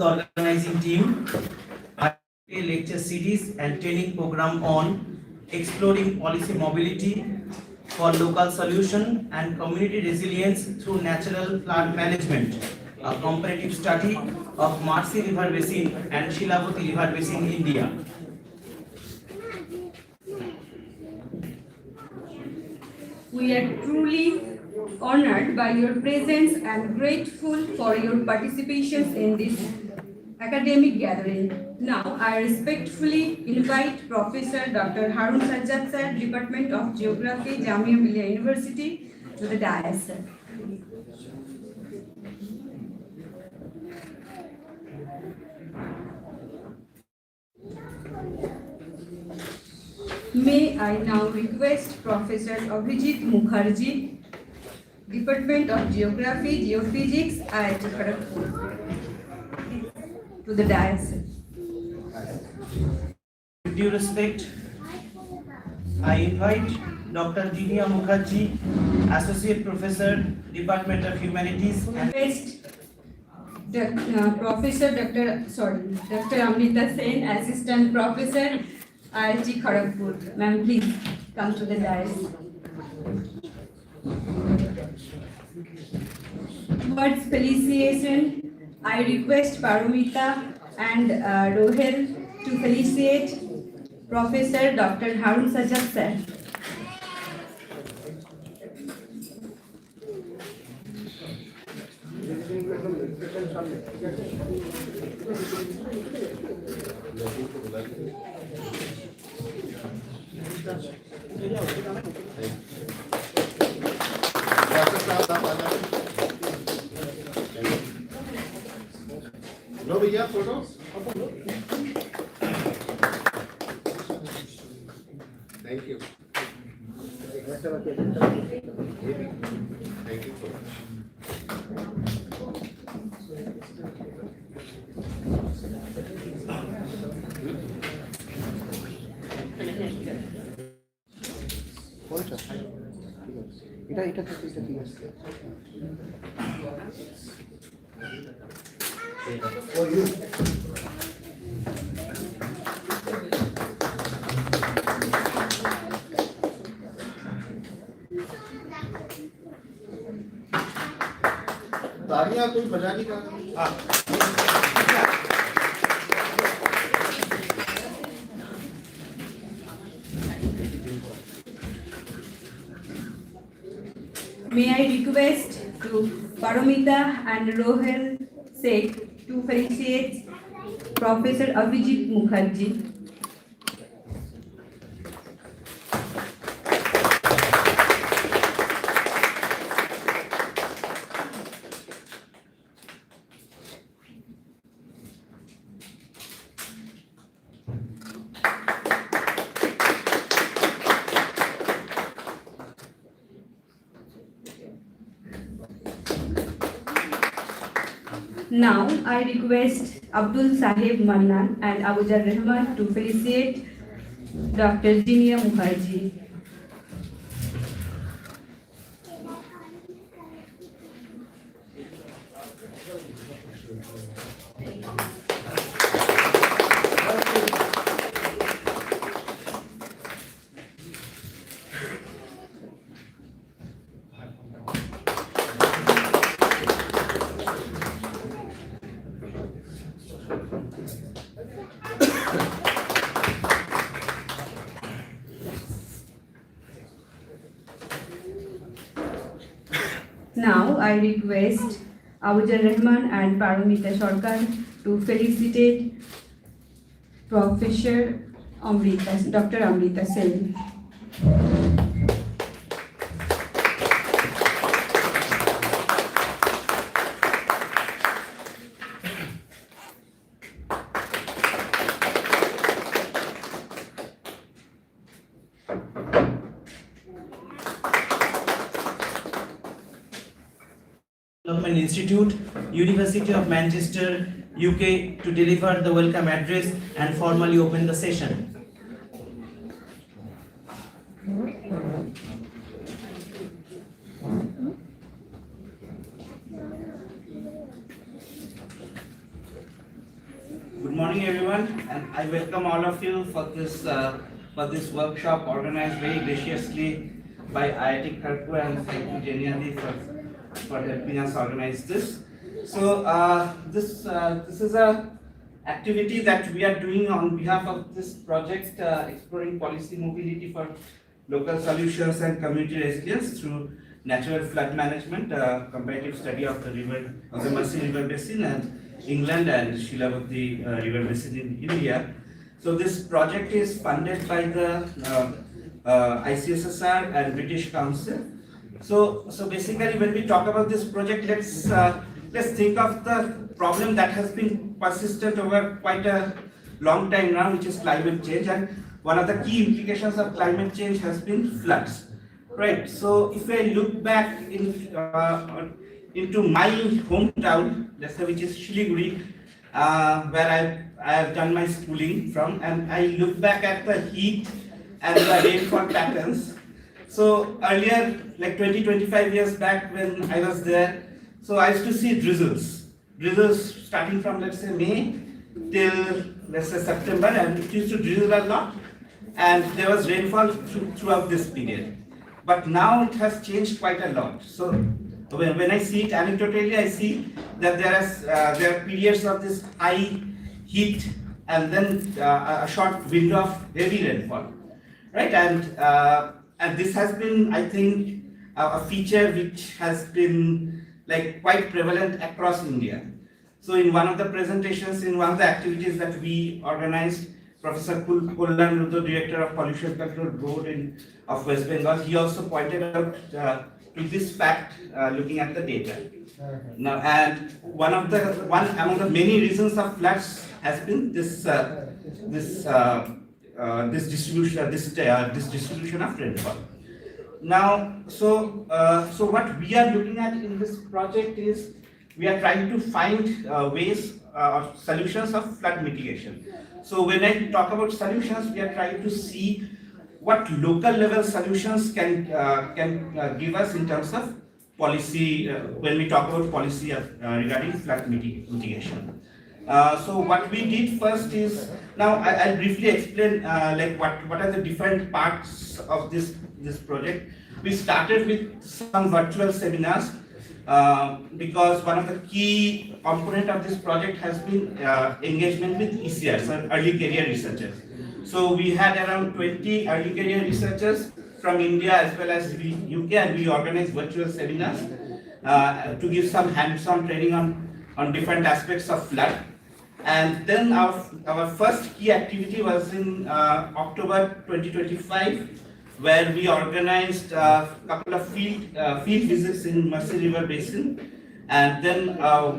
The organizing team, a lecture series and training program on exploring policy mobility for local solution and community resilience through natural flood management, a comparative study of Mersey River Basin and Shilibati River Basin in India. We are truly honored by your presence and grateful for your participation in this academic gathering. Now, I respectfully invite Professor Dr. Harun Sajjad Sir, Department of Geography, Jamia Millia University, to the dais. May I now request Professor Abhijit Mukherjee, Department of Geography, Geophysics, IITKHARAGPUR, to the dais. With due respect, I invite Dr. Dinia Mukherjee, Associate Professor, Department of Humanities and Professor Dr. Amrita Sen, Assistant Professor, IIT Kharagpur. Ma'am, please come to the dais. Towards felicitation, I request Paromita and Rohel to felicitate Professor Dr. Harun Sajjad Sir. लो भैया photo thank you thank you so much এটা এটা ঠিক আছে for you तालियां कोई बजाने का May I request to Paromita and Rohel Sheikh to felicitate Professor Abhijit Mukherjee. Now, I request Abdul Sahib Mannan and Abujar Rahman to felicitate Dr. Dinia Mukherjee. Now, I request Abujar Rahman and Paromita Sarkar to felicitate Professor Dr. Amrita Sen. Development Institute, University of Manchester, UK, to deliver the welcome address and formally open the session. Good morning, everyone, and I welcome all of you for this workshop organized very graciously by IITKHARAGPUR, and thank you, Jeniadi, for helping us organize this. So this is a activity that we are doing on behalf of this project, exploring policy mobility for local solutions and community resilience through natural flood management, comparative study of the Mersey River Basin and England and Shilibati River Basin in India. So this project is funded by the ICSSR and British Council. So basically, when we talk about this project, let's think of the problem that has been persistent over quite a long time now, which is climate change. And one of the key implications of climate change has been floods, right? So if I look back into my hometown, let's say, which is Shilibati, where I have done my schooling from, and I look back at the heat and the rainfall patterns. So earlier, like 20-25 years back when I was there, so I used to see drizzles starting from, let's say, May till, let's say, September, and it used to drizzle a lot, and there was rainfall throughout this period. But now it has changed quite a lot. So when I see it anecdotally, I see that there are periods of this high heat and then a short window of heavy rainfall, right? And this has been, I think, a feature which has been like quite prevalent across India. So in one of the presentations, in one of the activities that we organized, Professor Kullan Rudra, Director of Pollution Control Board of West Bengal, he also pointed out to this fact, looking at the data. Now, and one among the many reasons of floods has been this distribution of rainfall. Now, so what we are looking at in this project is we are trying to find ways or solutions of flood mitigation. So when I talk about solutions, we are trying to see what local level solutions can give us in terms of policy, when we talk about policy regarding flood mitigation. So what we did first is, now I'll briefly explain like what are the different parts of this project. We started with some virtual seminars because one of the key component of this project has been engagement with ECRs, so early career researchers. So we had around 20 early career researchers from India as well as UK, and we organized virtual seminars to give some hands-on training on different aspects of flood. And then our first key activity was in October 2025, where we organized a couple of field visits in Mersey River Basin, and then a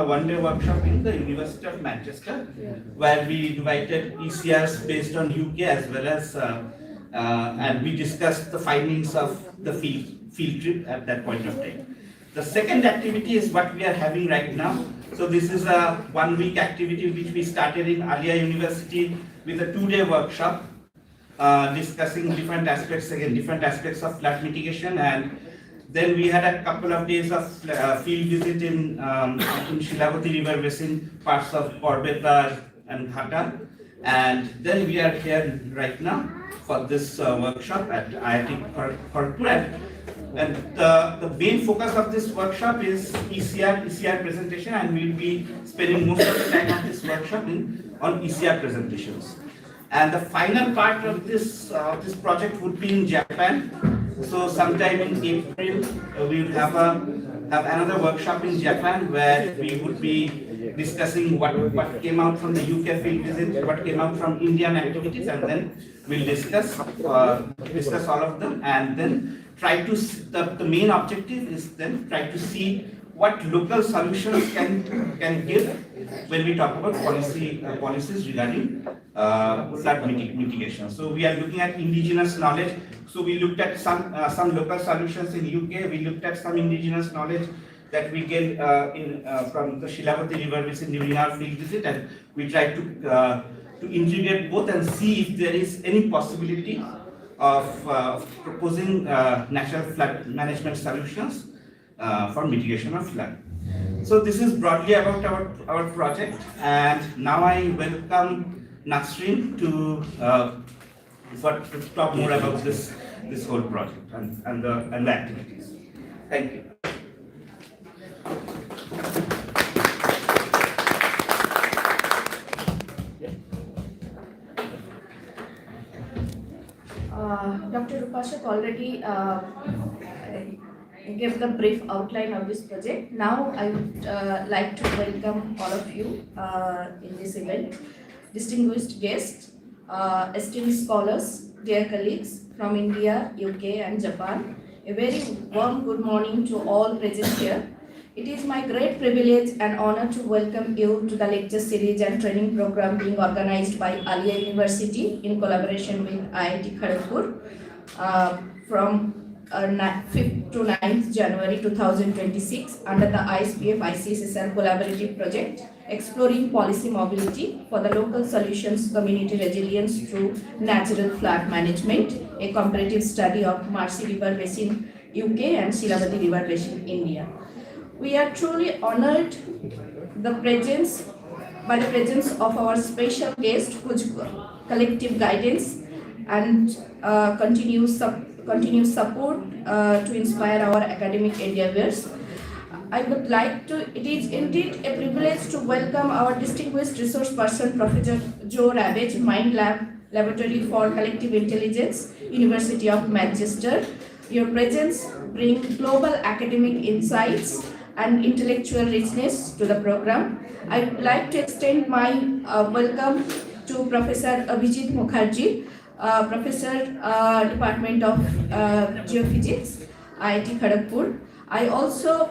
one-day workshop in the University of Manchester, where we invited ECRs based on UK as well as, and we discussed the findings of the field trip at that point of time. The second activity is what we are having right now. So this is a 1-week activity which we started in Alia University with a 2-day workshop discussing different aspects of flood mitigation. And then we had a couple of days of field visit in Shilibati River Basin, parts of Corbetta and Hata. And then we are here right now for this workshop at IITKHARAGPUR. And the main focus of this workshop is ECR presentation, and we'll be spending most of the time of this workshop on ECR presentations. And the final part of this project would be in Japan. So sometime in April, we will have another workshop in Japan where we would be discussing what came out from the UK field visit, what came out from Indian activities, and then we'll discuss all of them, and then try to, the main objective is then try to see what local solutions can give when we talk about policies regarding flood mitigation. So we are looking at indigenous knowledge. So we looked at some local solutions in UK. We looked at some indigenous knowledge that we get from the Shilibati River Basin during our field visit, and we tried to integrate both and see if there is any possibility of proposing natural flood management solutions for mitigation of flood. So this is broadly about our project, and now I welcome Nasrin to talk more about this whole project and the activities. Thank you. Dr. Rupashak already gave the brief outline of this project. Now I would like to welcome all of you in this event, distinguished guests, esteemed scholars, dear colleagues from India, UK and Japan. A very warm good morning to all present here. It is my great privilege and honor to welcome you to the lecture series and training program being organized by Alia University in collaboration with IITKHARAGPUR from 5th to 9th January 2026 under the ISPF ICSSR collaborative project exploring policy mobility for the local solutions community resilience through natural flood management, a comparative study of Mersey River Basin UK and Shilibati River Basin India. We are truly honored by the presence of our special guest whose collective guidance and continuous support to inspire our academic endeavors. I would like to, it is indeed a privilege to welcome our distinguished resource person, Professor Joe Ravage, Mind Laboratory for Collective Intelligence, University of Manchester. Your presence brings global academic insights and intellectual richness to the program. I would like to extend my welcome to Professor Abhijit Mukherjee, Professor, Department of Geophysics, IIT Kharagpur. I also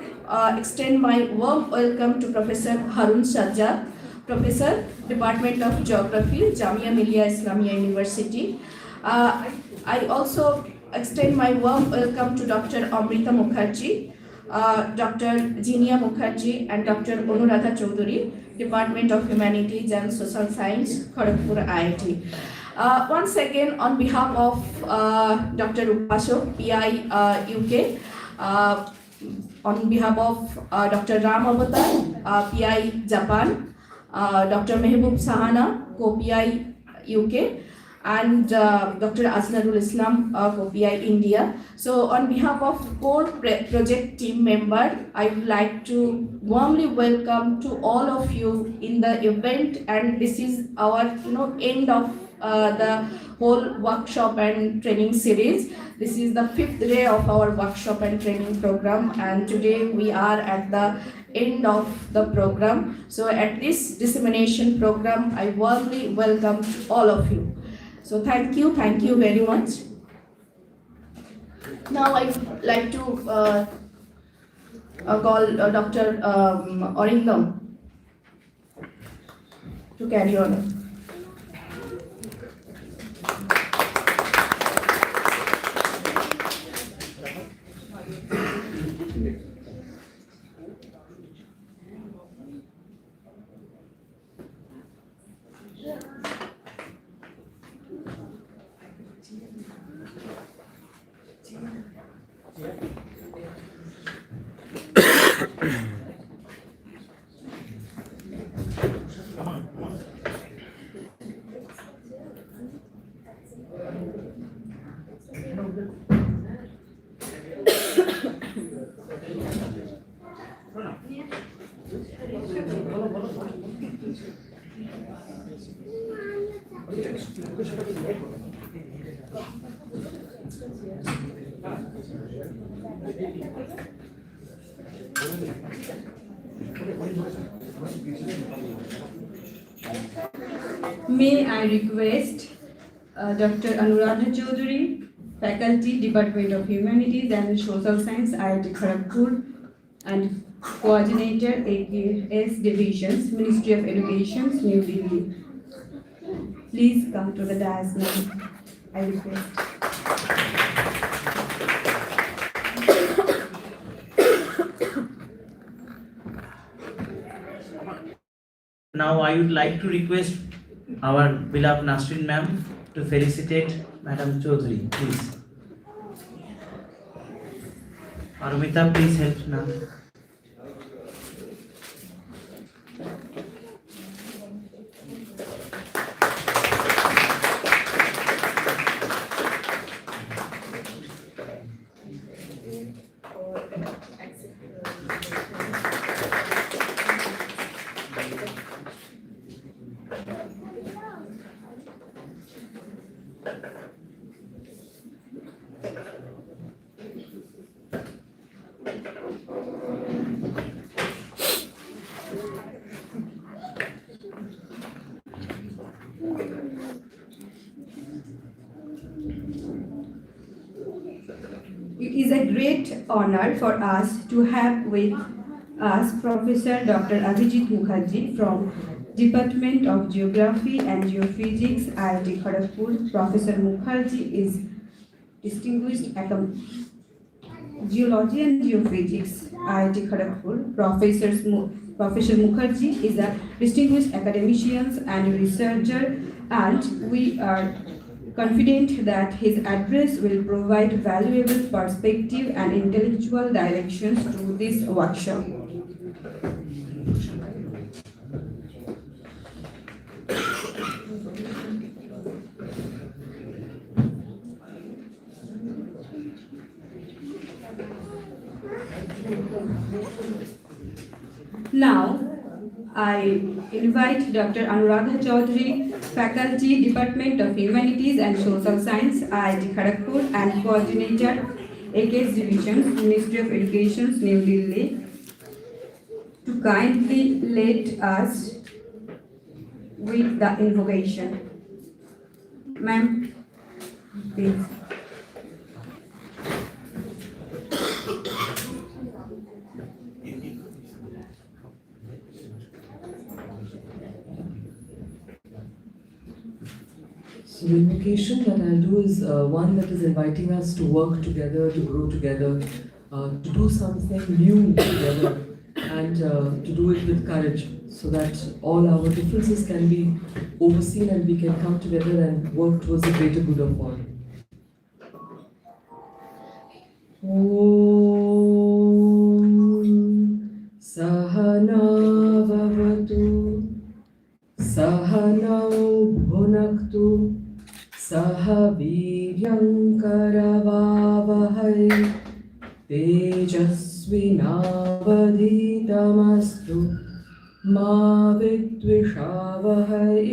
extend my warm welcome to Professor Harun Sajjad, Professor, Department of Geography, Jamia Millia Islamia University. I also extend my warm welcome to Dr. Amrita Mukherjee, Dr. Jinia Mukherjee and Dr. Anuradha Chaudhary, Department of Humanities and Social Science, Kharagpur IIT. Once again, on behalf of Dr. Rupashak, PI UK, on behalf of Dr. Ram Avatar, PI Japan, Dr. Mehboob Sahana, co-PI UK, and Dr. Asnarul Islam, co-PI India. So on behalf of core project team member, I would like to warmly welcome to all of you in the event, and this is our end of the whole workshop and training series. This is the 5th day of our workshop and training program, and today we are at the end of the program. So at this dissemination program, I warmly welcome all of you. So thank you very much. Now I would like to call Dr. Orindam to carry on. May I request Dr. Anuradha Chaudhary, Faculty, Department of Humanities and Social Science, IIT Kharagpur, and Coordinator, AKS Divisions, Ministry of Education, New Delhi. Please come to the dais now. I request. Now I would like to request our beloved Nasrin ma'am to felicitate Madam Chaudhary, please. Arumita, please help ma'am. It is a great honor for us to have with us Professor Dr. Abhijit Mukherjee from Department of Geography and Geophysics, IIT Kharagpur. Professor Mukherjee is distinguished Geology and Geophysics, IIT Kharagpur. Professor Mukherjee is a distinguished academician and researcher, and we are confident that his address will provide valuable perspective and intellectual directions to this workshop. Now, I invite Dr. Anuradha Chaudhary, Faculty, Department of Humanities and Social Science, IIT Kharagpur, and Coordinator, AKS Division, Ministry of Education, New Delhi, to kindly lead us with the invocation. Ma'am, please. So the invocation that I'll do is one that is inviting us to work together, to grow together, to do something new together, and to do it with courage, so that all our differences can be overseen and we can come together and work towards the greater good of all. Om Sahana Vavatu Sahanau Bhunaktu Sahaviryam Karavavahai Tejasvinavadhitamastu Ma Vidvishavahai.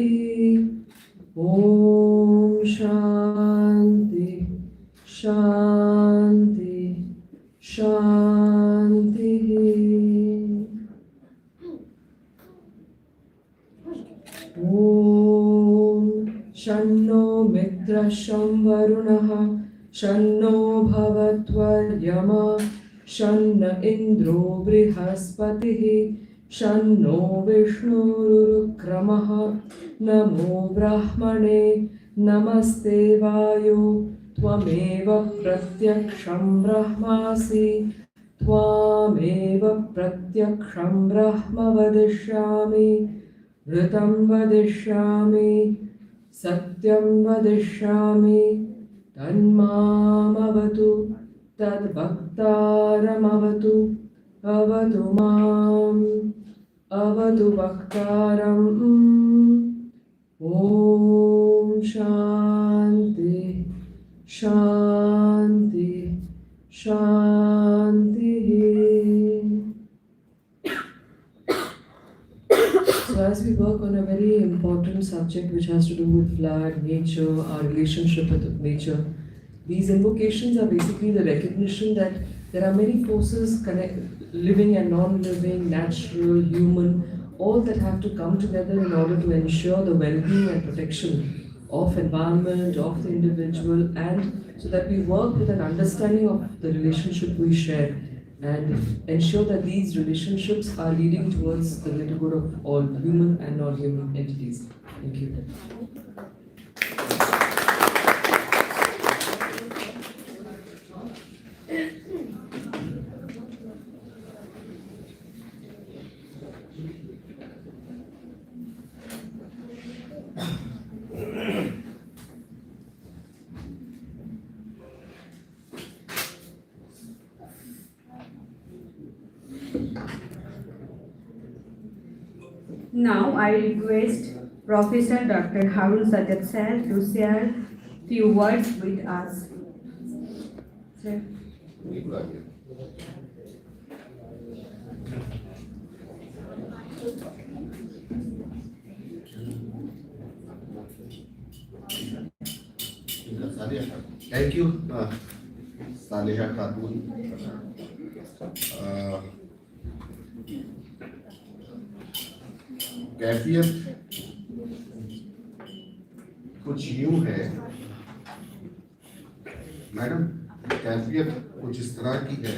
Om Shanti Shanti Shanti. Om Shanno Mitra Varunaha Shanno Bhavatvaryama Shanna Indro Brihaspatihi Shanno Vishnurukramaha Namo Brahmane Namaste Vayo Tvameva Pratyaksham Brahmasi Tvameva Pratyaksham Brahma Vadishyami Vritam vadishyami, satyam vadishyami, tanmamavatu, tadbhaktaramavatu, avatu mam, avatu bhaktaram. Om Shanti, Shanti, Shanti. So as we work on a very important subject which has to do with flood, nature, our relationship with nature, these invocations are basically the recognition that there are many forces living and non-living, natural, human, all that have to come together in order to ensure the well-being and protection of environment, of the individual, and so that we work with an understanding of the relationship we share and ensure that these relationships are leading towards the greater good of all human and non-human entities. Thank you. Now I request Professor Dr. Harun Sajjad sir to share few words with us. Sir. Thank you, Saleha Khatun. कैफियत कुछ यूं है madam, कैफियत कुछ इस तरह की है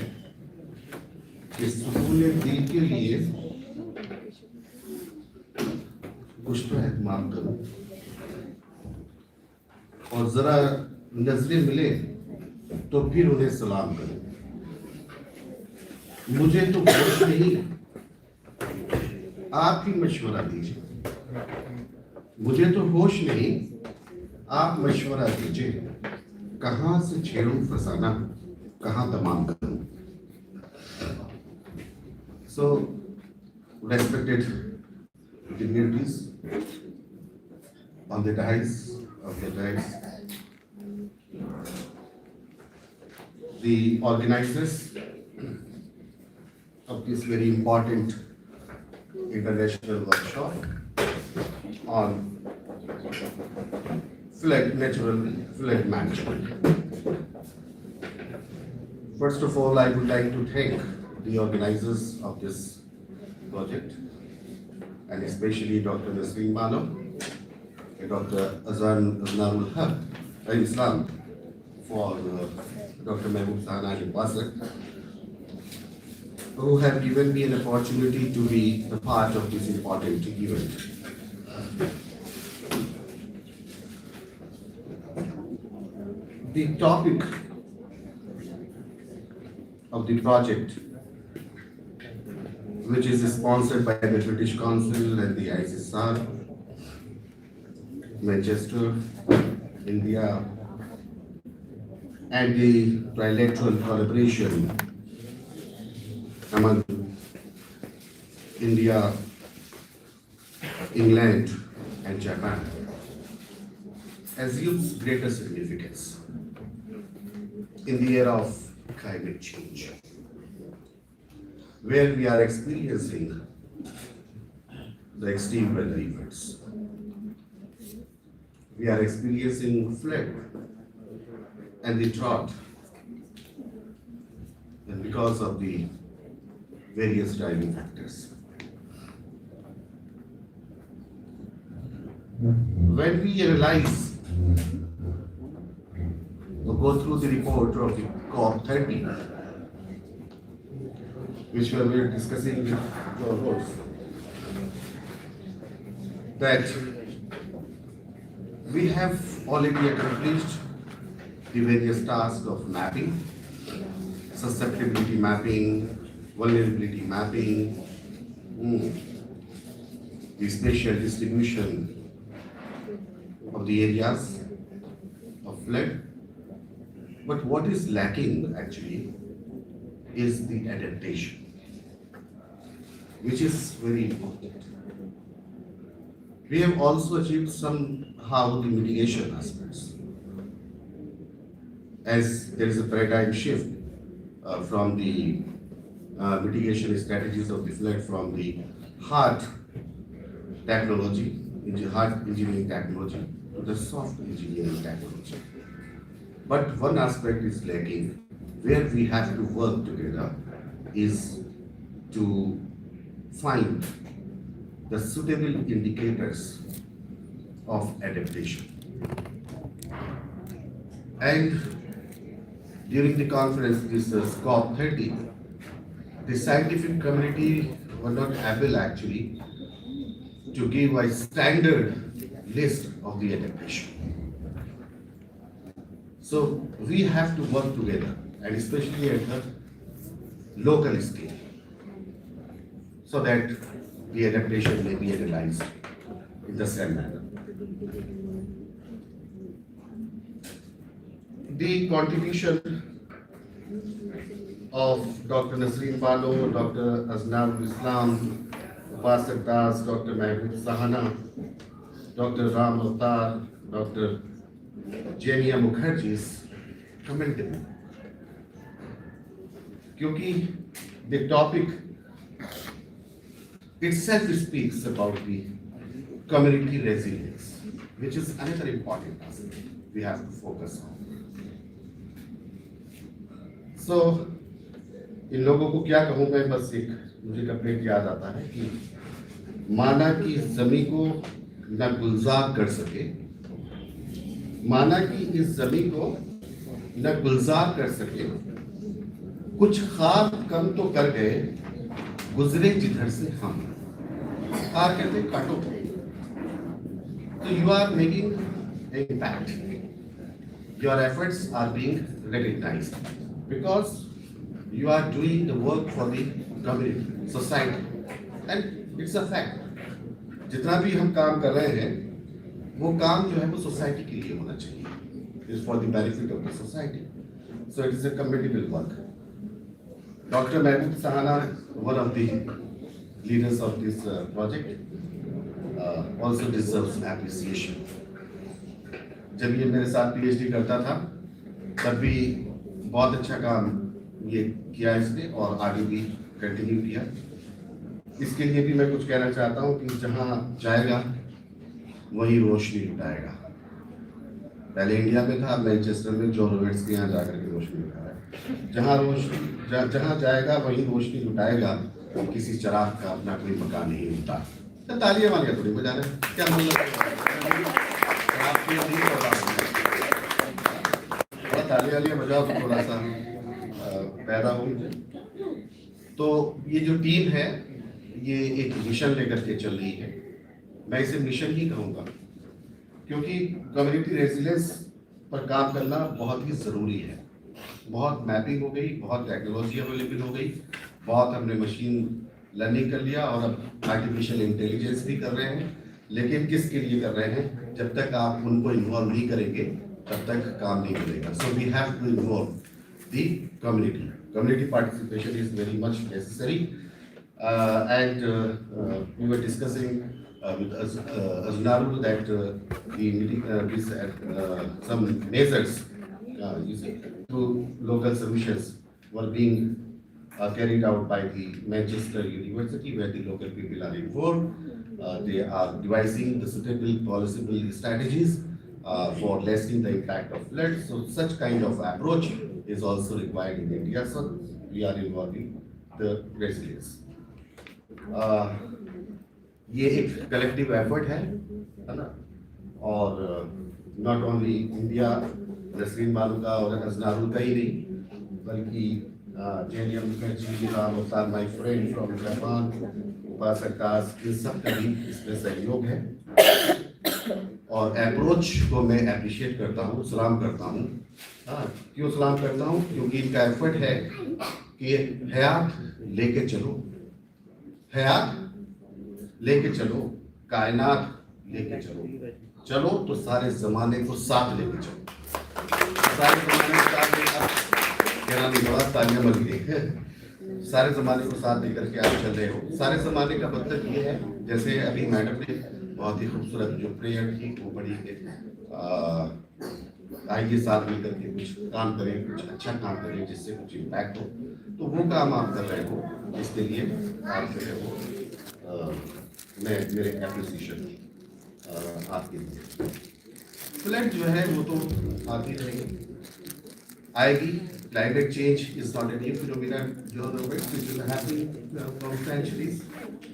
कि सुकून दिल के लिए कुछ तो एहतमाम करो और जरा नजरें मिले तो फिर उन्हें सलाम करो। मुझे तो होश नहीं, आप ही मशवरा दीजिए। मुझे तो होश नहीं, आप मशवरा दीजिए। कहाँ से छेड़ूं फसाना, कहाँ तमाम करूं। So, respected dignitaries on the dais of the dais, the organizers of this very important international workshop on natural flood management. First of all, I would like to thank the organizers of this project, and especially Dr. Nasreen Bano and Dr. Aznarul Haq Islam for Dr. Mehboob Sahana Al-Wasat, who have given me an opportunity to be a part of this important event. The topic of the project, which is sponsored by the British Council and the ICSR, Manchester, India, and the trilateral collaboration among India, England, and Japan, assumes greater significance in the era of climate change, where we are experiencing the extreme weather events. We are experiencing flood and the drought, and because of the various driving factors. When we analyze or go through the report of the COP30, which we were discussing with John Rose, that we have already accomplished the various tasks of mapping, susceptibility mapping, vulnerability mapping, the spatial distribution of the areas of flood. But what is lacking actually is the adaptation, which is very important. We have also achieved somehow the mitigation aspects, as there is a paradigm shift from the mitigation strategies of the flood from the hard technology, hard engineering technology, to the soft engineering technology. But one aspect is lacking, where we have to work together, is to find the suitable indicators of adaptation. And during the conference, this COP30, the scientific community were not able actually to give a standard list of the adaptation. So we have to work together, and especially at the local scale, so that the adaptation may be analyzed in the same manner. The contribution of Dr. Nasreen Bano, Dr. Aznarul Islam, Basin Das, Dr. Mahbub Sahana, Dr. Ram Avtar, Dr. Jenia Mukherjee is commendable. Kyunki the topic itself speaks about the community resilience, which is another important aspect we have to focus on. So, इन लोगों को क्या कहूँ मैं, बस एक मुझे complaint याद आता है कि माना कि जमी को न गुलजार कर सके, माना कि इस जमी को न गुलजार कर सके, कुछ ख्वाब कम तो कर गए, गुजरे जिधर से हम। खार कहते हैं काटो। So you are making an impact. Your efforts are being recognized because you are doing the work for the community, society, and it's a fact. जितना भी हम काम कर रहे हैं, वो काम जो है वो सोसाइटी के लिए होना चाहिए. It's for the benefit of the society. So it is a commendable work. Dr. Mahbub Sahana, one of the leaders of this project, also deserves appreciation. जब ये मेरे साथ PhD करता था, तब भी बहुत अच्छा काम ये किया इसने और आगे भी कंटिन्यू किया. इसके लिए भी मैं कुछ कहना चाहता हूँ कि जहाँ जाएगा वहीं रोशनी लुटाएगा. पहले इंडिया में था, मैनचेस्टर में जॉन रॉबर्ट्स के यहाँ जाकर के रोशनी लुटाया. जहाँ जाएगा वहीं रोशनी लुटाएगा. किसी चिराग का अपना कोई मकान नहीं होता. तो तालियां मारिया थोड़ी बजा रहे, क्या मतलब तालियां बजाओ तो थोड़ा सा पैदा हो मुझे. तो ये जो टीम है ये एक मिशन लेकर के चल रही है. मैं इसे मिशन ही कहूँगा क्योंकि कम्युनिटी रेजिलियंस पर काम करना बहुत ही ज़रूरी है. बहुत मैपिंग हो गई, बहुत टेक्नोलॉजी अवेलेबल हो गई, बहुत हमने मशीन लर्निंग कर लिया और अब आर्टिफिशियल इंटेलिजेंस भी कर रहे हैं. लेकिन किसके लिए कर रहे हैं? जब तक आप उनको इन्वॉल्व नहीं करेंगे तब तक काम नहीं मिलेगा. So we have to involve the community. Community participation is very much necessary. And we were discussing with Aznarul that some measures through local solutions were being carried out by the Manchester University, where the local people are involved. They are devising the suitable policy strategies for lessening the impact of flood. So such kind of approach is also required in India. So we are involving the resilience. ये एक collective effort है ना? और not only India, Nasreen बानू का और अजनारुल का ही नहीं, बल्कि जेनिया मुखर्जी, राम अवतार, my friend from Japan, उपासकास, इन सब का भी इसमें सहयोग है. और अप्रोच को मैं अप्रिशिएट करता हूँ, सलाम करता हूँ. क्यों सलाम करता हूँ? क्योंकि इनका एफर्ट है कि हयात लेके चलो, हयात लेके चलो, कायनात लेके चलो. चलो तो सारे जमाने को साथ लेके चलो. सारे जमाने को साथ लेकर कहना नहीं पड़ा, तालियां बन गई. सारे जमाने को साथ लेकर के आप चल रहे हो. सारे जमाने का मतलब ये है, जैसे अभी मैडम ने बहुत ही खूबसूरत जो प्रेयर थी वो बड़ी आइए साथ मिलकर के कुछ काम करें, कुछ अच्छा काम करें जिससे कुछ इम्पैक्ट हो. तो वो काम आप कर रहे हो, इसके लिए आप जो है वो मैं मेरे एप्रिसिएशन आपके लिए. फ्लड जो है वो तो आती रहेगी, आएगी. Climate change is not a new phenomena जो फ्रॉम सेंचुरीज.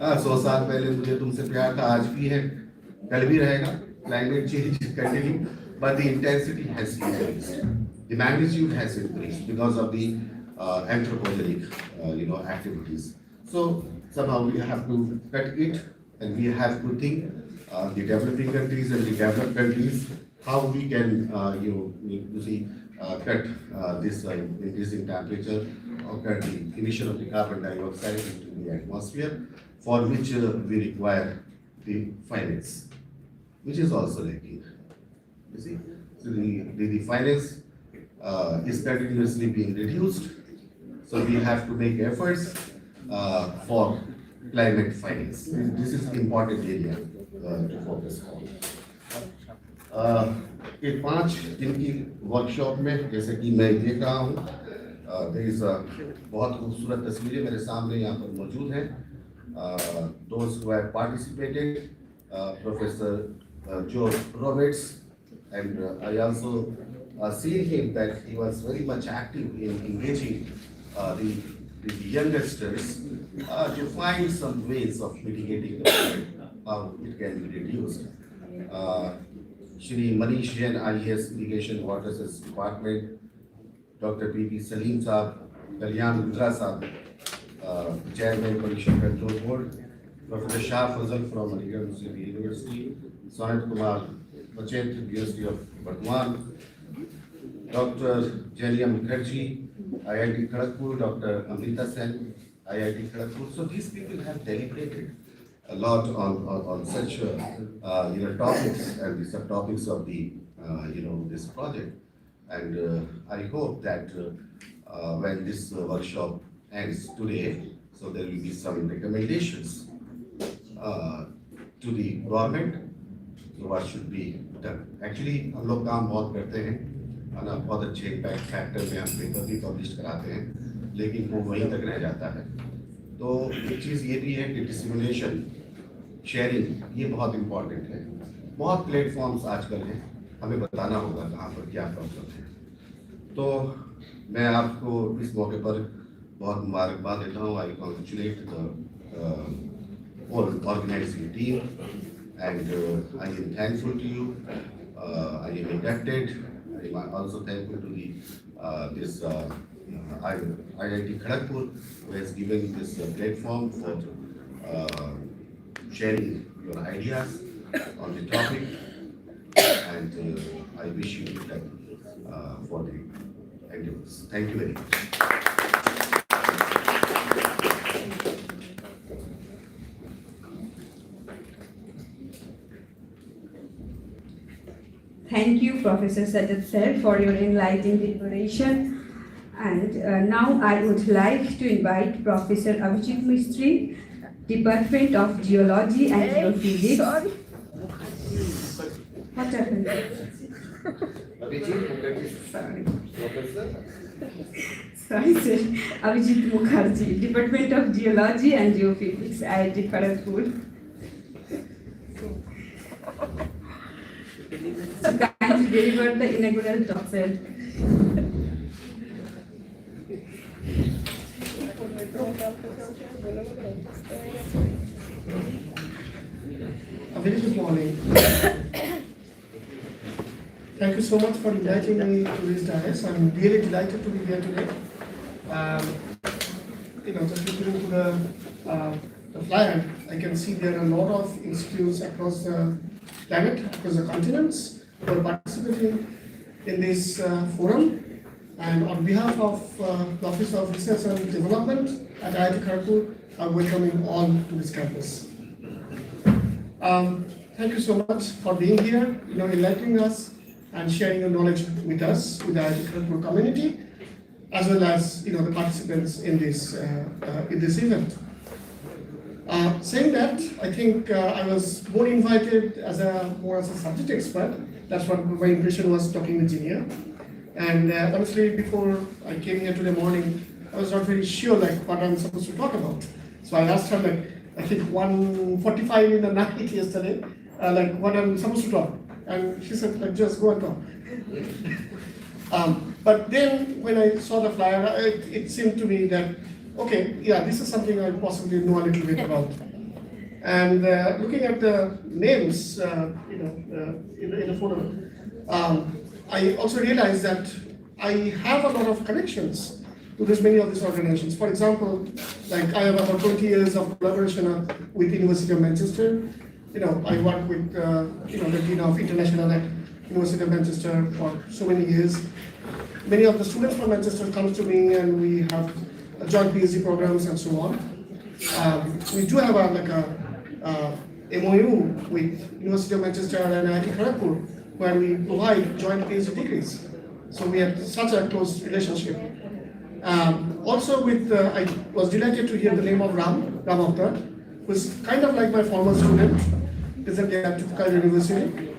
100 साल पहले मुझे तुमसे प्यार था, आज भी है, कल भी रहेगा. Climate change continue, but the intensity has increased, the magnitude has increased because of the anthropogenic activities. So somehow we have to cut it, and we have to think the developing countries and the developed countries how we can cut this increasing temperature or cut the emission of the carbon dioxide into the atmosphere, for which we require the finance, which is also lacking. You see, so the finance is continuously being reduced. So we have to make efforts for climate finance. This is important area to focus on. ये 5 दिन की workshop में जैसे कि मैं देख रहा हूँ, बहुत खूबसूरत तस्वीरें मेरे सामने यहाँ पर मौजूद हैं. Those who have participated, Professor George Roberts, and I also see him that he was very much active in engaging the youngsters to find some ways of mitigating the flood, how it can be reduced. Shri Manish Jain, IAS Irrigation Water Resources Department, Dr. P.P. Salim Saab, Kalyan Rudra Saab, Chairman Pollution Control Board, Professor Shah Fazal from Aligarh Muslim University, Sonat Kumar Machet, University of Burdwan, Dr. Jania Mukherjee, IITKHARAGPUR, Dr. Amrita Sen, IITKHARAGPUR. So these people have deliberated a lot on such topics and the subtopics of the this project. And I hope that when this workshop ends today, so there will be some recommendations to the government, so what should be done. Actually, हम लोग काम बहुत करते हैं, है ना, बहुत अच्छे इम्पैक्ट फैक्टर में हम पेपर भी पब्लिश कराते हैं, लेकिन वो वहीं तक रह जाता है. तो एक चीज़ ये भी है कि डिसिमिनेशन, शेयरिंग, ये बहुत इम्पॉर्टेंट है. बहुत प्लेटफॉर्म्स आजकल हैं, हमें बताना होगा कहाँ पर क्या प्रॉब्लम है. तो मैं आपको इस मौके पर बहुत मुबारकबाद देता हूँ. I congratulate the whole organizing team, and I am thankful to you. I am indebted. I am also thankful to the this IIT Kharagpur, who has given this platform for sharing your ideas on the topic, and I wish you good luck for the endeavors. Thank you very much. Thank you, Professor Sajjad sir, for your enlightening declaration. And now I would like to invite Professor Abhijit Mistry, Department of Geology and Geophysics. What happened? Sorry, sir. Abhijit Mukherjee, Department of Geology and Geophysics, IIT Kharagpur. Kindly deliver the inaugural talk, sir. A very good morning. Thank you so much for inviting me to this dais. I'm really delighted to be here today. Just looking into the flyer, I can see there are a lot of institutes across the planet, across the continents, who are participating in this forum. And on behalf of the Office of Research and Development at IIT Kharagpur, I'm welcoming all to this campus. Thank you so much for being here, enlightening us and sharing your knowledge with us, with the IIT Kharagpur community, as well as the participants in this event. Saying that, I think I was more invited more as a subject expert. That's what my impression was talking with Jinia. And honestly, before I came here today morning, I was not very sure what I'm supposed to talk about. So I asked her I think 1:45 in the night yesterday, what I'm supposed to talk. And she said just go and talk. But then when I saw the flyer, it seemed to me that, okay, yeah, this is something I possibly know a little bit about. And looking at the names, in the photo, I also realized that I have a lot of connections to many of these organizations. For example, I have about 20 years of collaboration with University of Manchester. I work with the Dean of International at University of Manchester for so many years. Many of the students from Manchester come to me, and we have joint PhD programs and so on. We do have a MOU with University of Manchester and IIT Kharagpur, where we provide joint PhD degrees. So we have such a close relationship. Also I was delighted to hear the name of Ram Avtar. who's kind of like my former student, presently at Kyle University.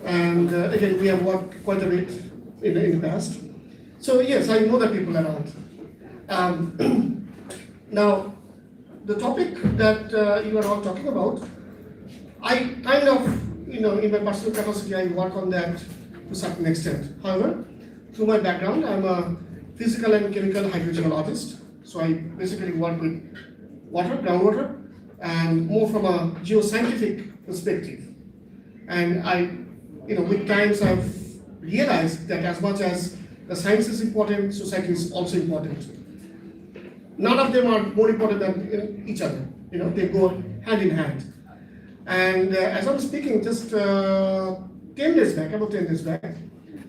And again, we have worked quite a bit in the past. So yes, I know the people around. Now, the topic that you are all talking about, I kind of, in my personal capacity, I work on that to a certain extent. However, through my background, I'm a physical and chemical hydrogeologist. So I basically work with water, groundwater, and more from a geoscientific perspective. And with times I've realized that as much as the science is important, society is also important. None of them are more important than each other. They go hand in hand. And as I was speaking just 10 days back, about 10 days back,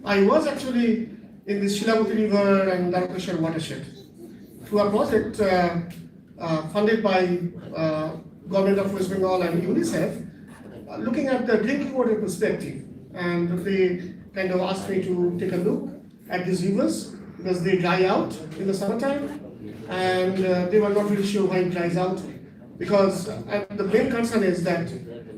I was actually in the Shilibati River and Darkeshwar watershed through a project funded by Government of West Bengal and UNICEF, looking at the drinking water perspective. And they kind of asked me to take a look at these rivers because they dry out in the summertime, and they were not really sure why it dries out. Because the main concern is that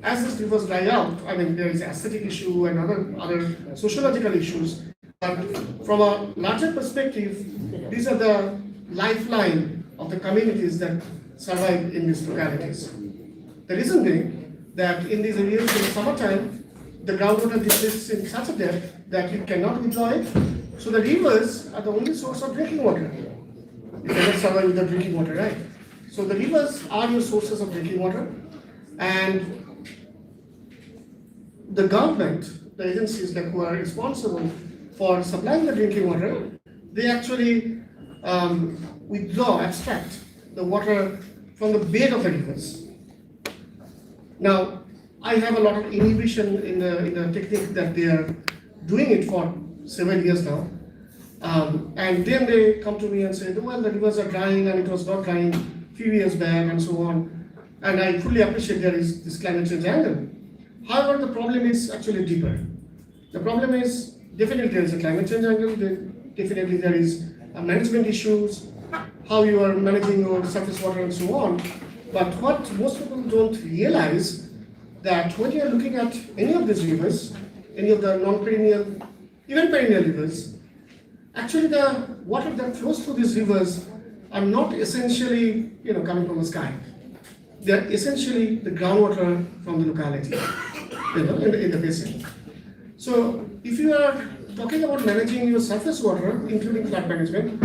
as these rivers dry out, there is aesthetic issue and other sociological issues. But from a larger perspective, these are the lifeline of the communities that survive in these localities. The reason being that in these areas in the summertime, the groundwater depletes in such a depth that you cannot withdraw it. So the rivers are the only source of drinking water. You cannot survive without drinking water, right? So the rivers are your sources of drinking water, and the government, the agencies who are responsible for supplying the drinking water, they actually abstract the water from the bed of the rivers. Now, I have a lot of inhibition in the technique that they are doing it for several years now. And then they come to me and say, well, the rivers are drying and it was not drying a few years back and so on. And I fully appreciate there is this climate change angle. However, the problem is actually deeper. The problem is definitely there is a climate change angle, definitely there is management issues, how you are managing your surface water and so on. But what most people don't realize that when you are looking at any of these rivers, any of the non-perennial, even perennial rivers, actually the water that flows through these rivers are not essentially coming from the sky. They are essentially the groundwater from the locality, in the basin. So if you are talking about managing your surface water, including flood management,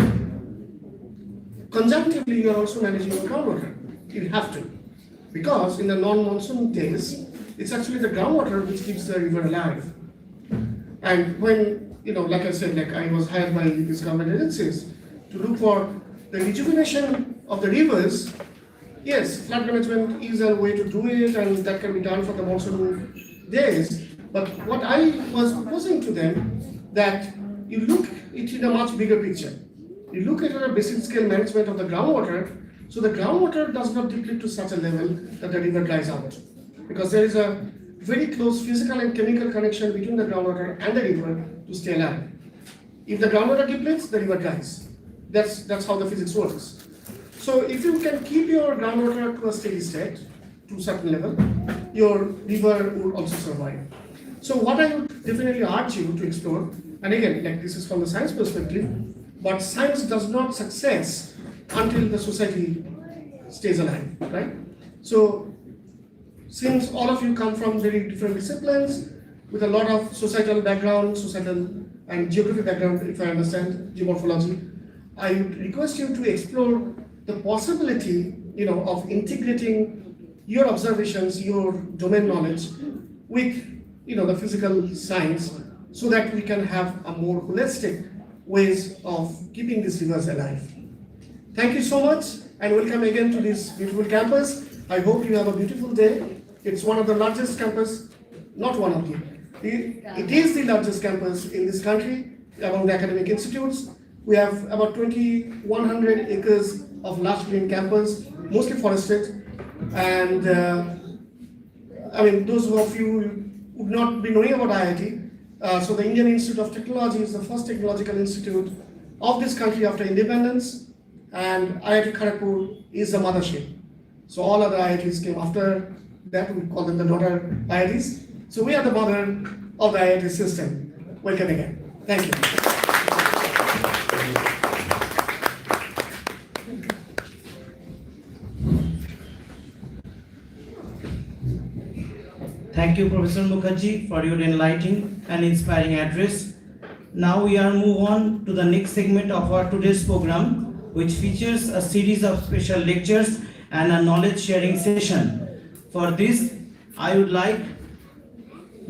conjunctively you are also managing your groundwater. You have to. Because in the non-monsoon days, it's actually the groundwater which keeps the river alive. And when, like I said, I was hired by these government agencies to look for the rejuvenation of the rivers. Yes, flood management is a way to do it, and that can be done for the monsoon days. But what I was proposing to them, that you look at it in a much bigger picture. You look at a basic scale management of the groundwater, so the groundwater does not deplete to such a level that the river dries out. Because there is a very close physical and chemical connection between the groundwater and the river to stay alive. If the groundwater depletes, the river dries. That's how the physics works. So if you can keep your groundwater to a steady state, to a certain level, your river would also survive. So what I would definitely urge you to explore, and again, this is from the science perspective, but science does not success until the society stays alive, right? So since all of you come from very different disciplines, with a lot of societal background, societal and geography background, if I understand, geomorphology, I would request you to explore the possibility, of integrating your observations, your domain knowledge with, the physical science, so that we can have a more holistic ways of keeping these rivers alive. Thank you so much, and welcome again to this beautiful campus. I hope you have a beautiful day. It's one of the largest campus, not one of them. It is the largest campus in this country among the academic institutes. We have about 2,100 acres of lush green campus, mostly forested. And those of you who would not be knowing about IIT, so the Indian Institute of Technology is the first technological institute of this country after independence, and IITKHARAGPUR is the mothership. So all other IITs came after that, we call them the daughter IITs. So we are the mother of the IIT system. Welcome again. Thank you. Thank you, Professor Mukherjee, for your enlightening and inspiring address. Now we are move on to the next segment of our today's program, which features a series of special lectures and a knowledge sharing session. For this, I would like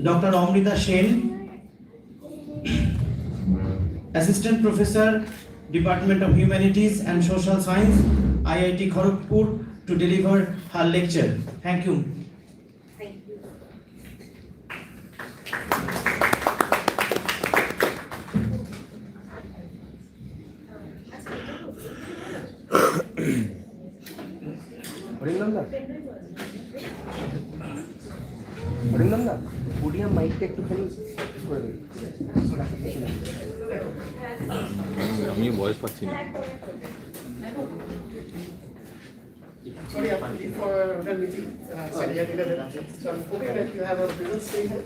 Dr. Amrita Sen, Assistant Professor, Department of Humanities and Social Science, IIT Kharagpur, to deliver her lecture. Thank you. আমি voice পাচ্ছি না Sorry, I'm looking for the meeting. Sorry, I did it. So I'm hoping that you have a business statement.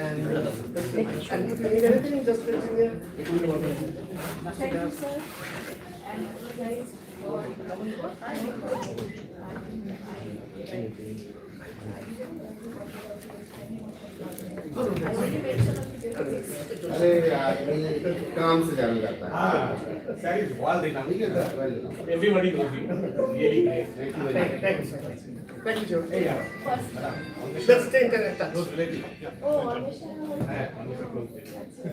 And if you need anything, just let me know. Thank you, sir. And you guys for अरे यार ये काम से जाना जाता है Everybody knows you. Really great. Thank you, sir. Thank you, Joe. Let's stay in touch. Oh, Amisha.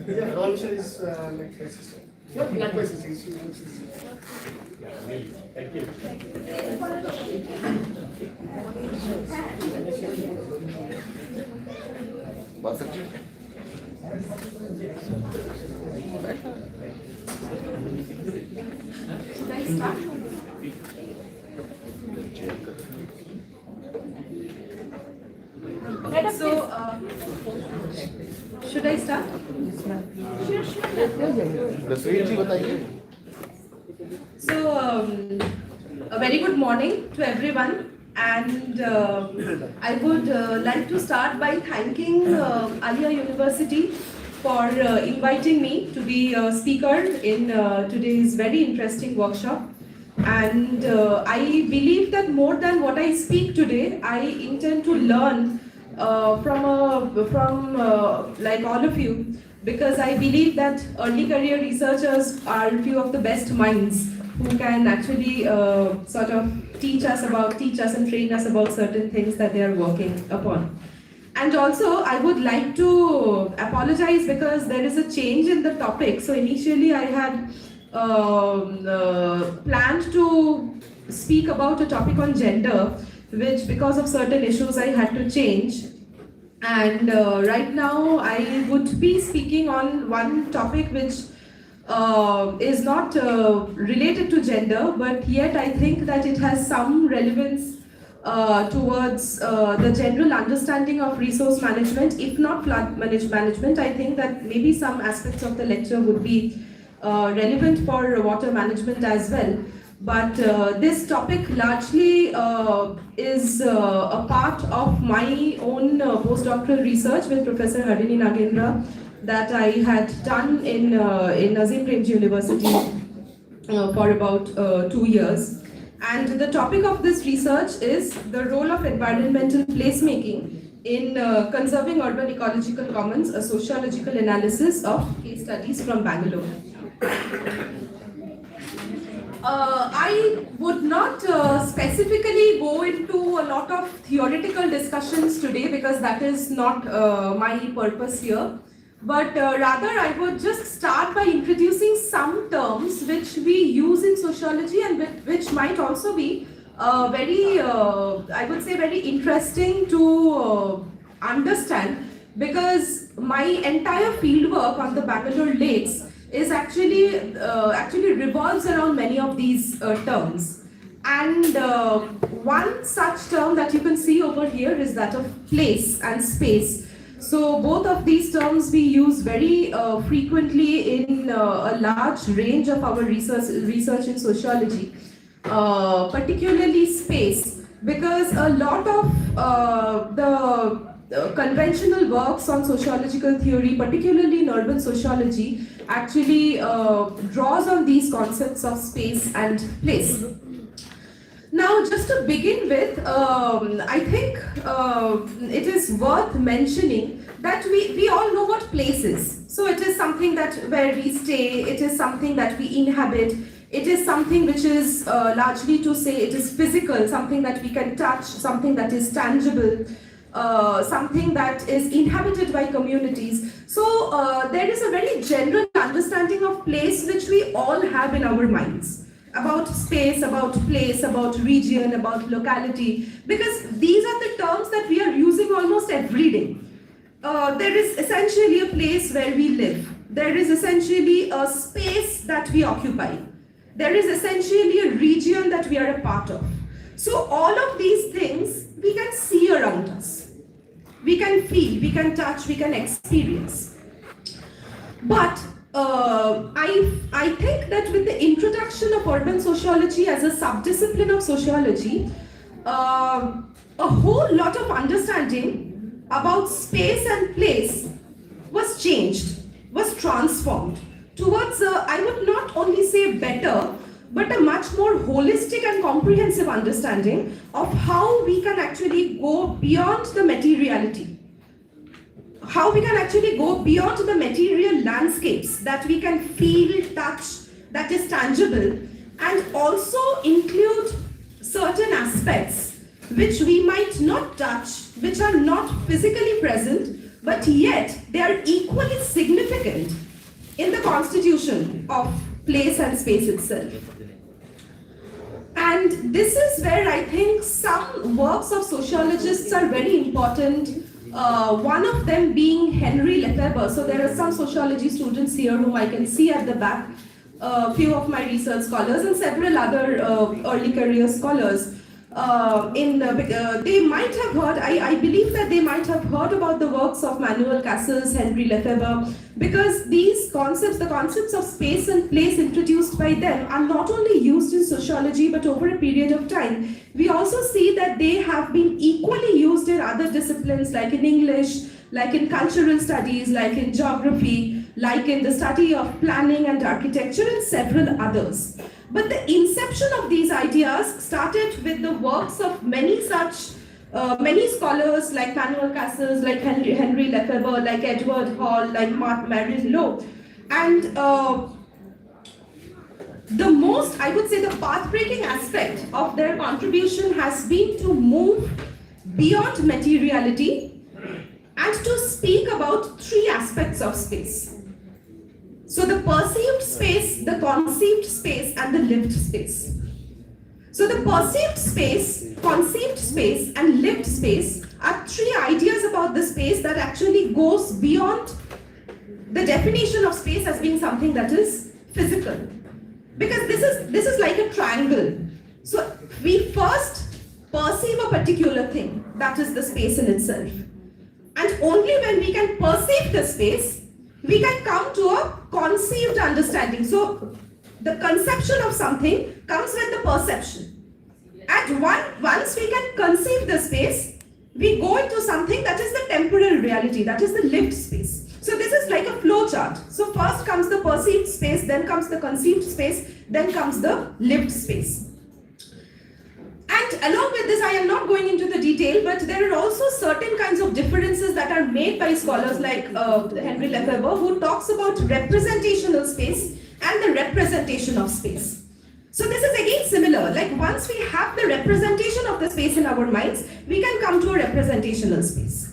Yeah, Amisha is like my sister. Not like my sister, she's my sister. Thank you. बात सकते Should I start? So, should I start? दसवीं जी बताइए So, a very good morning to everyone, and I would like to start by thanking Alia University for inviting me to be a speaker in today's very interesting workshop. And I believe that more than what I speak today, I intend to learn from like all of you, because I believe that early career researchers are few of the best minds who can actually sort of teach us and train us about certain things that they are working upon. And also, I would like to apologize because there is a change in the topic. So initially, I had planned to speak about a topic on gender, which because of certain issues I had to change. And right now, I would be speaking on one topic which is not related to gender, but yet I think that it has some relevance towards the general understanding of resource management. If not flood management, I think that maybe some aspects of the lecture would be relevant for water management as well. But this topic largely is a part of my own postdoctoral research with Professor Harini Nagendra that I had done in Nazim Premji University for about 2 years. And the topic of this research is the role of environmental placemaking in conserving urban ecological commons, a sociological analysis of case studies from Bangalore. I would not specifically go into a lot of theoretical discussions today because that is not my purpose here. But rather, I would just start by introducing some terms which we use in sociology and which might also be very, I would say, very interesting to understand, because my entire fieldwork on the Bangalore lakes is actually revolves around many of these terms. And one such term that you can see over here is that of place and space. So both of these terms we use very frequently in a large range of our research in sociology, particularly space, because a lot of the conventional works on sociological theory, particularly in urban sociology, actually draws on these concepts of space and place. Now, just to begin with, I think it is worth mentioning that we all know what place is. So it is something that where we stay, it is something that we inhabit, it is something which is largely to say it is physical, something that we can touch, something that is tangible, something that is inhabited by communities. So there is a very general understanding of place which we all have in our minds. About space, about place, about region, about locality, because these are the terms that we are using almost every day. There is essentially a place where we live. There is essentially a space that we occupy. There is essentially a region that we are a part of. So all of these things we can see around us. We can feel, we can touch, we can experience. But I think that with the introduction of urban sociology as a subdiscipline of sociology, a whole lot of understanding about space and place was changed, was transformed towards, I would not only say better, but a much more holistic and comprehensive understanding of how we can actually go beyond the materiality. How we can actually go beyond the material landscapes that we can feel, touch, that is tangible, and also include certain aspects which we might not touch, which are not physically present, but yet they are equally significant in the constitution of place and space itself. And this is where I think some works of sociologists are very important. One of them being Henry Lefebvre. So there are some sociology students here whom I can see at the back, a few of my research scholars and several other early career scholars. They might have heard, I believe that they might have heard about the works of Manuel Cassels, Henry Lefebvre, because these concepts, the concepts of space and place introduced by them are not only used in sociology but over a period of time. We also see that they have been equally used in other disciplines like in English, like in cultural studies, like in geography, like in the study of planning and architecture and several others. But the inception of these ideas started with the works of many such, many scholars like Manuel Cassels, like Henry Lefebvre, like Edward Hall, like Marilyn Lowe. And the most, I would say, the path-breaking aspect of their contribution has been to move beyond materiality and to speak about three aspects of space. So the perceived space, the conceived space, and the lived space. So the perceived space, conceived space, and lived space are three ideas about the space that actually goes beyond the definition of space as being something that is physical. Because this is like a triangle. So we first perceive a particular thing, that is the space in itself. And only when we can perceive the space, we can come to a conceived understanding. So the conception of something comes with the perception. And once we can conceive the space, we go into something that is the temporal reality, that is the lived space. So this is like a flow chart. So first comes the perceived space, then comes the conceived space, then comes the lived space. And along with this, I am not going into the detail, but there are also certain kinds of differences that are made by scholars like Henry Lefebvre, who talks about representational space and the representation of space. So this is again similar, like once we have the representation of the space in our minds, we can come to a representational space.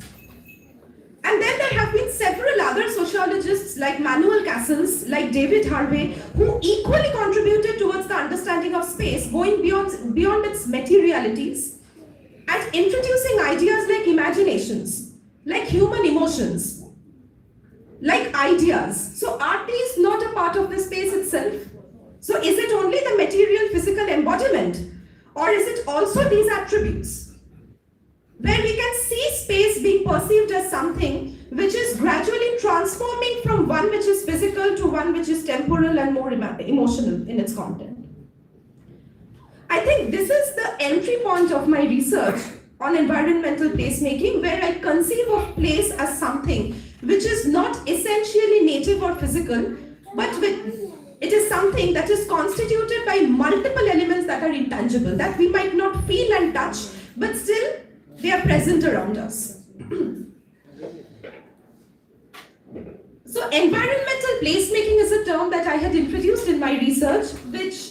And then there have been several other sociologists like Manuel Cassels, like David Harvey, who equally contributed towards the understanding of space, going beyond its materialities and introducing ideas like imaginations, like human emotions, like ideas. So art is not a part of the space itself. So is it only the material physical embodiment, or is it also these attributes? Where we can see space being perceived as something which is gradually transforming from one which is physical to one which is temporal and more emotional in its content. I I think this is the entry point of my research on environmental placemaking, where I conceive of place as something which is not essentially native or physical, but it is something that is constituted by multiple elements that are intangible, that we might not feel and touch, but still they are present around us. So environmental placemaking is a term that I had introduced in my research,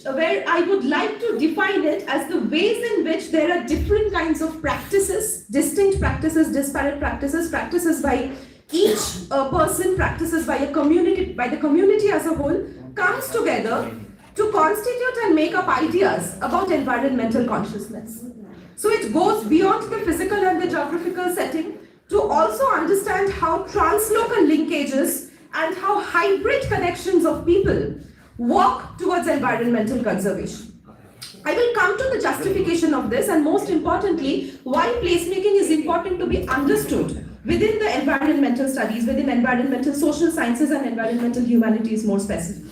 where I would like to define it as the ways in which there are different kinds of practices, distinct practices, disparate practices, practices by each person, practices by a community, by the community as a whole, comes together to constitute and make up ideas about environmental consciousness. So it goes beyond the physical and the geographical setting to also understand how translocal linkages and how hybrid connections of people work towards environmental conservation. I will come to the justification of this, and most importantly, why placemaking is important to be understood within the environmental studies, within environmental social sciences and environmental humanities more specifically.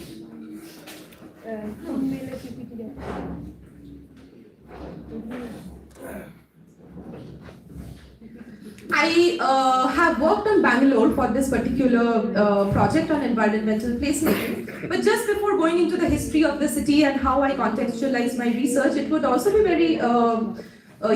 I have worked on Bangalore for this particular project on environmental placemaking. But just before going into the history of the city and how I contextualize my research, it would also be very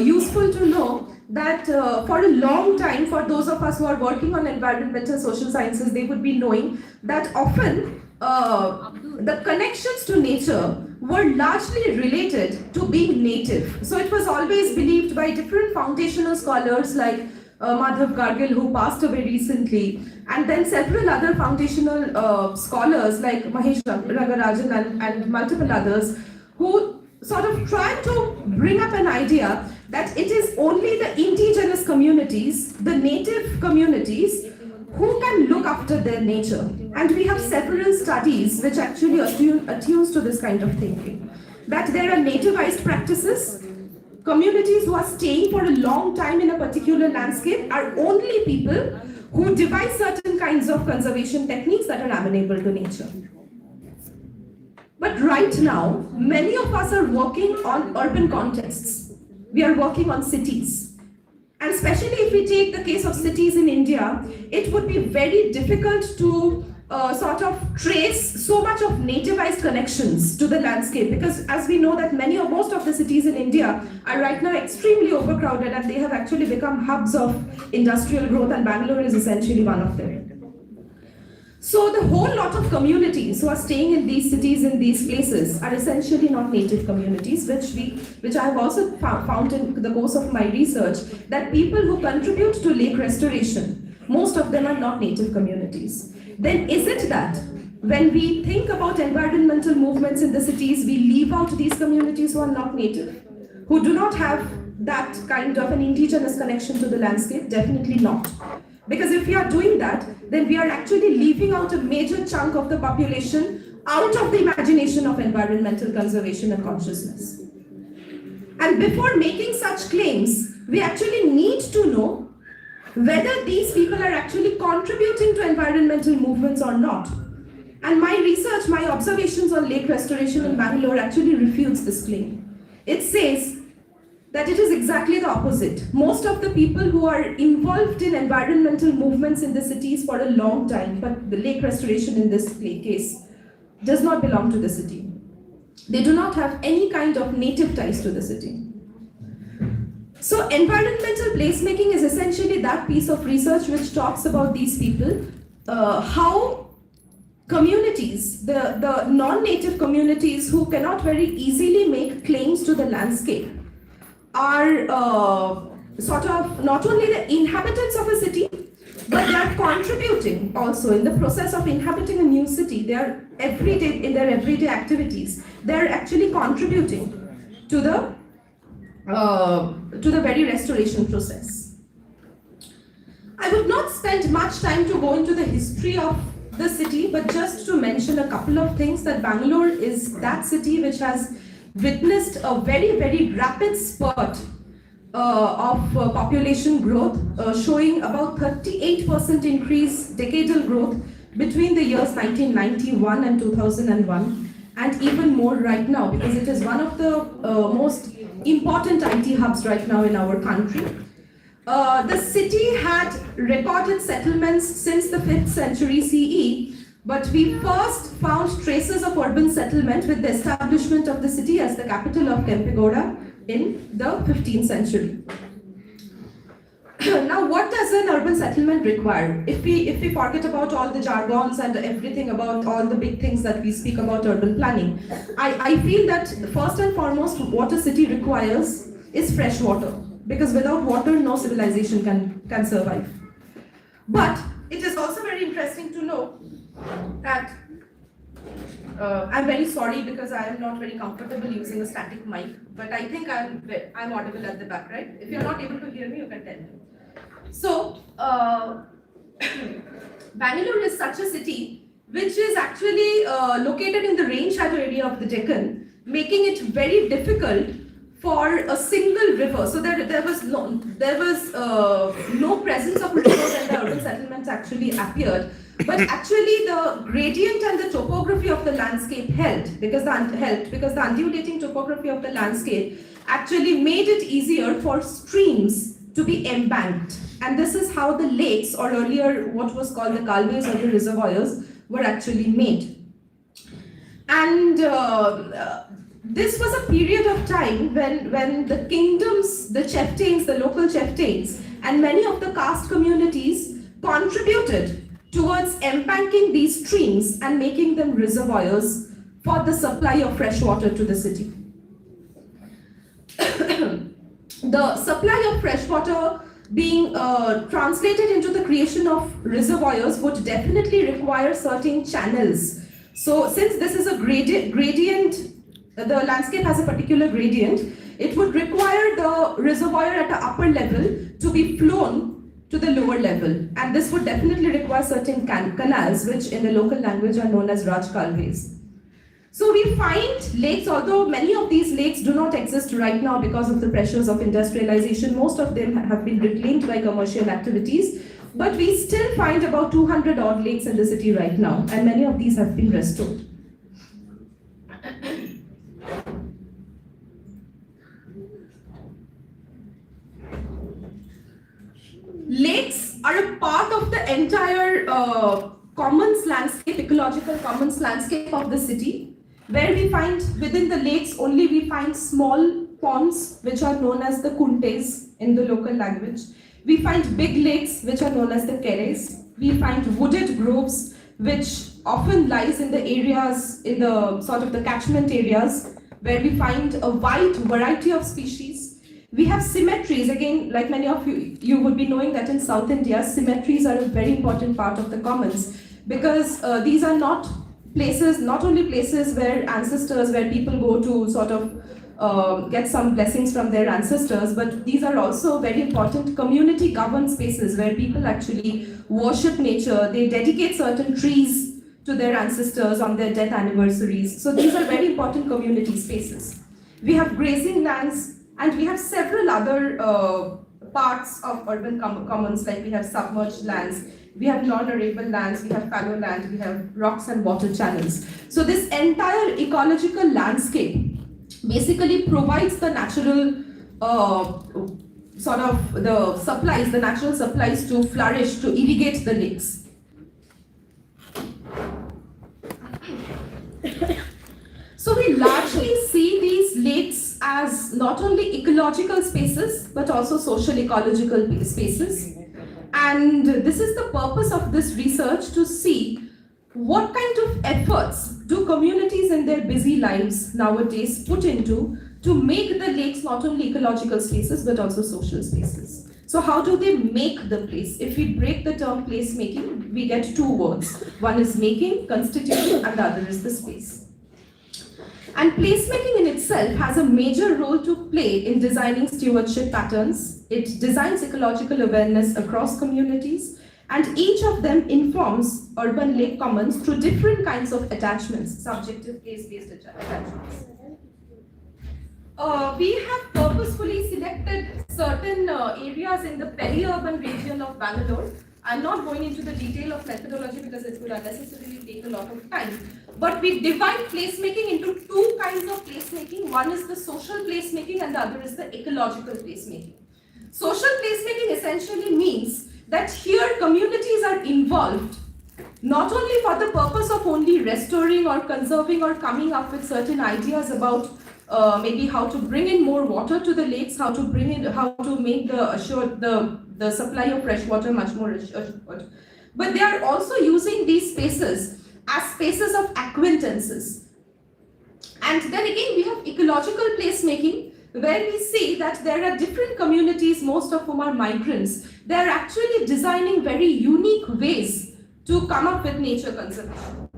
useful to know that for a long time, for those of us who are working on environmental social sciences, they would be knowing that often the connections to nature were largely related to being native. So it was always believed by different foundational scholars like Madhav Gargil, who passed away recently, and then several other foundational scholars like Mahesh Rangarajan and multiple others, who sort of tried to bring up an idea that it is only the indigenous communities, the native communities, who can look after their nature. And we have several studies which actually attunes to this kind of thinking. That there are nativized practices. Communities who are staying for a long time in a particular landscape are only people who devise certain kinds of conservation techniques that are amenable to nature. But right now, many of us are working on urban contexts. We are working on cities. And especially if we take the case of cities in India, it would be very difficult to sort of trace so much of nativized connections to the landscape, because as we know that most of the cities in India are right now extremely overcrowded, and they have actually become hubs of industrial growth, and Bangalore is essentially one of them. So the whole lot of communities who are staying in these cities, in these places, are essentially not native communities, which I have also found in the course of my research, that people who contribute to lake restoration, most of them are not native communities. Then is it that when we think about environmental movements in the cities, we leave out these communities who are not native, who do not have that kind of an indigenous connection to the landscape? Definitely not. Because if we are doing that, then we are actually leaving out a major chunk of the population out of the imagination of environmental conservation and consciousness. And before making such claims, we actually need to know whether these people are actually contributing to environmental movements or not. And my research, my observations on lake restoration in Bangalore actually refutes this claim. It says that it is exactly the opposite. Most of the people who are involved in environmental movements in the cities for a long time, but the lake restoration in this case does not belong to the city. They do not have any kind of native ties to the city. So environmental placemaking is essentially that piece of research which talks about these people, how communities, the non-native communities who cannot very easily make claims to the landscape, are sort of not only the inhabitants of a city, but they are contributing also in the process of inhabiting a new city. They are in their everyday activities, they are actually contributing to the very restoration process. I would not spend much time to go into the history of the city, but just to mention a couple of things, that Bangalore is that city which has witnessed a very, very rapid spurt of population growth, showing about 38% increase, decadal growth between the years 1991 and 2001. and even more right now because it is one of the most important IT hubs right now in our country. The city had recorded settlements since the 5th century CE, but we first found traces of urban settlement with the establishment of the city as the capital of Kempegoda in the 15th century. Now, what does an urban settlement require? If we forget about all the jargons and everything about all the big things that we speak about urban planning, I feel that first and foremost, what a city requires is fresh water. Because without water, no civilization can survive. But it is also very interesting to know that I'm very sorry because I am not very comfortable using a static mic, but I think I'm audible at the back, right? If you're not able to hear me, you can tell me. So, Bangalore is such a city which is actually located in the rain shadow area of the Deccan, making it very difficult for a single river. So there was no presence of a river when the urban settlements actually appeared. But actually the gradient and the topography of the landscape helped because the undulating topography of the landscape actually made it easier for streams to be embanked. And this is how the lakes, or earlier what was called the kalves or the reservoirs, were actually made. And this was a period of time when the kingdoms, the chieftains, the local chieftains, and many of the caste communities contributed towards embanking these streams and making them reservoirs for the supply of fresh water to the city. The supply of fresh water being translated into the creation of reservoirs would definitely require certain channels. So since this is a gradient, the landscape has a particular gradient, it would require the reservoir at the upper level to be flown to the lower level. And this would definitely require certain canals, which in the local language are known as Rajkalves. So we find lakes, although many of these lakes do not exist right now because of the pressures of industrialization, most of them have been reclaimed by commercial activities, but we still find about 200 odd lakes in the city right now, and many of these have been restored. Lakes are a part of the entire commons landscape, ecological commons landscape of the city, where we find within the lakes only we find small ponds which are known as the kuntes in the local language. We find big lakes which are known as the keres. We find wooded groves which often lies in the areas, in the sort of the catchment areas, where we find a wide variety of species. We have cemeteries, again, like many of you would be knowing that in South India, cemeteries are a very important part of the commons because these are not only places where ancestors, where people go to sort of get some blessings from their ancestors, but these are also very important community governed spaces where people actually worship nature. They dedicate certain trees to their ancestors on their death anniversaries. So these are very important community spaces. We have grazing lands, and we have several other parts of urban commons, like we have submerged lands, we have non-arable lands, we have fallow land, we have rocks and water channels. So this entire ecological landscape basically provides the natural the natural supplies to flourish, to irrigate the lakes. So we largely see these lakes as not only ecological spaces, but also social ecological spaces. And this is the purpose of this research, to see what kind of efforts do communities in their busy lives nowadays put into to make the lakes not only ecological spaces, but also social spaces. So how do they make the place? If we break the term place making, we get two words. One is making, constituting, and the other is the space. And placemaking in itself has a major role to play in designing stewardship patterns. It designs ecological awareness across communities, and each of them informs urban lake commons through different kinds of attachments, subjective place-based attachments. We have purposefully selected certain areas in the peri-urban region of Bangalore I'm not going into the detail of methodology because it would unnecessarily take a lot of time. But we divide placemaking into two kinds of placemaking. One is the social placemaking and the other is the ecological placemaking. Social placemaking essentially means that here communities are involved not only for the purpose of only restoring or conserving or coming up with certain ideas about maybe how to bring in more water to the lakes, how to make the supply of fresh water much more assured. But they are also using these spaces as spaces of acquaintances. And then again we have ecological placemaking, where we see that there are different communities, most of whom are migrants. They are actually designing very unique ways to come up with nature conservation.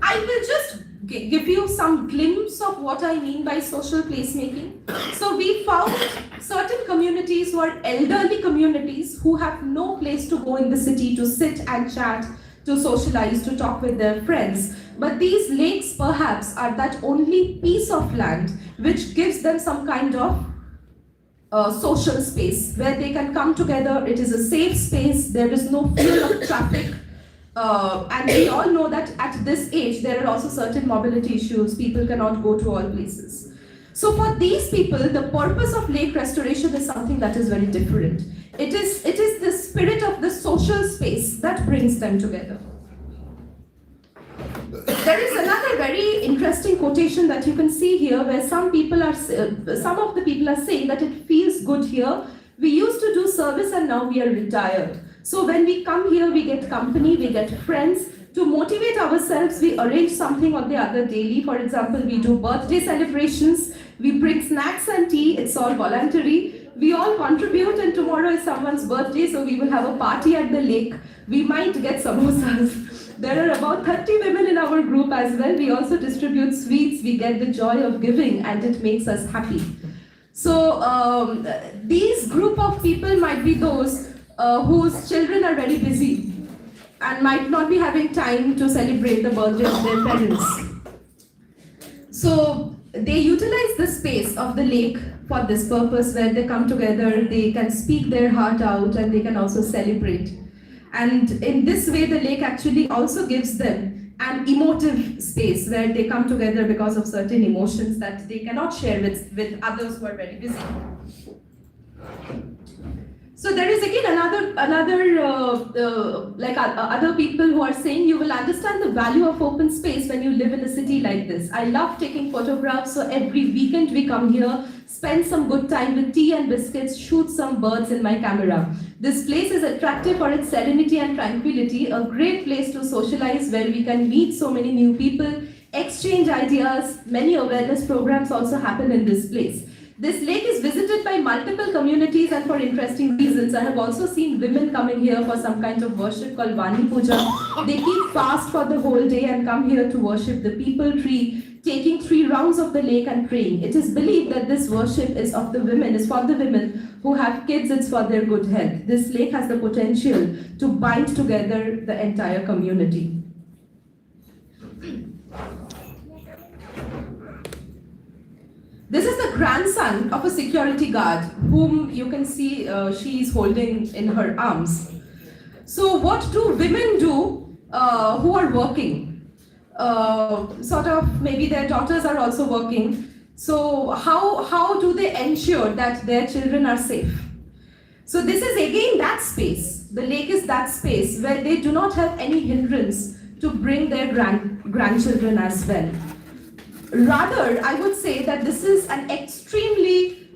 I will just give you some glimpse of what I mean by social placemaking. So we found certain communities who are elderly communities who have no place to go in the city to sit and chat, to socialize, to talk with their friends. But these lakes perhaps are that only piece of land which gives them some kind of social space where they can come together. It is a safe space, there is no fear of traffic. And we all know that at this age there are also certain mobility issues, people cannot go to all places. So for these people, the purpose of lake restoration is something that is very different. It is the spirit of the social space that brings them together. There is another very interesting quotation that you can see here, where some of the people are saying that it feels good here. We used to do service and now we are retired. So when we come here, we get company, we get friends. To motivate ourselves, we arrange something or the other daily. For example, we do birthday celebrations, we bring snacks and tea, it's all voluntary. We all contribute, and tomorrow is someone's birthday, so we will have a party at the lake. We might get samosas. There are about 30 women in our group as well. We also distribute sweets, we get the joy of giving, and it makes us happy. So these group of people might be those whose children are very busy and might not be having time to celebrate the birthday of their parents. So they utilize the space of the lake for this purpose, where they come together, they can speak their heart out, and they can also celebrate. And in this way, the lake actually also gives them an emotive space where they come together because of certain emotions that they cannot share with others who are very busy. So there is again other people who are saying you will understand the value of open space when you live in a city like this. I love taking photographs, so every weekend we come here, spend some good time with tea and biscuits, shoot some birds in my camera. This place is attractive for its serenity and tranquility, a great place to socialize where we can meet so many new people, exchange ideas. Many awareness programs also happen in this place. This lake is visited by multiple communities and for interesting reasons. I have also seen women coming here for some kind of worship called Vani Puja. They keep fast for the whole day and come here to worship the people tree, taking 3 rounds of the lake and praying. It is believed that this worship is for the women who have kids, it's for their good health. This lake has the potential to bind together the entire community. This is the grandson of a security guard, whom you can see she is holding in her arms. So what do women do who are working? Maybe their daughters are also working. So how do they ensure that their children are safe? So this is again that space. The lake is that space where they do not have any hindrance to bring their grandchildren as well. Rather, I would say that this is an extremely,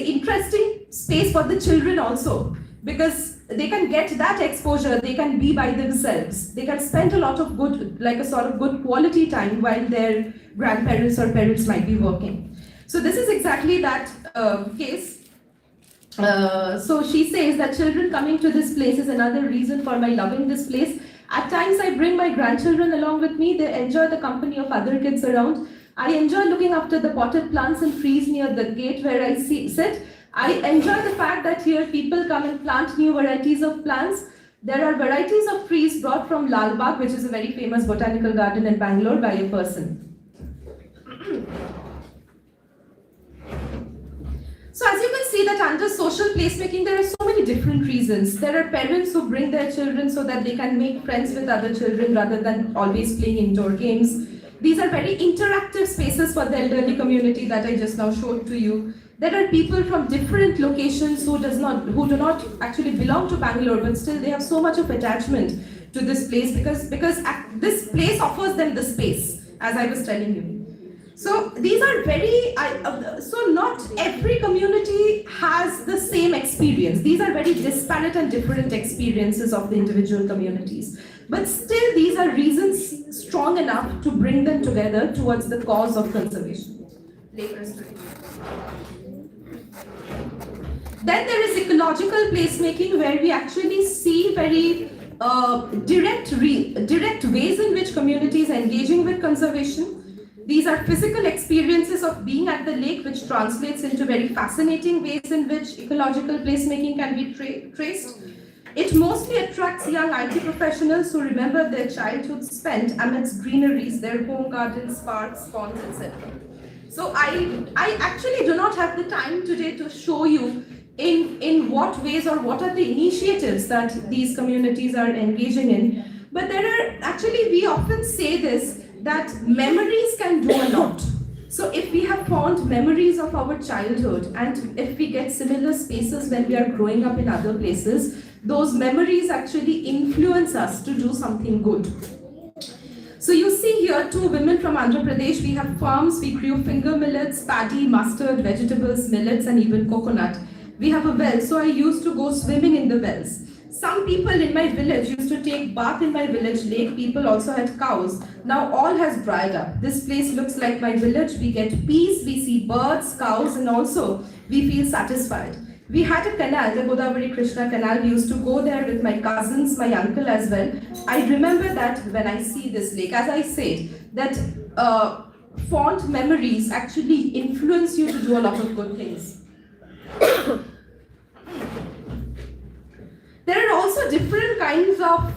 interesting space for the children also, because they can get that exposure, they can be by themselves, they can spend a lot of good quality time while their grandparents or parents might be working. So this is exactly that case. So she says that children coming to this place is another reason for my loving this place. At times I bring my grandchildren along with me. They enjoy the company of other kids around. I enjoy looking after the potted plants and trees near the gate where I sit. I enjoy the fact that here people come and plant new varieties of plants. There are varieties of trees brought from Lal Bagh, which is a very famous botanical garden in Bangalore, by a person. So as you can see that under social placemaking, there are so many different reasons. There are parents who bring their children so that they can make friends with other children rather than always playing indoor games. These are very interactive spaces for the elderly community that I just now showed to you. There are people from different locations who do not actually belong to Bangalore, but still they have so much of attachment to this place because this place offers them the space, as I was telling you. So these are so not every community has the same experience. These are very disparate and different experiences of the individual communities. But still these are reasons strong enough to bring them together towards the cause of conservation. Then there is ecological placemaking, where we actually see very direct ways in which communities are engaging with conservation. These are physical experiences of being at the lake, which translates into very fascinating ways in which ecological placemaking can be traced. It mostly attracts young IT professionals who remember their childhood spent amidst greeneries, their home gardens, parks, ponds, etc. So I actually do not have the time today to show you in what ways or what are the initiatives that these communities are engaging in. But there are actually, we often say this, that memories can do a lot. So if we have fond memories of our childhood and if we get similar spaces when we are growing up in other places, those memories actually influence us to do something good. So you see here 2 women from Andhra Pradesh. We have farms, we grew finger millets, paddy, mustard, vegetables, millets, and even coconut. We have a well, so I used to go swimming in the wells. Some people in my village used to take bath in my village lake. People also had cows. Now all has dried up. This place looks like my village. We get peace, we see birds, cows, and also we feel satisfied. We had a canal, the Godavari Krishna canal. We used to go there with my cousins, my uncle as well. I remember that when I see this lake. As I said, that fond memories actually influence you to do a lot of good things. There are also different kinds of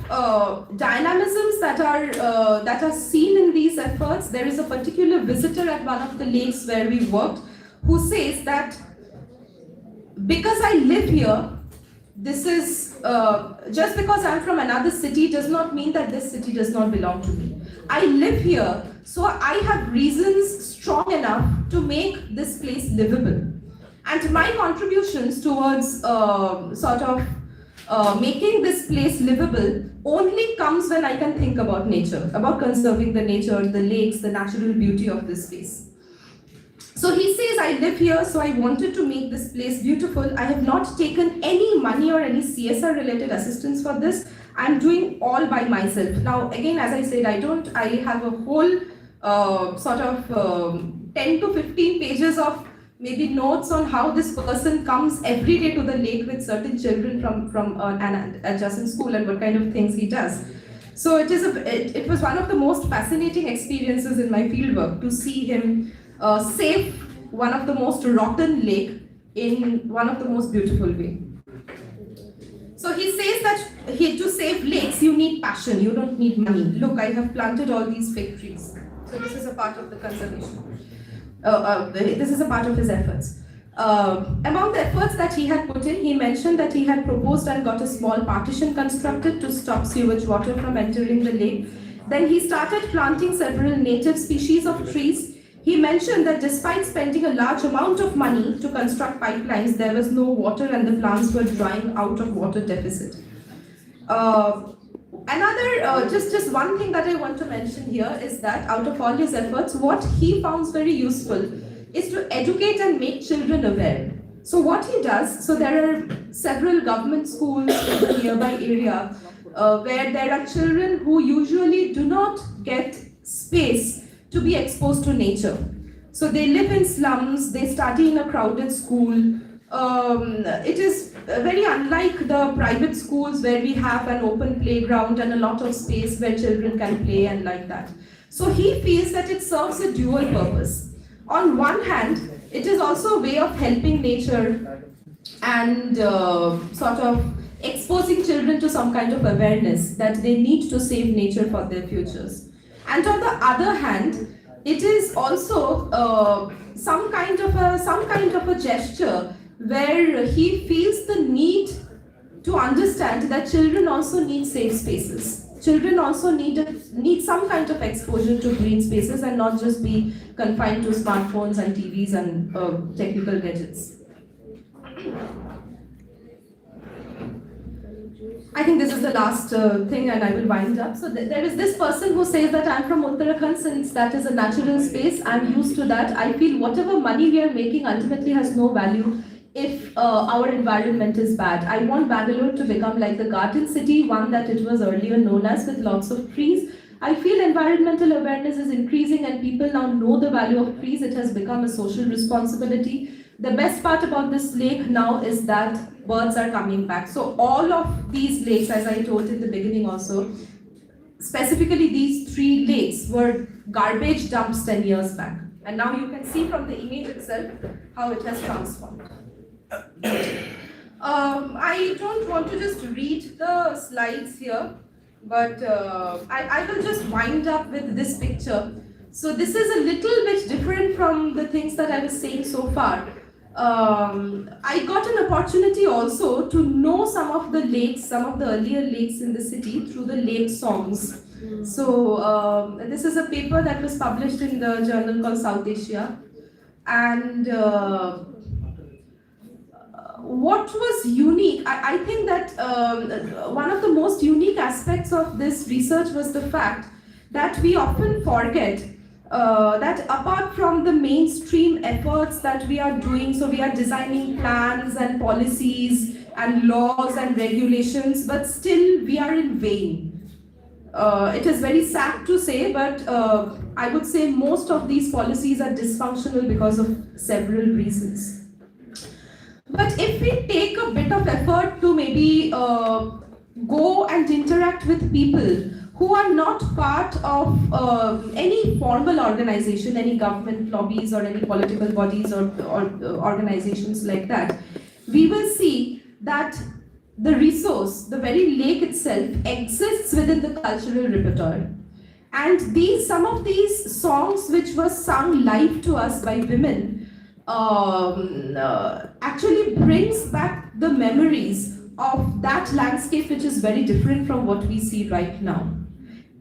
dynamisms that are seen in these efforts. There is a particular visitor at one of the lakes where we worked who says that because I live here, this is just because I'm from another city does not mean that this city does not belong to me. I live here, so I have reasons strong enough to make this place livable. And my contributions towards making this place livable only comes when I can think about nature, about conserving the nature, the lakes, the natural beauty of this space. So he says, I live here, so I wanted to make this place beautiful. I have not taken any money or any CSR related assistance for this. I'm doing all by myself. Now, again, as I said, I have a whole 10 to 15 pages of maybe notes on how this person comes every day to the lake with certain children from an adjacent school and what kind of things he does. So it was one of the most fascinating experiences in my fieldwork to see him save one of the most rotten lake in one of the most beautiful way. So he says that to save lakes, you need passion, you don't need money. Look, I have planted all these fig trees. So this is a part of the conservation. This is a part of his efforts. Among the efforts that he had put in, he mentioned that he had proposed and got a small partition constructed to stop sewage water from entering the lake. Then he started planting several native species of trees. He mentioned that despite spending a large amount of money to construct pipelines, there was no water and the plants were drying out of water deficit. Just one thing that I want to mention here is that out of all his efforts, what he found very useful is to educate and make children aware. So what he does, so there are several government schools in the nearby area where there are children who usually do not get space to be exposed to nature. So they live in slums, they study in a crowded school. It is very unlike the private schools where we have an open playground and a lot of space where children can play and like that. So he feels that it serves a dual purpose. On one hand, it is also a way of helping nature and exposing children to some kind of awareness that they need to save nature for their futures. And on the other hand, it is also some kind of a gesture where he feels the need to understand that children also need safe spaces. Children also need some kind of exposure to green spaces and not just be confined to smartphones and TVs and technical gadgets. I think this is the last thing and I will wind up. So there is this person who says that I'm from Uttarakhand, since that is a natural space, I'm used to that. I feel whatever money we are making ultimately has no value if our environment is bad. I want Bangalore to become like the garden city, one that it was earlier known as, with lots of trees. I feel environmental awareness is increasing and people now know the value of trees. It has become a social responsibility. The best part about this lake now is that birds are coming back. So all of these lakes, as I told in the beginning also, specifically these 3 lakes were garbage dumps 10 years back. And now you can see from the image itself how it has transformed. I don't want to just read the slides here, but I will just wind up with this picture. So this is a little bit different from the things that I was saying so far. I got an opportunity also to know some of the lakes, some of the earlier lakes in the city through the lake songs. So this is a paper that was published in the journal called South Asia. And what was unique, I think that one of the most unique aspects of this research was the fact that we often forget that apart from the mainstream efforts that we are doing, so we are designing plans and policies and laws and regulations, but still we are in vain. It is very sad to say, but I would say most of these policies are dysfunctional because of several reasons. But if we take a bit of effort to maybe go and interact with people who are not part of any formal organization, any government lobbies or any political bodies or organizations like that, we will see that the resource, the very lake itself, exists within the cultural repertoire. And some of these songs which were sung live to us by women actually brings back the memories of that landscape, which is very different from what we see right now.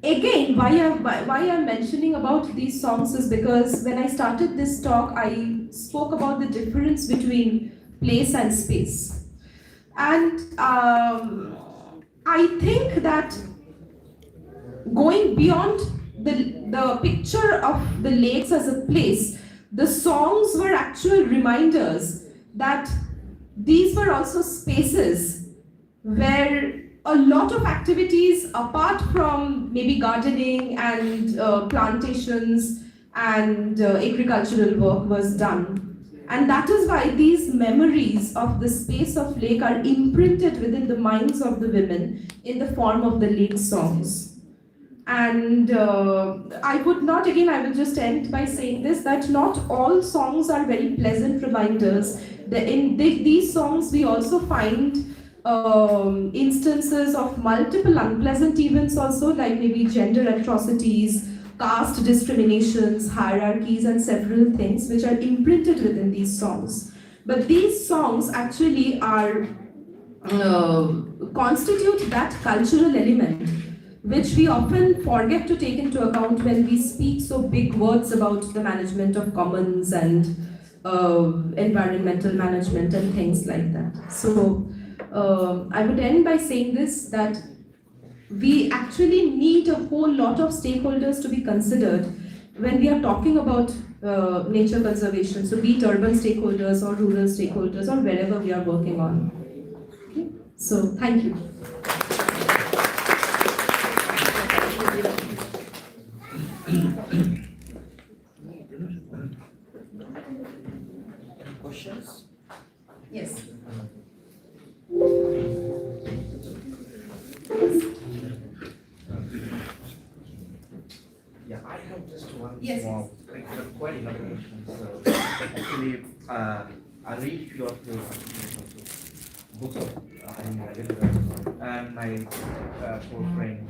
Again, why I'm mentioning about these songs is because when I started this talk, I spoke about the difference between place and space. And I think that going beyond the picture of the lakes as a place, the songs were actual reminders that these were also spaces where a lot of activities apart from maybe gardening and plantations and agricultural work was done. And that is why these memories of the space of lake are imprinted within the minds of the women in the form of the lake songs. And I will just end by saying this, that not all songs are very pleasant reminders. In these songs we also find instances of multiple unpleasant events also, like maybe gender atrocities, caste discriminations, hierarchies, and several things which are imprinted within these songs. But these songs actually are constitute that cultural element which we often forget to take into account when we speak so big words about the management of commons and environmental management and things like that. So I would end by saying this, that we actually need a whole lot of stakeholders to be considered when we are talking about nature conservation, so be it urban stakeholders or rural stakeholders or wherever we are working on. Okay? So thank you. Questions? Yes. Yeah, I have just one Yes, small, like, quite enough questions. So actually, I read few of the books of and my four friends.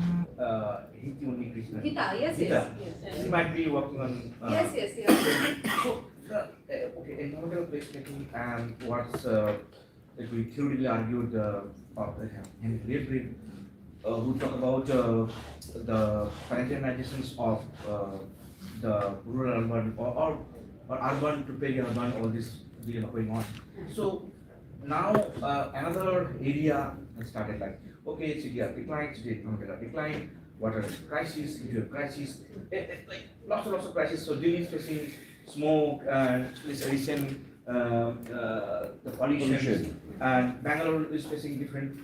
Hiti Krishna. Gita, yes, Gita. yes. She might be working on. Yes, yes, yes. So, okay, environmental placemaking and what's like we theoretically argued, and briefly, we talk about the financializations of the rural urban or urban to peri-urban, all this going on. So now another area has started like, okay, city are decline, city economic are decline, water crisis, interior crisis, like lots of crises. So Delhi is facing smoke and this recent the pollution, and Bangalore is facing different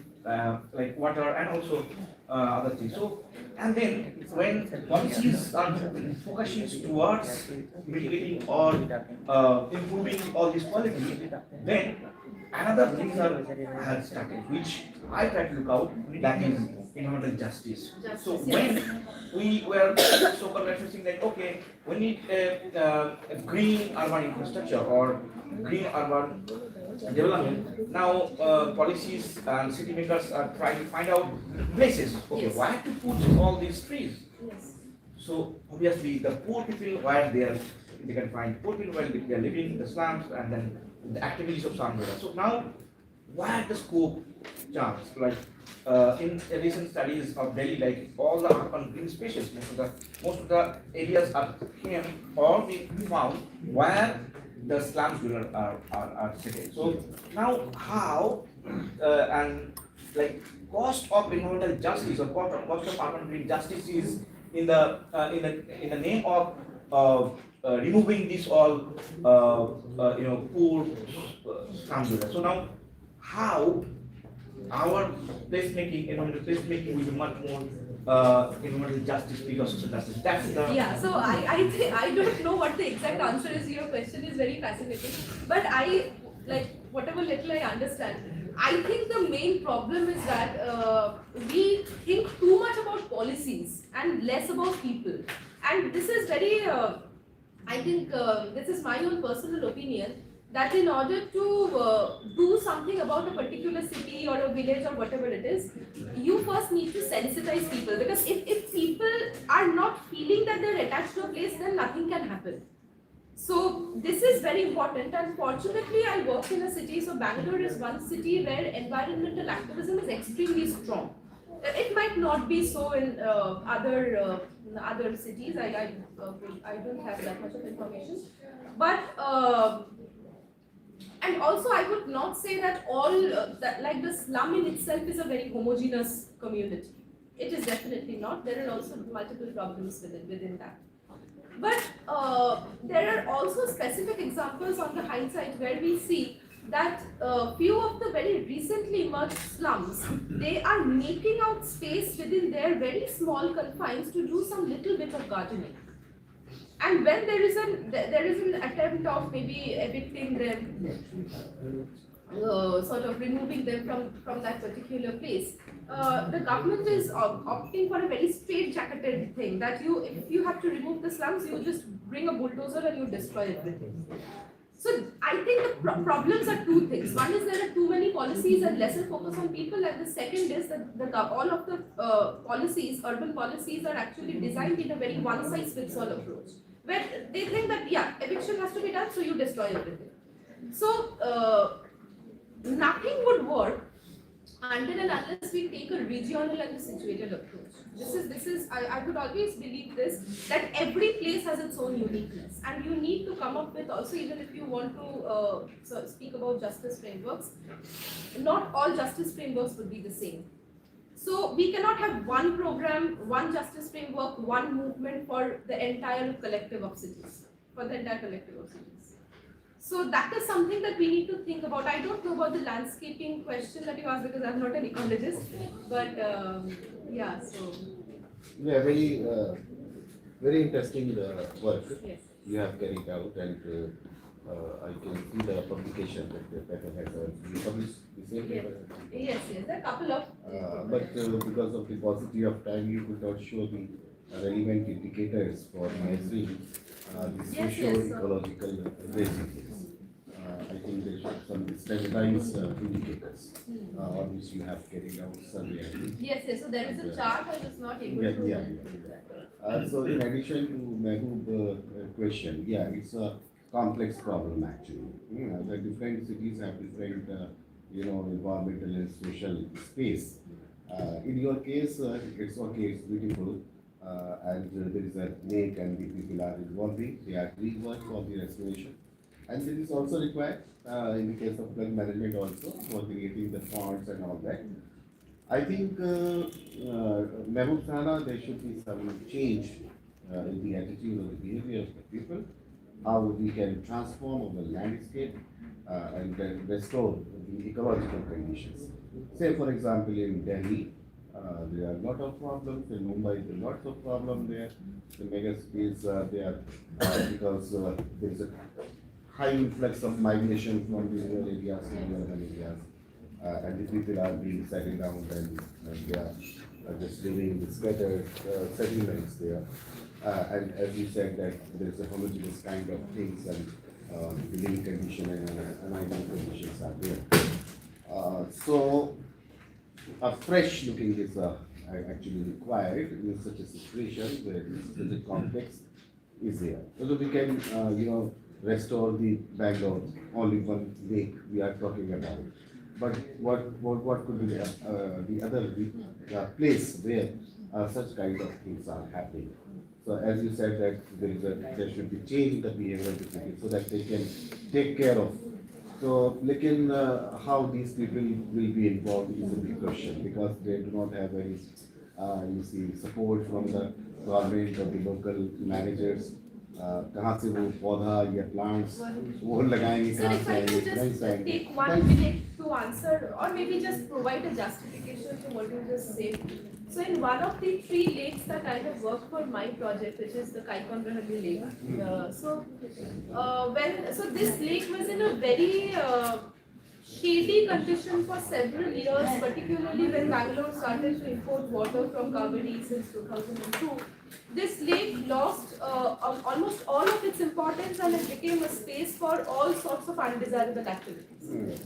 like water and also other things. So and then when policies are focusing towards mitigating or improving all this quality, then another things has started, which I try to look out, that is environmental justice. So when we were so-called referencing that, okay, we need a green urban infrastructure or green urban development. Now policies and city makers are trying to find out places, okay, Yes. where to put all these trees. Yes. So obviously the poor people where they can find poor people where they are living in the slums and then the activities of slum dwellers. So now where the scope chance, like in recent studies of Delhi, like all the urban green spaces, most of the areas are here or we found where the slums dwellers are sitting. So now how and like cost of environmental justice or cost of urban green justice is in the name of removing these all poor slum dwellers. So now how our placemaking, environmental placemaking will be much more environmental justice because social justice. That's the Yeah, so I think I don't know what the exact answer is. Your question is very fascinating, but I like whatever little I understand. I think the main problem is that we think too much about policies and less about people, and this is very. I think this is my own personal opinion that in order to do something about a particular city or a village or whatever it is, you first need to sensitize people, because if people are not feeling that they're attached to a place, then nothing can happen. So this is very important, and fortunately I work in a city, so Bangalore is one city where environmental activism is extremely strong. It might not be so in other cities. I don't have that much of information, but and also I would not say that all that like the slum in itself is a very homogeneous community. It is definitely not. There are also multiple problems within that. But there are also specific examples on the hindsight where we see that few of the very recently emerged slums, they are making out space within their very small confines to do some little bit of gardening. And when there is an attempt of maybe evicting them, sort of removing them from that particular place, the government is opting for a very straight-jacketed thing that if you have to remove the slums, you just bring a bulldozer and you destroy everything. So I think the problems are two things. One is there are too many policies and lesser focus on people, and the second is that all of the policies, urban policies, are actually designed in a very one-size-fits-all approach, where they think that yeah, eviction has to be done, so you destroy everything. So nothing would work until and unless we take a regional and a situated approach. This is I would always believe this, that every place has its own uniqueness, and you need to come up with also, even if you want to speak about justice frameworks, not all justice frameworks would be the same. So we cannot have one program, one justice framework, one movement for the entire collective of cities, So that is something that we need to think about. I don't know about the landscaping question that you asked, because I'm not an ecologist, but yeah, so. Yeah, very interesting work Yes. you have carried out, and I can see the publication that the paper has you published the same paper. Yes, there are a couple of. But because of the paucity of time, you could not show the relevant indicators for measuring the Yes, socio-ecological resilience. I think there should some standardized indicators on which you have carried out survey. Yes, yes, so there is a chart, I was not able Yeah, to. yeah. So in addition to Mehboob question, yeah, it's a complex problem actually. The different cities have different, environmental and social space. In your case, it's okay, it's beautiful, and there is a lake and the people are involving, they are doing work for the restoration. And this is also required in the case of flood management also, for creating the ponds and all that. I think, Mehboob Sana, there should be some change in the attitude or the behavior of the people, how we can transform our landscape and then restore the ecological conditions. Say, for example, in Delhi, there are a lot of problems. In Mumbai, there are lots of problems there. The mega cities are there because there is a high influx of migration from the rural areas to the urban areas. And the people are being settled down and they are just living in the scattered settlements there. And as you said, that there is a homogeneous kind of things and the living condition and animal conditions are there. So a fresh looking is actually required in such a situation where the context is there. So we can, restore the Bengal, only one lake we are talking about. But what could be the other place where such kind of things are happening? So as you said that there should be change in the behavior of the people so that they can take care of. So, how these people will be involved is a big question because they do not have any, support from the government or the local managers. कहाँ से वो पौधा या plants वो लगाएंगे Sir, कहाँ if से I आएंगे can just कहाँ से take आएंगे 1 minute to answer or maybe just provide a justification to what you just said. So in one of the 3 lakes that I have worked for my project, which is the Kaikondrahalli lake, so this lake was in a very shady condition for several years, particularly when Bangalore started to import water from Kaveri since 2002. This lake lost almost all of its importance and it became a space for all sorts of undesirable activities.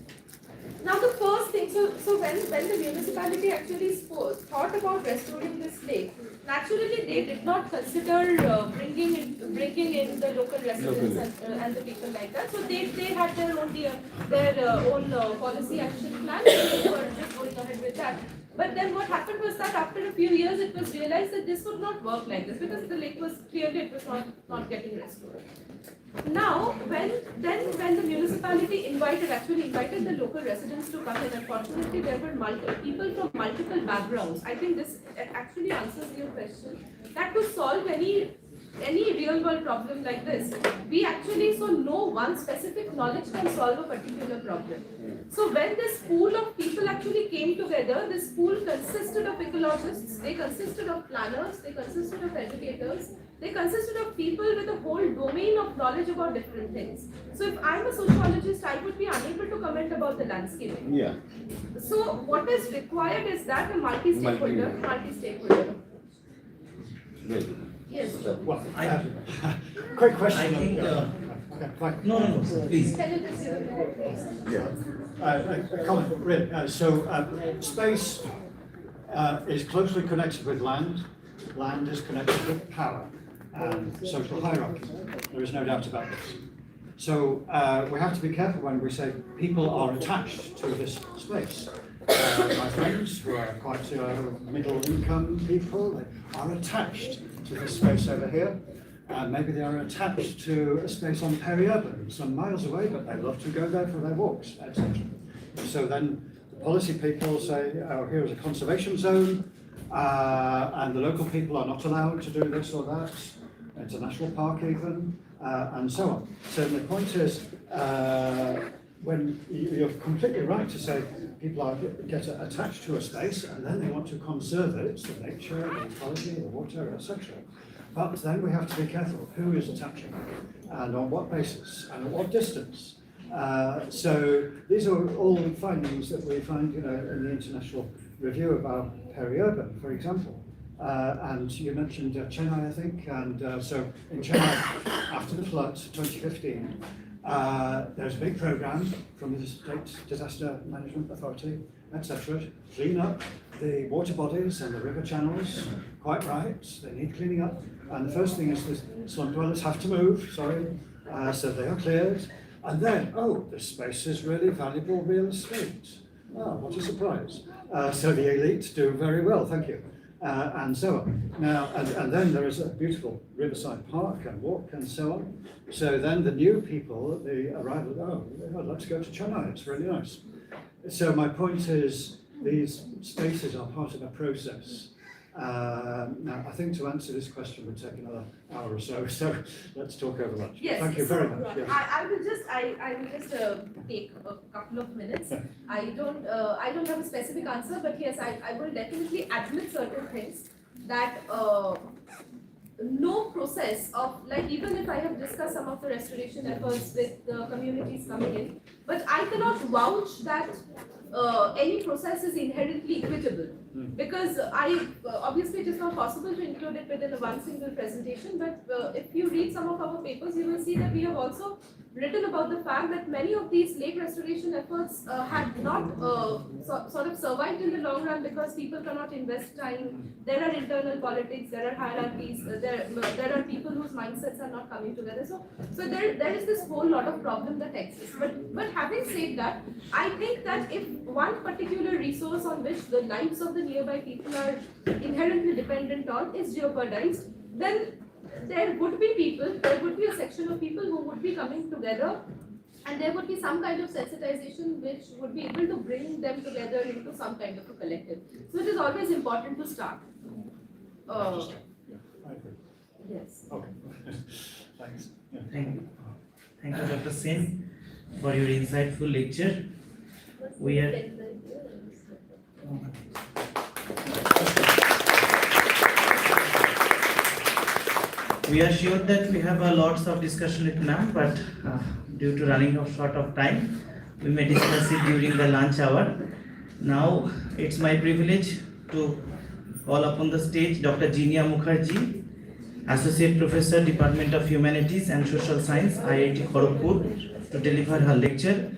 Now the first thing, so when the municipality actually thought about restoring this lake, naturally they did not consider bringing in the local residents and the people like that. So they had their own policy action plan. They were just going ahead with that. But then what happened was that after a few years, it was realized that this would not work like this because the lake was clearly not getting restored. Now, when the municipality invited the local residents to come in, unfortunately there were people from multiple backgrounds. I think this actually answers your question. That to solve any real world problem like this, we actually no one specific knowledge can solve a particular problem. So when this pool of people actually came together, this pool consisted of ecologists, they consisted of planners, they consisted of educators, they consisted of people with a whole domain of knowledge about different things. So if I'm a sociologist, I would be unable to comment about the landscaping. Yeah. So what is required is that a multi-stakeholder. Very Yes. Well, I quick question. think, Okay, fine. no, please. Can you just give a minute, please? Yeah. A comment, really. Space is closely connected with land. Land is connected with power and social hierarchy. There is no doubt about this. So we have to be careful when we say people are attached to this space. My friends who are quite middle income people, they are attached to this space over here. Maybe they are attached to a space on peri-urban, some miles away, but they love to go there for their walks, etc. So then the policy people say, oh, here is a conservation zone, and the local people are not allowed to do this or that. It's a national park even, and so on. So the point is, when you're completely right to say people get attached to a space and then they want to conserve it, the nature, the ecology, the water, etc. But then we have to be careful who is attaching and on what basis and at what distance. So these are all findings that we find, in the international review about peri-urban, for example. And you mentioned Chennai, I think, and so in Chennai, after the flood, 2015, There's a big program from the State Disaster Management Authority, etc. to clean up the water bodies and the river channels. Quite right, they need cleaning up. And the first thing is the slum dwellers have to move, so they are cleared. And then, oh, this space is really valuable real estate. Oh, what a surprise. So the elite do very well, thank you. And so on. Now, and then there is a beautiful riverside park and walk and so on. So then the new people, they arrive at, oh, let's go to Chennai, it's really nice. So my point is, these spaces are part of a process. Now, I think to answer this question would take another hour or so, so let's talk over lunch. Yes, Thank you very much. Yes. I will just take a couple of minutes. I don't have a specific answer, but yes, I will definitely admit certain things that no process of, like, even if I have discussed some of the restoration efforts with the communities coming in, but I cannot vouch that any process is inherently equitable. Because obviously it is not possible to include it within a one single presentation, but if you read some of our papers, you will see that we have also written about the fact that many of these lake restoration efforts had not sort of survived in the long run because people cannot invest time. There are internal politics, there are hierarchies, there are people whose mindsets are not coming together. So there is this whole lot of problem that exists. But having said that, I think that if one particular resource on which the lives of the nearby people are inherently dependent on is jeopardized, then there would be a section of people who would be coming together, and there would be some kind of sensitization which would be able to bring them together into some kind of a collective. So it is always important to start. Yeah, I agree. Yes. Okay. Thanks. Yeah. Thank you, Dr. Sen, for your insightful lecture. We are sure that we have lots of discussion with ma'am, but due to running short of time, we may discuss it during the lunch hour. Now, it's my privilege to call upon the stage Dr. Jinia Mukherjee, Associate Professor, Department of Humanities and Social Science, IITKHARAGPUR, to deliver her lecture.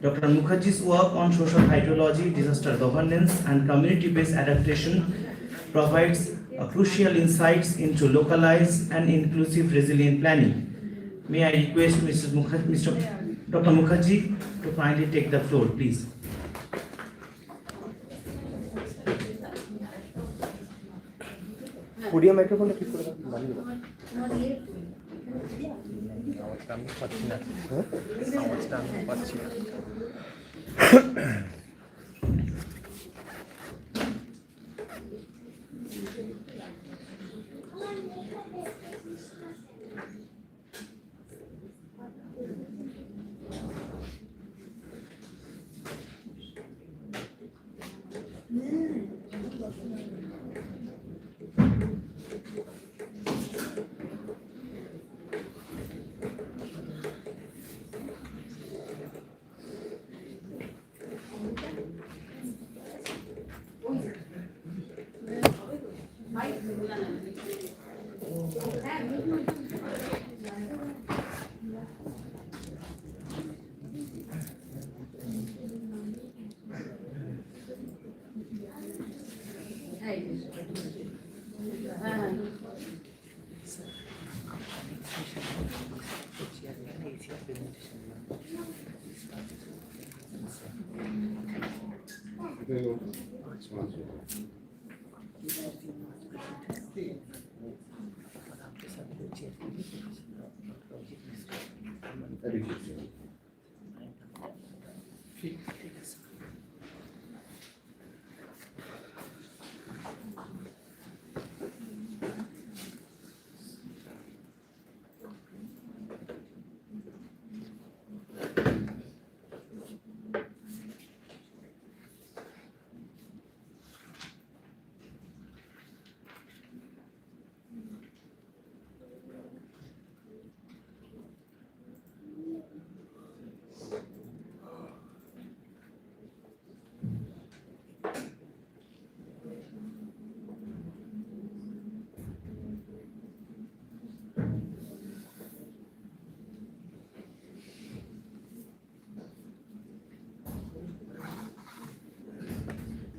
Dr. Mukherjee's work on social hydrology, disaster governance, and community-based adaptation provides crucial insights into localized and inclusive resilient planning. May I request Dr. Mukherjee to kindly take the floor, please. Podium microphone ঠিক করে দাও আওয়াজটা আমি পাচ্ছি না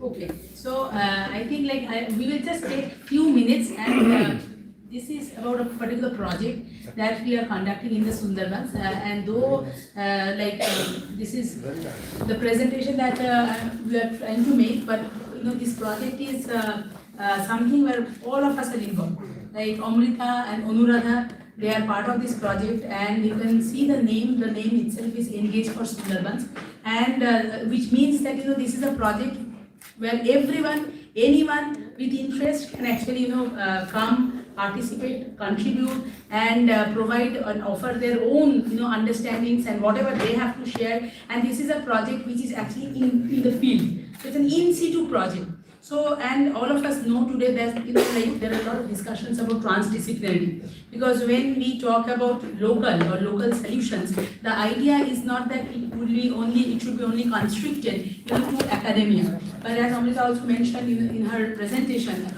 Okay, so I think we will just take few minutes and this is about a particular project that we are conducting in the Sundarbans and though this is the presentation that we are trying to make, but this project is something where all of us are involved. Like Amrita and Anuradha, they are part of this project, and you can see the name itself is Engage for Sundarbans, and which means that this is a project where anyone with interest can actually come, participate, contribute, and provide and offer their own understandings and whatever they have to share. And this is a project which is actually in the field. So it's an in situ project. So, and all of us know today that there are a lot of discussions about transdisciplinary, because when we talk about local solutions, the idea is not that it should be only constricted to academia. But as Amrita also mentioned in her presentation,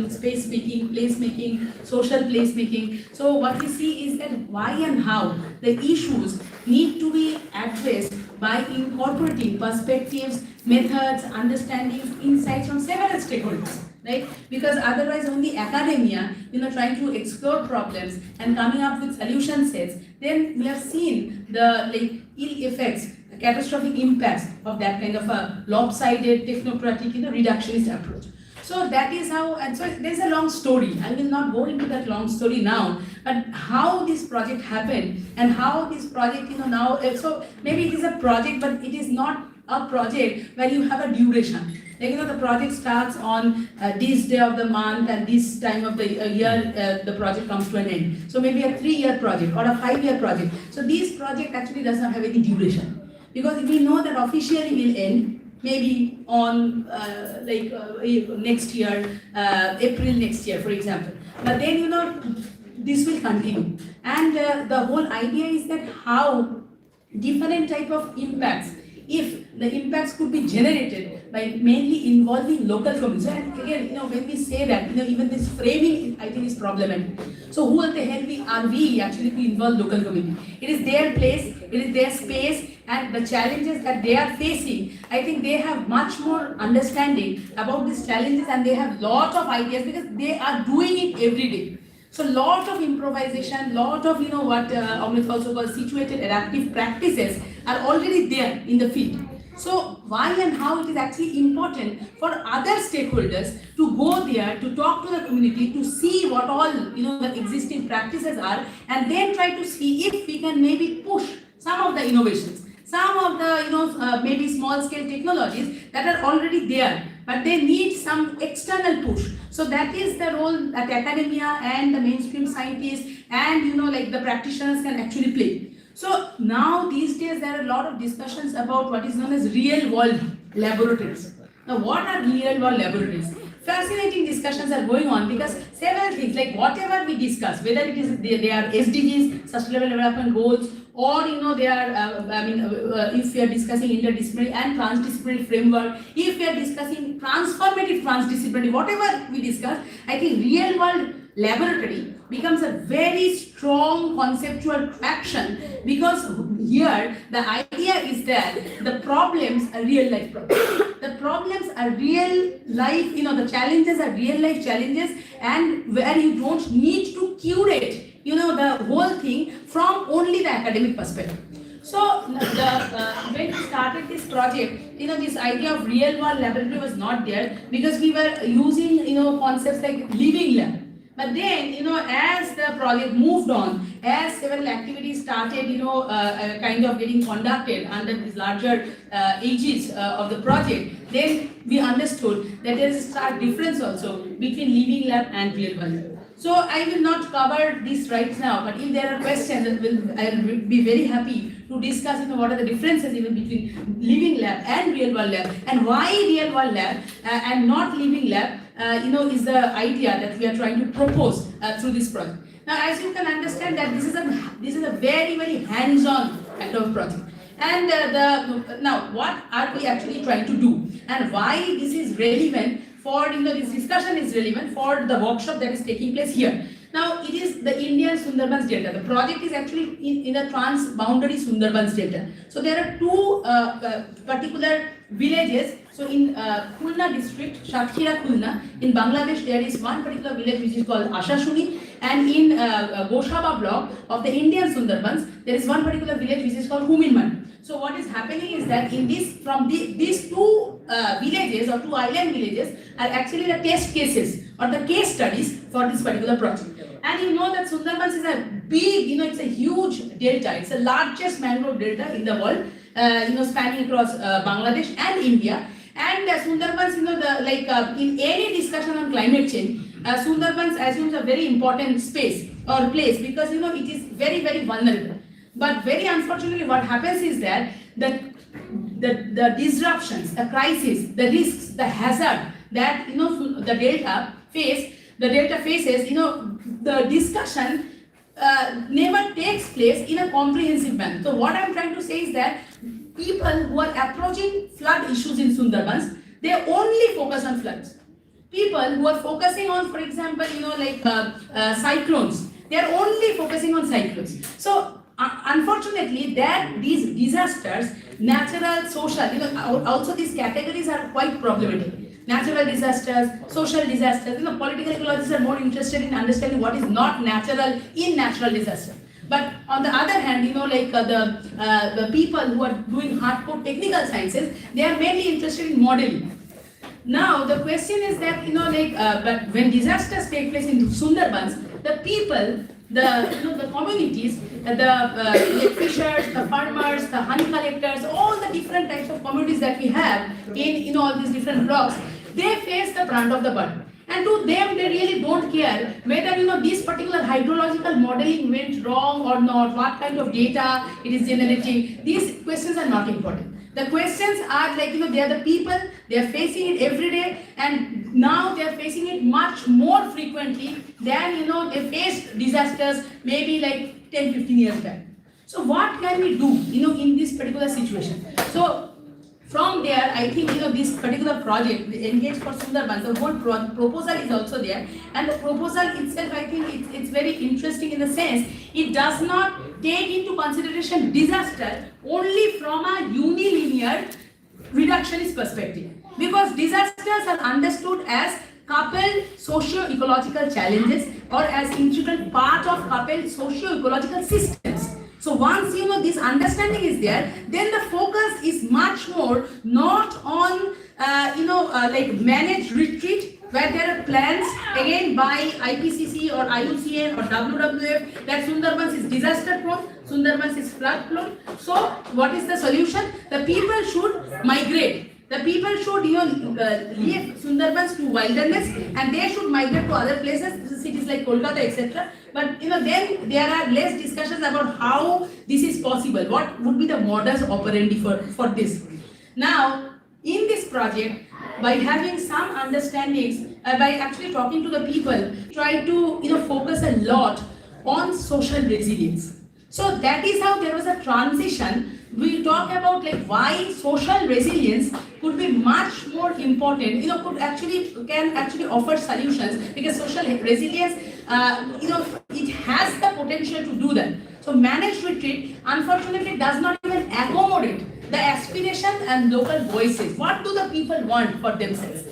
space making, place making, social place making. So what we see is that why and how the issues need to be addressed by incorporating perspectives, methods, understandings, insights from several stakeholders, right? Because otherwise only academia, trying to explore problems and coming up with solution sets, then we have seen the ill effects, catastrophic impacts of that kind of a lopsided, technocratic, reductionist approach. So that is how, and so there's a long story. I will not go into that long story now, but how this project happened and how this project, now, so maybe it is a project, but it is not a project where you have a duration. The project starts on this day of the month and this time of the year, the project comes to an end. So maybe a 3-year project or a 5-year project. So this project actually does not have any duration, because we know that officially will end maybe on next year, April next year, for example. But then, this will continue. And the whole idea is that how different type of impacts, if the impacts could be generated by mainly involving local communities. And again, when we say that, even this framing, I think, is problematic. So who the hell are we actually to involve local community? It is their place, it is their space, and the challenges that they are facing, I think they have much more understanding about these challenges, and they have lot of ideas because they are doing it every day. So lot of improvisation, lot of what Amrit also calls situated adaptive practices are already there in the field. So why and how it is actually important for other stakeholders to go there, to talk to the community, to see what all the existing practices are, and then try to see if we can maybe push some of the innovations, some of the maybe small scale technologies that are already there, but they need some external push. So that is the role that academia and the mainstream scientists and the practitioners can actually play. So now these days there are a lot of discussions about what is known as real world laboratories. Now what are real world laboratories? Fascinating discussions are going on, because several things, like whatever we discuss, whether it is they are SDGs, Sustainable Development Goals, or they are if we are discussing interdisciplinary and transdisciplinary framework, if we are discussing transformative transdisciplinary, whatever we discuss, I think real world laboratory becomes a very strong conceptual traction, because here the idea is that the problems are real life problems. The problems are real life, the challenges are real life challenges, and where you don't need to curate the whole thing from only the academic perspective. So when we started this project, this idea of real world laboratory was not there, because we were using concepts like living lab. But then, as the project moved on, as several activities started, kind of getting conducted under this larger aegis of the project, then we understood that there is a stark difference also between living lab and real world lab. So I will not cover this right now, but if there are questions, I will be very happy to discuss what are the differences even between living lab and real world lab, and why real world lab and not living lab is the idea that we are trying to propose through this project. Now, as you can understand that this is a very, very hands-on kind of project. And now what are we actually trying to do, and why this is relevant for this discussion is relevant for the workshop that is taking place here. Now, it is the Indian Sundarbans Delta. The project is actually in a trans-boundary Sundarbans Delta. So there are two particular villages. So in Khulna district, Satkhira Khulna, in Bangladesh, there is one particular village which is called Ashashuni, and in Goshaba block of the Indian Sundarbans, there is one particular village which is called Huminman. So what is happening is that in this, these two villages or two island villages are actually the test cases or the case studies for this particular project. And you know that Sundarbans is a big, it's a huge delta. It's the largest mangrove delta in the world, spanning across Bangladesh and India. And Sundarbans, in any discussion on climate change, Sundarbans assumes a very important space or place because, it is very, very vulnerable. But very unfortunately, what happens is that the disruptions, the crisis, the risks, the hazard that, the delta faces, the discussion never takes place in a comprehensive manner. So what I'm trying to say is that people who are approaching flood issues in Sundarbans, they only focus on floods. People who are focusing on, for example, cyclones, they are only focusing on cyclones. So unfortunately, these disasters, natural, social, also these categories are quite problematic. Natural disasters, social disasters, political ecologists are more interested in understanding what is not natural in natural disaster. But on the other hand, the people who are doing hardcore technical sciences, they are mainly interested in modeling. Now the question is that but when disasters take place in Sundarbans, the people, the communities, the fishers, the farmers, the honey collectors, all the different types of communities that we have in all these different blocks, they face the brunt of the burden. And to them, they really don't care whether this particular hydrological modeling went wrong or not, what kind of data it is generating. These questions are not important. The questions are they are the people, they are facing it every day, and now they are facing it much more frequently than they faced disasters maybe 10-15 years back. So what can we do in this particular situation? So from there, I think this particular project, Engage for Sundarbans, the whole proposal is also there, and the proposal itself, I think it's very interesting in the sense it does not take into consideration disaster only from a unilinear reductionist perspective, because disasters are understood as coupled socio-ecological challenges or as integral part of coupled socio-ecological systems. So once this understanding is there, then the focus is much more not on managed retreat, where there are plans again by IPCC or IUCN or WWF that Sundarbans is disaster prone, Sundarbans is flood prone. So what is the solution? The people should migrate. The people should leave Sundarbans to wilderness, and they should migrate to other places, cities like Kolkata, etc. But then there are less discussions about how this is possible. What would be the modus operandi for this? Now, in this project, by having some understandings, by actually talking to the people, try to focus a lot on social resilience. So that is how there was a transition. We talk about why social resilience could be much more important, can actually offer solutions, because social resilience, it has the potential to do that. So managed retreat, unfortunately, does not even accommodate the aspirations and local voices. What do the people want for themselves?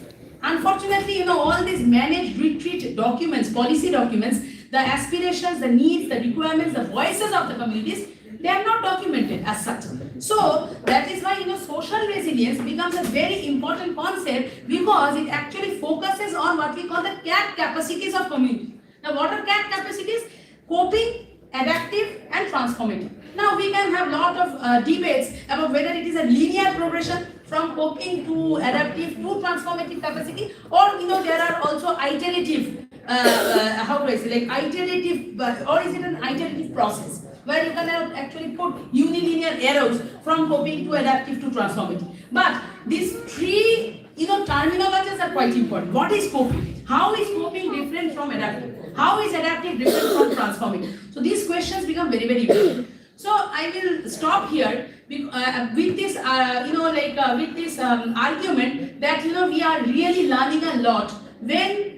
Unfortunately, all these managed retreat documents, policy documents, the aspirations, the needs, the requirements, the voices of the communities, they are not documented as such. So that is why social resilience becomes a very important concept, because it actually focuses on what we call the CAT capacities of community. Now what are CAT capacities? Coping, adaptive and transformative. Now we can have lot of debates about whether it is a linear progression from coping to adaptive to transformative capacity, or there are also iterative, iterative, or is it an iterative process where you can actually put unilinear arrows from coping to adaptive to transformative. But these three terminologies are quite important. What is coping? How is coping different from adaptive? How is adaptive different from transformative? So these questions become very, very important. So I will stop here with this, with this argument that we are really learning a lot when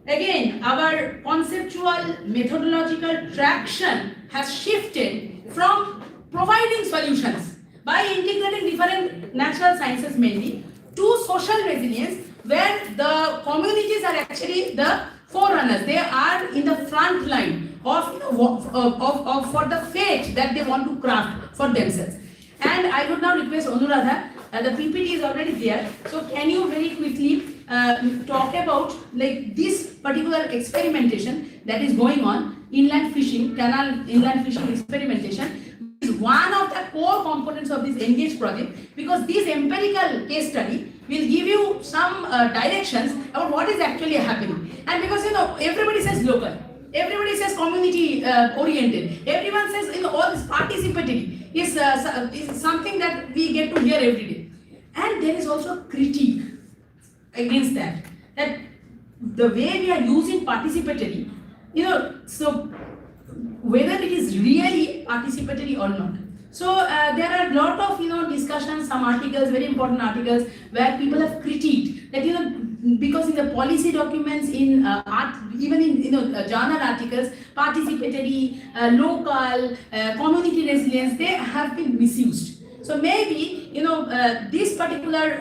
again, our conceptual methodological traction has shifted from providing solutions by integrating different natural sciences mainly to social resilience, where the communities are actually the forerunners. They are in the front line of, for the fate that they want to craft for themselves. And I would now request Anuradha, the PPT is already there, so can you very quickly talk about like this particular experimentation that is going on, inland fishing, canal inland fishing experimentation, is one of the core components of this engaged project, because this empirical case study will give you some directions about what is actually happening. And because everybody says local, everybody says community oriented, everyone says all this participatory is something that we get to hear every day. And there is also a critique against that the way we are using participatory, so whether it is really participatory or not. So there are a lot of discussions, some articles, very important articles, where people have critiqued that because in the policy documents, in even in journal articles, participatory, local, community resilience, they have been misused. So maybe this particular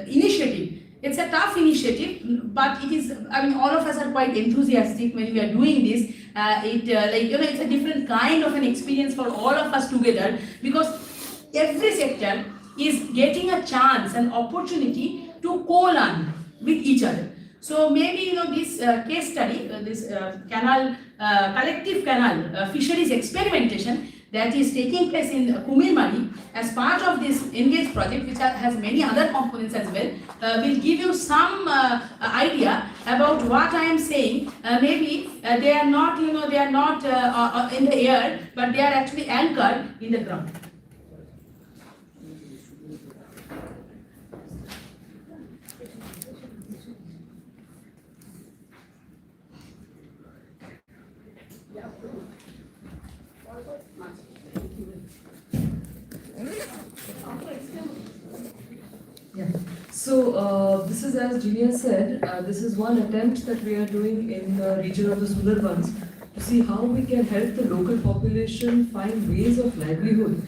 initiative, it's a tough initiative, but it is. I mean, all of us are quite enthusiastic when we are doing this. It's a different kind of an experience for all of us together, because every sector is getting a chance, an opportunity to co-learn with each other. So maybe this case study, this collective canal fisheries experimentation that is taking place in Kumirmari as part of this engaged project, which has many other components as well, will give you some idea about what I am saying. Maybe they are not, they are not in the air, but they are actually anchored in the ground. Yeah. So this is, as Genia said, this is one attempt that we are doing in the region of the Sundarbans to see how we can help the local population find ways of livelihood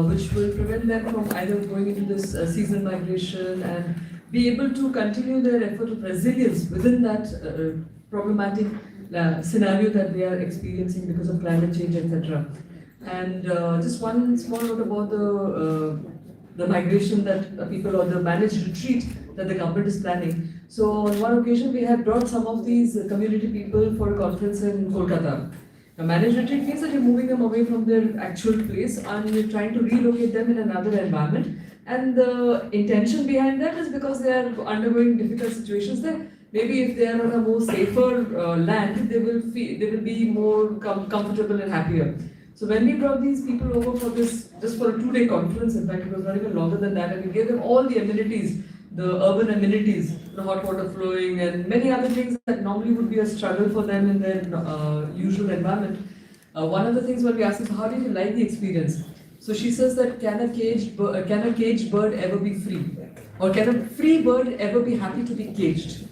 which will prevent them from either going into this seasonal migration and be able to continue their effort of resilience within that problematic scenario that we are experiencing because of climate change, etc. And just one small note about the migration that people, or the managed retreat that the government is planning. So on one occasion we had brought some of these community people for a conference in Kolkata. A managed retreat means that you're moving them away from their actual place and you're trying to relocate them in another environment. And the intention behind that is because they are undergoing difficult situations there. Maybe if they are on a more safer land, they will be more comfortable and happier. So when we brought these people over for this, just for a 2-day conference, in fact it was not even longer than that, and we gave them all the amenities, the urban amenities, the hot water flowing and many other things that normally would be a struggle for them in their usual environment. One of the things when we asked is, how did you like the experience? So she says that can a caged bird ever be free? Or can a free bird ever be happy to be caged?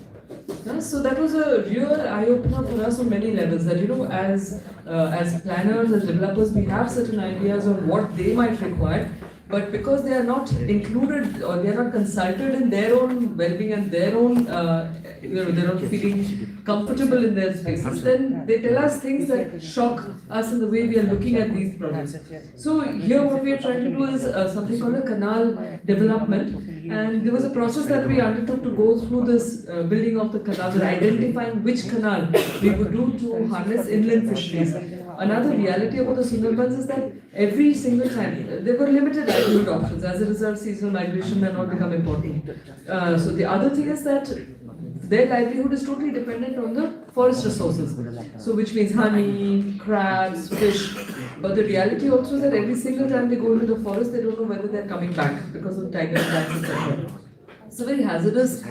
So that was a real eye-opener for us on many levels, that as planners, as developers, we have certain ideas on what they might require, but because they are not included or they are not consulted in their own well-being and their own, they're not feeling comfortable in their spaces, then they tell us things that shock us in the way we are looking at these projects. So here what we are trying to do is something called a canal development. And there was a process that we undertook to go through this building of the canal, and identifying which canal we would do to harness inland fisheries. Another reality about the Sundarbans is that every single time there were limited livelihood options. As a result, seasonal migration may not become important. So the other thing is that their livelihood is totally dependent on the forest resources. So which means honey, crabs, fish. But the reality also is that every single time they go into the forest, they don't know whether they're coming back because of tiger attacks, etc. It's a very hazardous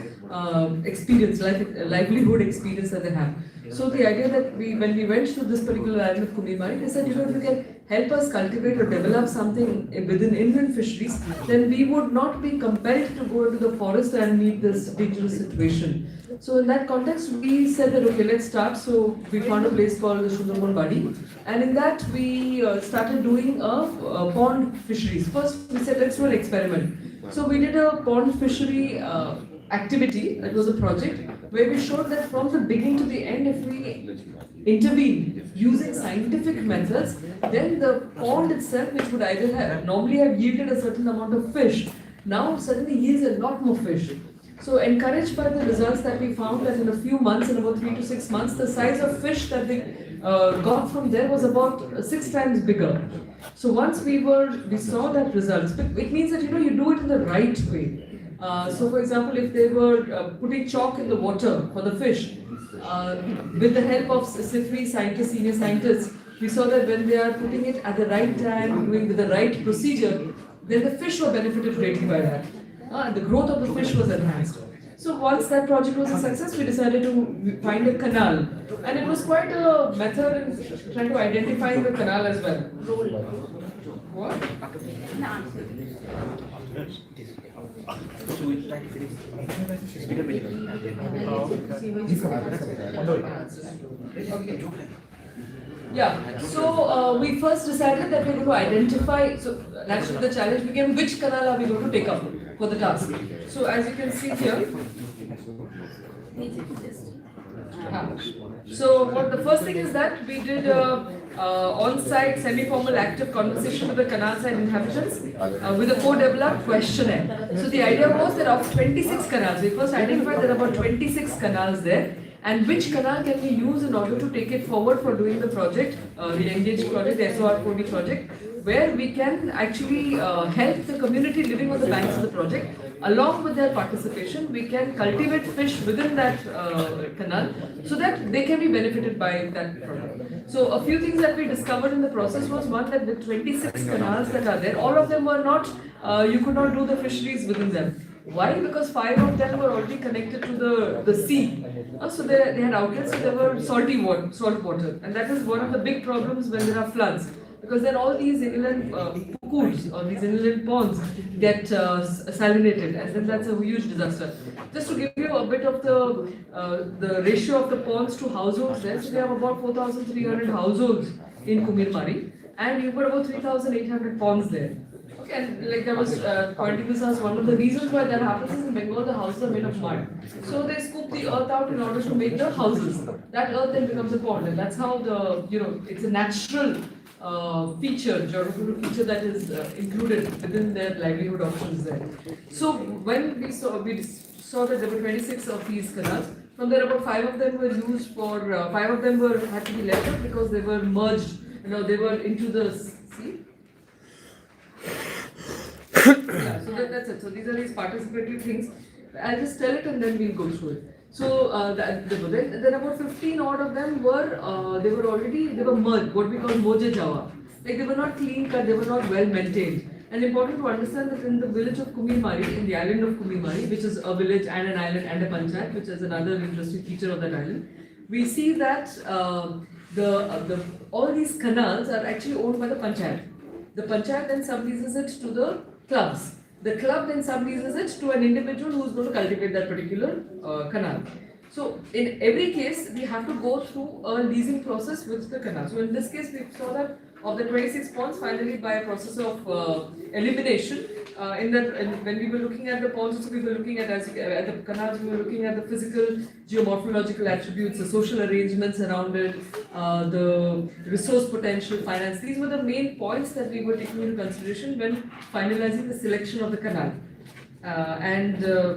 experience, livelihood experience that they have. So the idea that when we went to this particular island of Kumimari, they said, if you can help us cultivate or develop something within inland fisheries, then we would not be compelled to go into the forest and meet this dangerous situation. So in that context, we said that, okay, let's start. So we found a place called the Sundarban Badi, and in that we started doing a pond fisheries. First, we said, let's do an experiment. So we did a pond fishery activity. It was a project where we showed that from the beginning to the end, if we intervene using scientific methods, then the pond itself, which would either normally have yielded a certain amount of fish, now suddenly yields a lot more fish. So encouraged by the results that we found, that in a few months, in about 3 to 6 months, the size of fish that they got from there was about 6 times bigger. So once we saw that results, it means that you do it in the right way. So for example, if they were putting chalk in the water for the fish, with the help of SIFRI scientists, senior scientists, we saw that when they are putting it at the right time, doing with the right procedure, then the fish were benefited greatly by that. The growth of the fish was enhanced. So once that project was a success, we decided to find a canal. And it was quite a method in trying to identify the canal as well. What? So we try to finish. Okay. Yeah, so we first decided that we were going to identify, so naturally the challenge became which canal are we going to take up for the task. So as you can see here, so what the first thing is that we did on-site semi-formal active conversation with the canal side inhabitants with a co-developed questionnaire. So the idea was that of 26 canals, we first identified there are about 26 canals there, and which canal can we use in order to take it forward for doing the project, the Engage project, the SOR4D project, where we can actually help the community living on the banks of the project. Along with their participation, we can cultivate fish within that canal so that they can be benefited by that product. So a few things that we discovered in the process was, one, that the 26 canals that are there, all of them were not, you could not do the fisheries within them. Why? Because 5 of them were already connected to the sea. So they had outlets, so there were salt water. And that is one of the big problems when there are floods. Because then all these inland pools or these inland ponds get salinated, and then that's a huge disaster. Just to give you a bit of the ratio of the ponds to households there, so we have about 4,300 households in Kumimari, and you've got about 3,800 ponds there. Okay, and like I was pointing this out, one of the reasons why that happens is in Bengal the houses are made of mud. So they scoop the earth out in order to make the houses. That earth then becomes a pond, and that's how it's a natural geographical feature that is included within their livelihood options there. So when we saw that there were 26 of these canals, from there about 5 of them were used for, 5 of them had to be left out because they were merged, they were into the sea. Yeah, so that's it. So these are these participatory things. I'll just tell it and then we'll go through it. So then about 15 odd of them were they were merged, what we call moje jawa. Like they were not clean cut, they were not well maintained. And important to understand that in the village of Kumimari, in the island of Kumimari, which is a village and an island and a panchayat, which is another interesting feature of that island, we see that all these canals are actually owned by the panchayat. The panchayat then subleases it to the clubs. The club then subleases it to an individual who is going to cultivate that particular canal. So in every case, we have to go through a leasing process with the canal. So in this case, we saw that of the 26 ponds, finally by a process of elimination, when we were looking at the ponds, also we were looking at the canals, we were looking at the physical, geomorphological attributes, the social arrangements around it, the resource potential, finance. These were the main points that we were taking into consideration when finalizing the selection of the canal.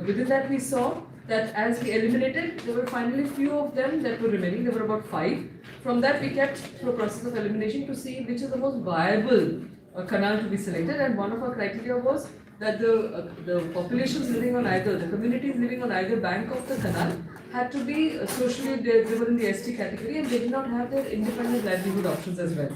Within that we saw that as we eliminated, there were finally few of them that were remaining. There were about 5. From that we kept through a process of elimination to see which is the most viable canal to be selected, and one of our criteria was that the populations living on either, the communities living on either bank of the canal had to be socially, they were in the ST category and they did not have their independent livelihood options as well.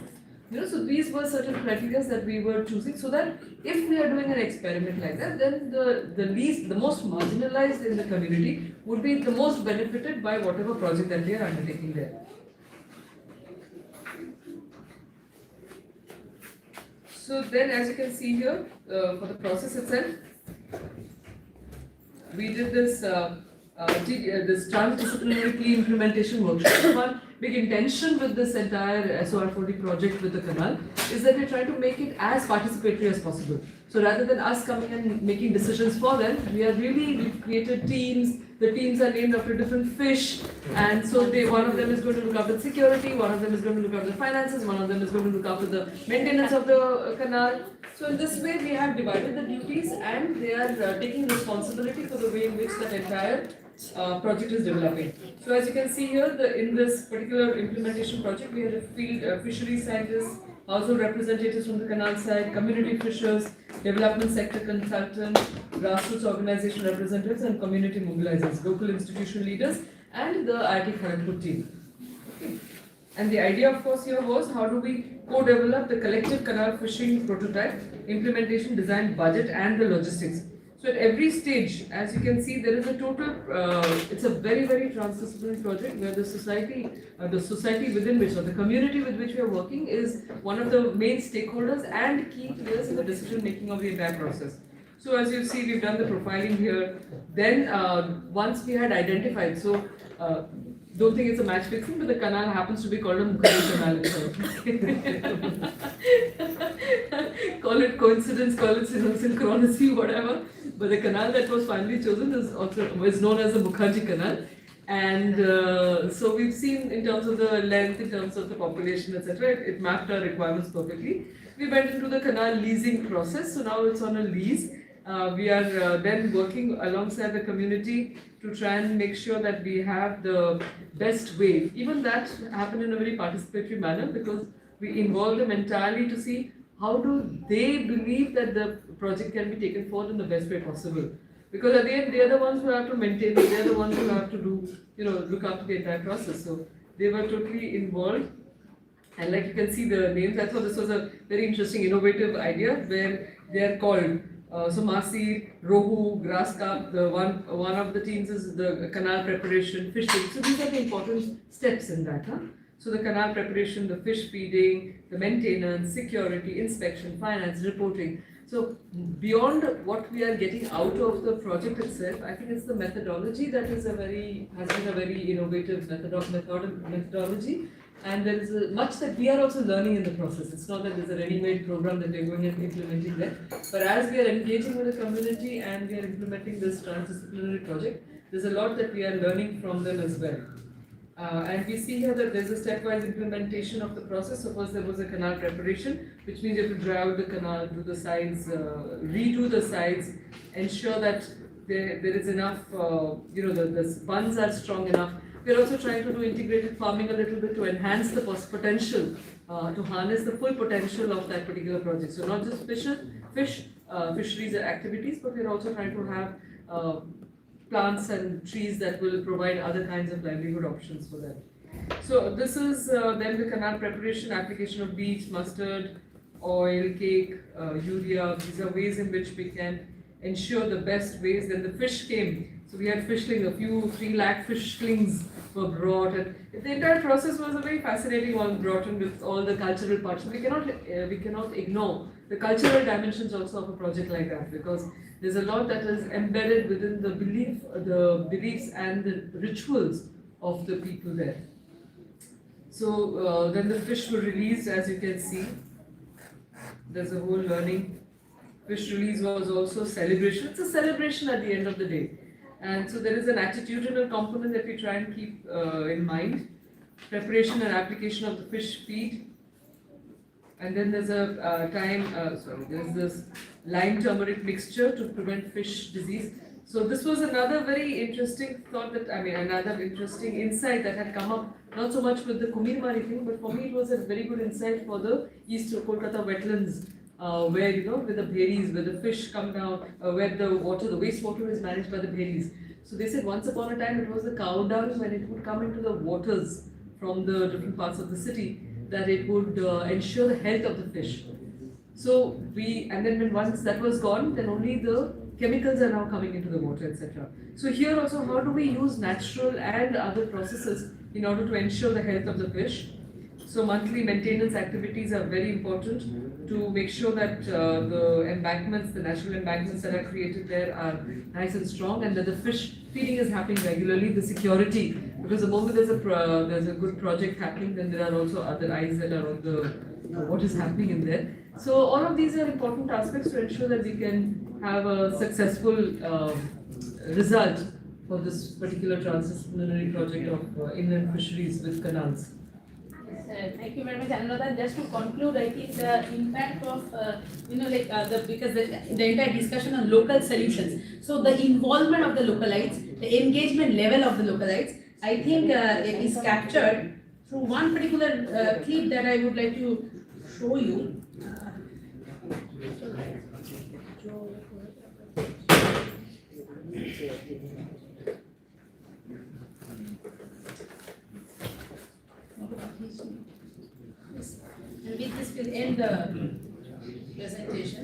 So these were certain criteria that we were choosing, so that if we are doing an experiment like that, then the most marginalized in the community would be the most benefited by whatever project that we are undertaking there. So then, as you can see here, for the process itself, we did this this transdisciplinary key implementation workshop. One big intention with this entire SOR40 project with the canal is that we're trying to make it as participatory as possible. So rather than us coming and making decisions for them, we've created teams. The teams are named after different fish, and so one of them is going to look after security, one of them is going to look after the finances, one of them is going to look after the maintenance of the canal. So in this way, we have divided the duties, and they are taking responsibility for the way in which that entire project is developing. So as you can see here, in this particular implementation project, we had a field fishery scientists, household representatives from the canal side, community fishers, development sector consultants, grassroots organization representatives, and community mobilizers, local institution leaders, and the IITKHARAGPUR team. Okay. And the idea, of course, here was how do we co-develop the collective canal fishing prototype, implementation, design, budget, and the logistics. So at every stage, as you can see, there is a total, it's a very, very transdisciplinary project where the society within which, or the community with which we are working, is one of the main stakeholders and key players in the decision making of the entire process. So as you see, we've done the profiling here. Then once we had identified, don't think it's a match fixing, but the canal happens to be called a Mukherjee canal itself. Call it coincidence, call it synchronicity, whatever. But the canal that was finally chosen is known as the Mukherjee canal. And so we've seen in terms of the length, in terms of the population, etc., it mapped our requirements perfectly. We went into the canal leasing process, so now it's on a lease. We are then working alongside the community to try and make sure that we have the best way. Even that happened in a very participatory manner, because we involved them entirely to see how do they believe that the project can be taken forward in the best way possible. Because at the end, they are the ones who have to maintain it, they are the ones who have to do, look after the entire process. So they were totally involved. And like you can see the names, I thought this was a very interesting, innovative idea where they are called. So Mersey, Rohu, grass carp, one of the teams is the canal preparation, fishing. So these are the important steps in that. So the canal preparation, the fish feeding, the maintenance, security, inspection, finance, reporting. So beyond what we are getting out of the project itself, I think it's the methodology that has been a very innovative methodology. And there is much that we are also learning in the process. It's not that there's a ready-made program that we're going and implementing there. But as we are engaging with the community and we are implementing this transdisciplinary project, there's a lot that we are learning from them as well. And we see here that there's a stepwise implementation of the process. So first there was a canal preparation, which means you have to dry out the canal, do the sides, redo the sides, ensure that there is enough, the bunds are strong enough. We're also trying to do integrated farming a little bit to enhance the potential, to harness the full potential of that particular project. So not just fisheries activities, but we're also trying to have plants and trees that will provide other kinds of livelihood options for them. So this is then the canal preparation, application of beet, mustard, oil, cake, urea. These are ways in which we can ensure the best ways. Then the fish came. So we had fishling, 3 lakh fishlings were brought, and the entire process was a very fascinating one, brought in with all the cultural parts. So we cannot ignore the cultural dimensions also of a project like that, because there's a lot that is embedded within the beliefs and the rituals of the people there. So then the fish were released, as you can see. There's a whole learning. Fish release was also celebration. It's a celebration at the end of the day. And so there is an attitudinal component that we try and keep in mind. Preparation and application of the fish feed. And then there's there's this lime turmeric mixture to prevent fish disease. So this was another very interesting thought another interesting insight that had come up, not so much with the Kumirmari thing, but for me it was a very good insight for the East Kolkata wetlands, where, with the bheris, where the fish come down, where the wastewater is managed by the bheris. So they said once upon a time it was the cow dung when it would come into the waters from the different parts of the city. that it would ensure the health of the fish. So and then when once that was gone, then only the chemicals are now coming into the water, etc. So here also, how do we use natural and other processes in order to ensure the health of the fish? So monthly maintenance activities are very important to make sure that the embankments, the natural embankments that are created there are nice and strong, and that the fish feeding is happening regularly. The security, because the moment there's a good project happening, then there are also other eyes that are on the what is happening in there. So all of these are important aspects to ensure that we can have a successful result for this particular transdisciplinary project of inland fisheries with canals. Thank you very much, Anuradha. Just to conclude, I think the impact of, because the entire discussion on local solutions. So the involvement of the localites, the engagement level of the localites, I think it is captured through one particular clip that I would like to show you. And with this will end the presentation.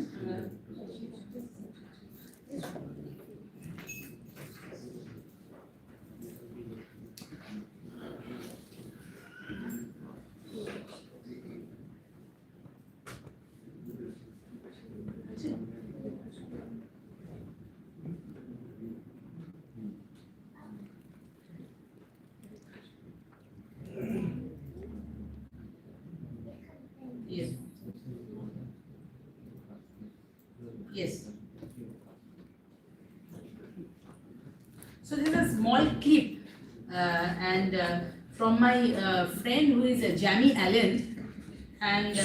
Yes. Yes. So this is a small clip, and from my friend who is Jamie Allen, and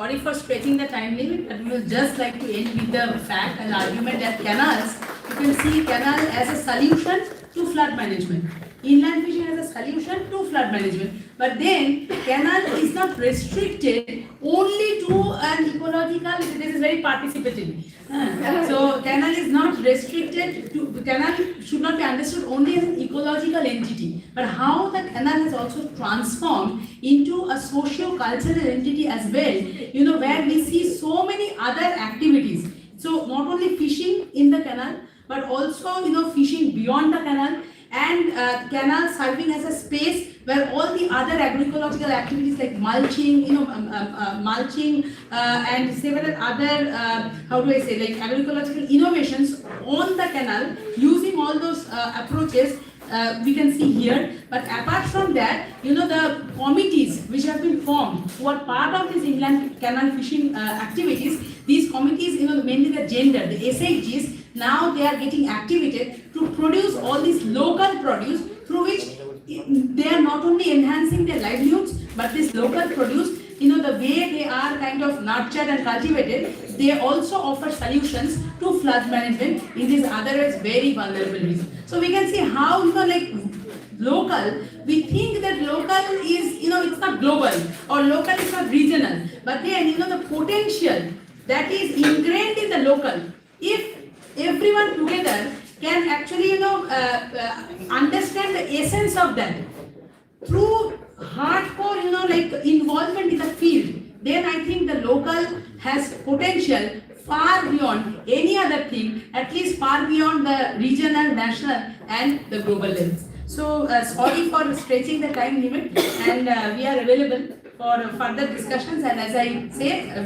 sorry for stretching the time limit, but we will just like to end with the fact and argument that canals, you can see canal as a solution to flood management. Inland fishing as a solution to flood management. But then canal is not restricted only to an ecological, this is very participatory. So canal is not restricted to, canal should not be understood only as an ecological entity, but how the canal has also transformed into a socio-cultural entity as well, you know, where we see so many other activities. So not only fishing in the canal, but also, you know, fishing beyond the canal, and canal serving as a space where all the other agroecological activities like mulching, you know, mulching and several other, how do I say, like agroecological innovations on the canal using all those approaches we can see here. But apart from that, you know, the committees which have been formed who are part of this inland canal fishing activities, these committees, you know, mainly the gender, the SHGs, now they are getting activated to produce all this local produce through which they are not only enhancing their livelihoods, but this local produce, you know, the way they are kind of nurtured and cultivated, they also offer solutions to flood management in these otherwise very vulnerable regions. So we can see how, you know, like local, we think that local is, you know, it's not global or local is not regional, but then, you know, the potential that is ingrained in the local, if everyone together can actually, you know, understand the essence of that through hardcore, you know, like involvement in the field, then I think the local has potential far beyond any other thing, at least far beyond the regional, national and the global levels. So sorry for stretching the time limit, and we are available for further discussions. And as I say,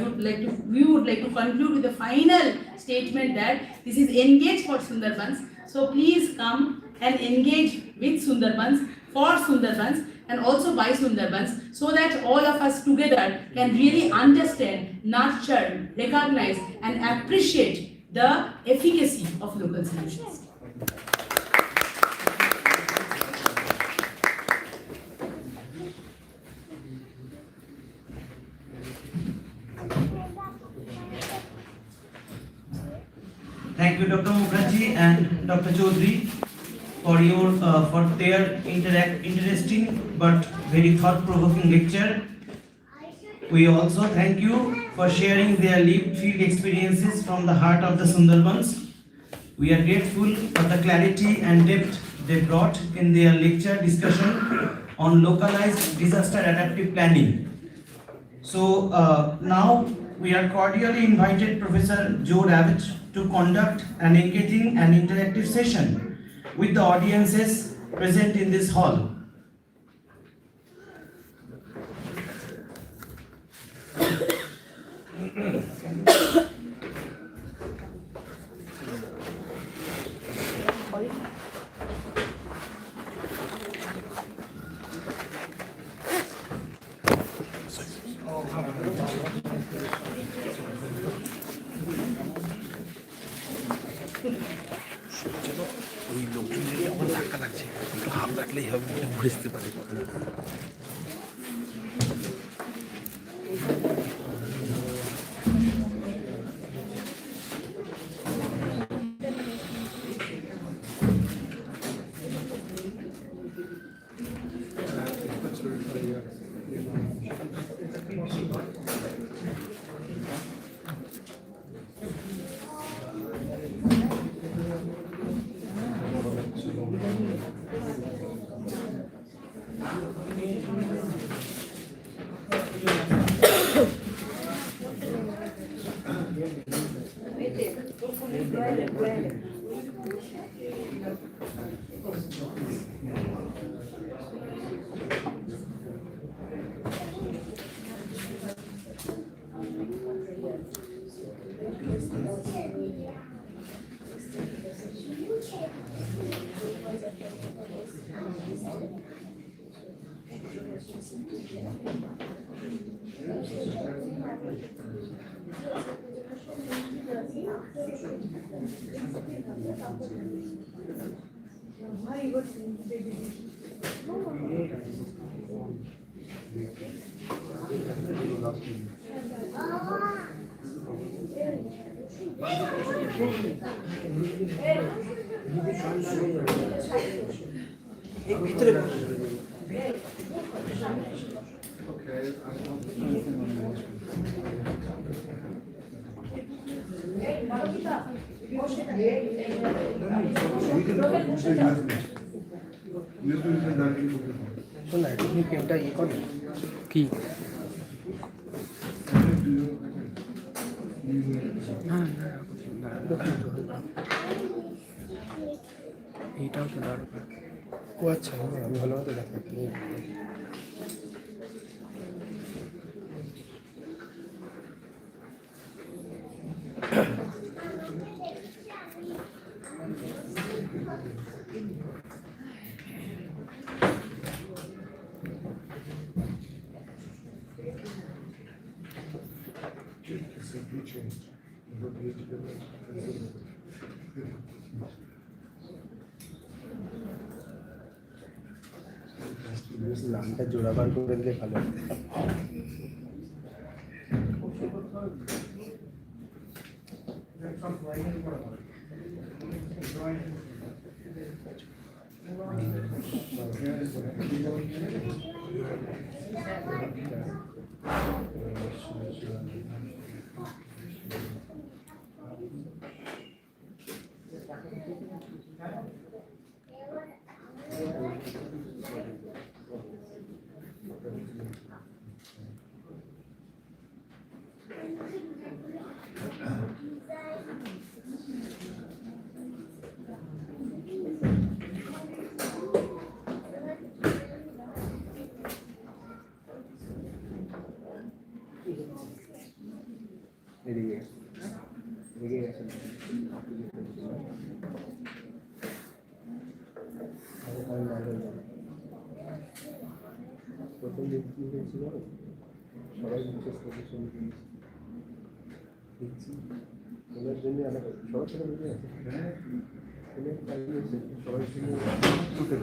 we would like to conclude with the final statement that this is Engage for Sundarbans. So please come and engage with Sundarbans, for Sundarbans, and also by Sundarbans, so that all of us together can really understand, nurture, recognize and appreciate the efficacy of local solutions. Thank you, Dr. Mukherjee and Dr. Chaudhary, for your for their interesting but very thought-provoking lecture. We also thank you for sharing their lived field experiences from the heart of the Sundarbans. We are grateful for the clarity and depth they brought in their lecture discussion on localized disaster adaptive planning. So now we are cordially invited Professor Joe Rabbit to conduct an engaging and interactive session with the audiences present in this hall. ওই লোকজনের আমার ধাক্কা লাগছে, একটু হাত রাখলেই হবে, বুঝতে পারে। Why you got শোন না তুমি পেনটা ইয়ে করো কি না না এইটাও তো দরকার ও আচ্ছা আমি ভালো মতো দেখাচ্ছি নামটা জোড়াবার করে দিলে ভালো এদিকে এদিকে গেছেন প্রথম দিন কি হয়েছিল সবাই বিশেষ পজিশন দিচ্ছি ওদের জন্য আলাদা সবার সাথে বুঝে আছে সবাই ছুটে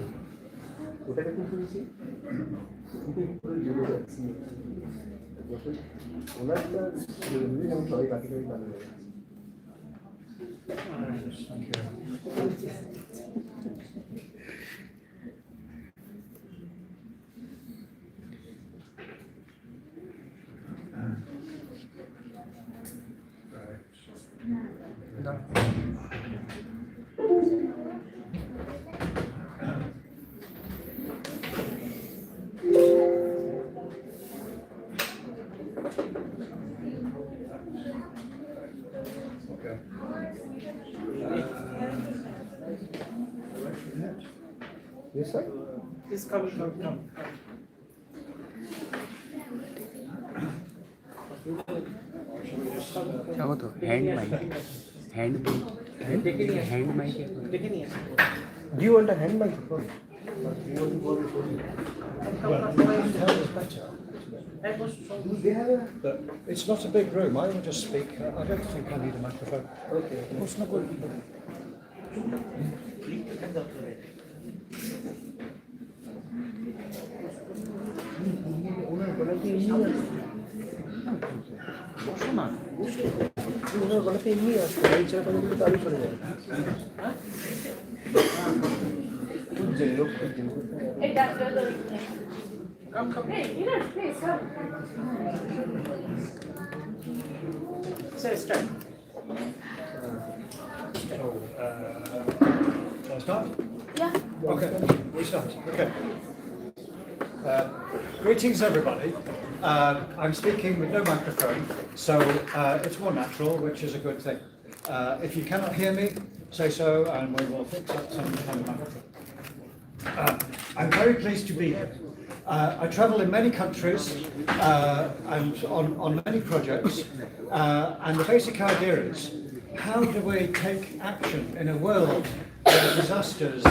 ওটাকে কিন্তু বেশি জুড়ে যাচ্ছি যখন ওনারটা আমি সবাই কাছে কাছে ভালো হয়ে যাচ্ছি Yes, sir. Please come. দেখো তো hand mic hand mic Do you want a hand microphone? They have but it's not a big room. I will just speak. I don't think I need a microphone. Okay. It's not good. ওনার গলাতে এমনি আছে বসো না ওনার গলাতে এমনি আছে গাড়ি চালা করে দিলে তারই চলে যাবে খুঁজছেন লোক খুঁজছেন Hey, Peter, please come. Sir, start. Shall I start? Yeah. Okay, we start. Okay. Greetings, everybody. I'm speaking with no microphone, so it's more natural, which is a good thing. If you cannot hear me, say so, and we will fix up some kind of microphone. I'm very pleased to be here. I travel in many countries and on many projects, and the basic idea is how do we take action in a world where disasters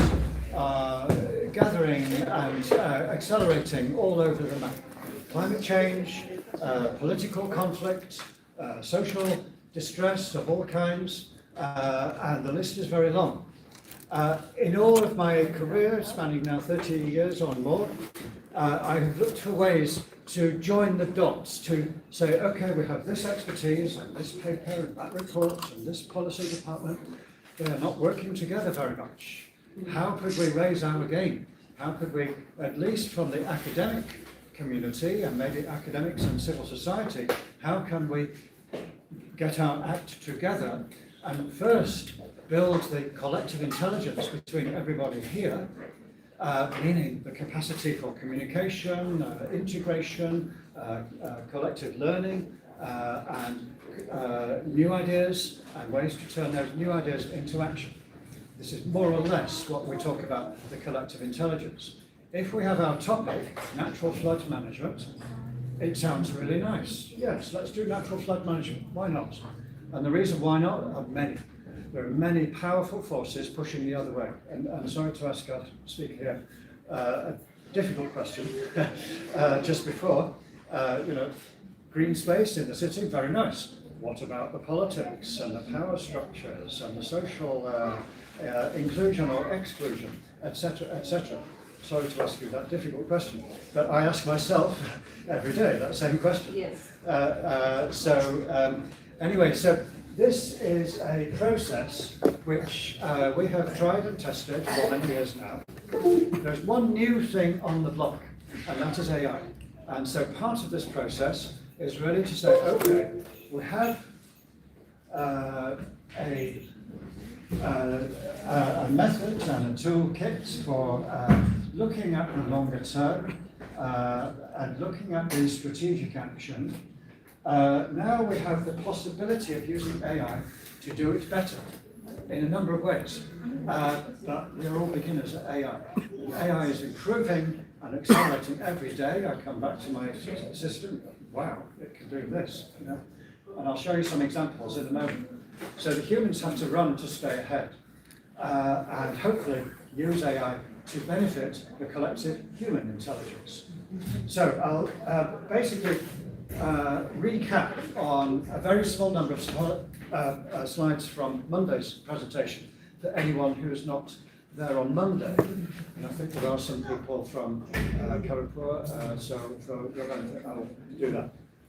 are gathering and accelerating all over the map. Climate change, political conflict, social distress of all kinds, and the list is very long. In all of my career, spanning now 30 years or more, I have looked for ways to join the dots, to say, okay, we have this expertise and this paper and that report and this policy department. They are not working together very much. How could we raise our game? How could we, at least from the academic community and maybe academics and civil society, how can we get our act together and first build the collective intelligence between everybody here, meaning the capacity for communication, integration, collective learning, and new ideas and ways to turn those new ideas into action. This is more or less what we talk about the collective intelligence. If we have our topic, natural flood management, it sounds really nice. Yes, let's do natural flood management. Why not? And the reason why not are many. There are many powerful forces pushing the other way. And I'm sorry to ask our speaker here a difficult question just before. Green space in the city, very nice. What about the politics and the power structures and the social inclusion or exclusion, etc., etc.? Sorry to ask you that difficult question, but I ask myself every day that same question. Yes. Anyway, so this is a process which we have tried and tested for many years now. There's one new thing on the block, and that is AI. And so part of this process is really to say, okay, we have a method and a toolkit for looking at the longer term and looking at the strategic action. Now we have the possibility of using AI to do it better in a number of ways. But we're all beginners at AI. AI is improving and accelerating every day. I come back to my system, wow, it can do this, And I'll show you some examples in a moment. So the humans have to run to stay ahead and hopefully use AI to benefit the collective human intelligence. So I'll basically recap on a very small number of slides from Monday's presentation for anyone who is not there on Monday. And I think there are some people from IITKHARAGPUR, so you're going to, I'll do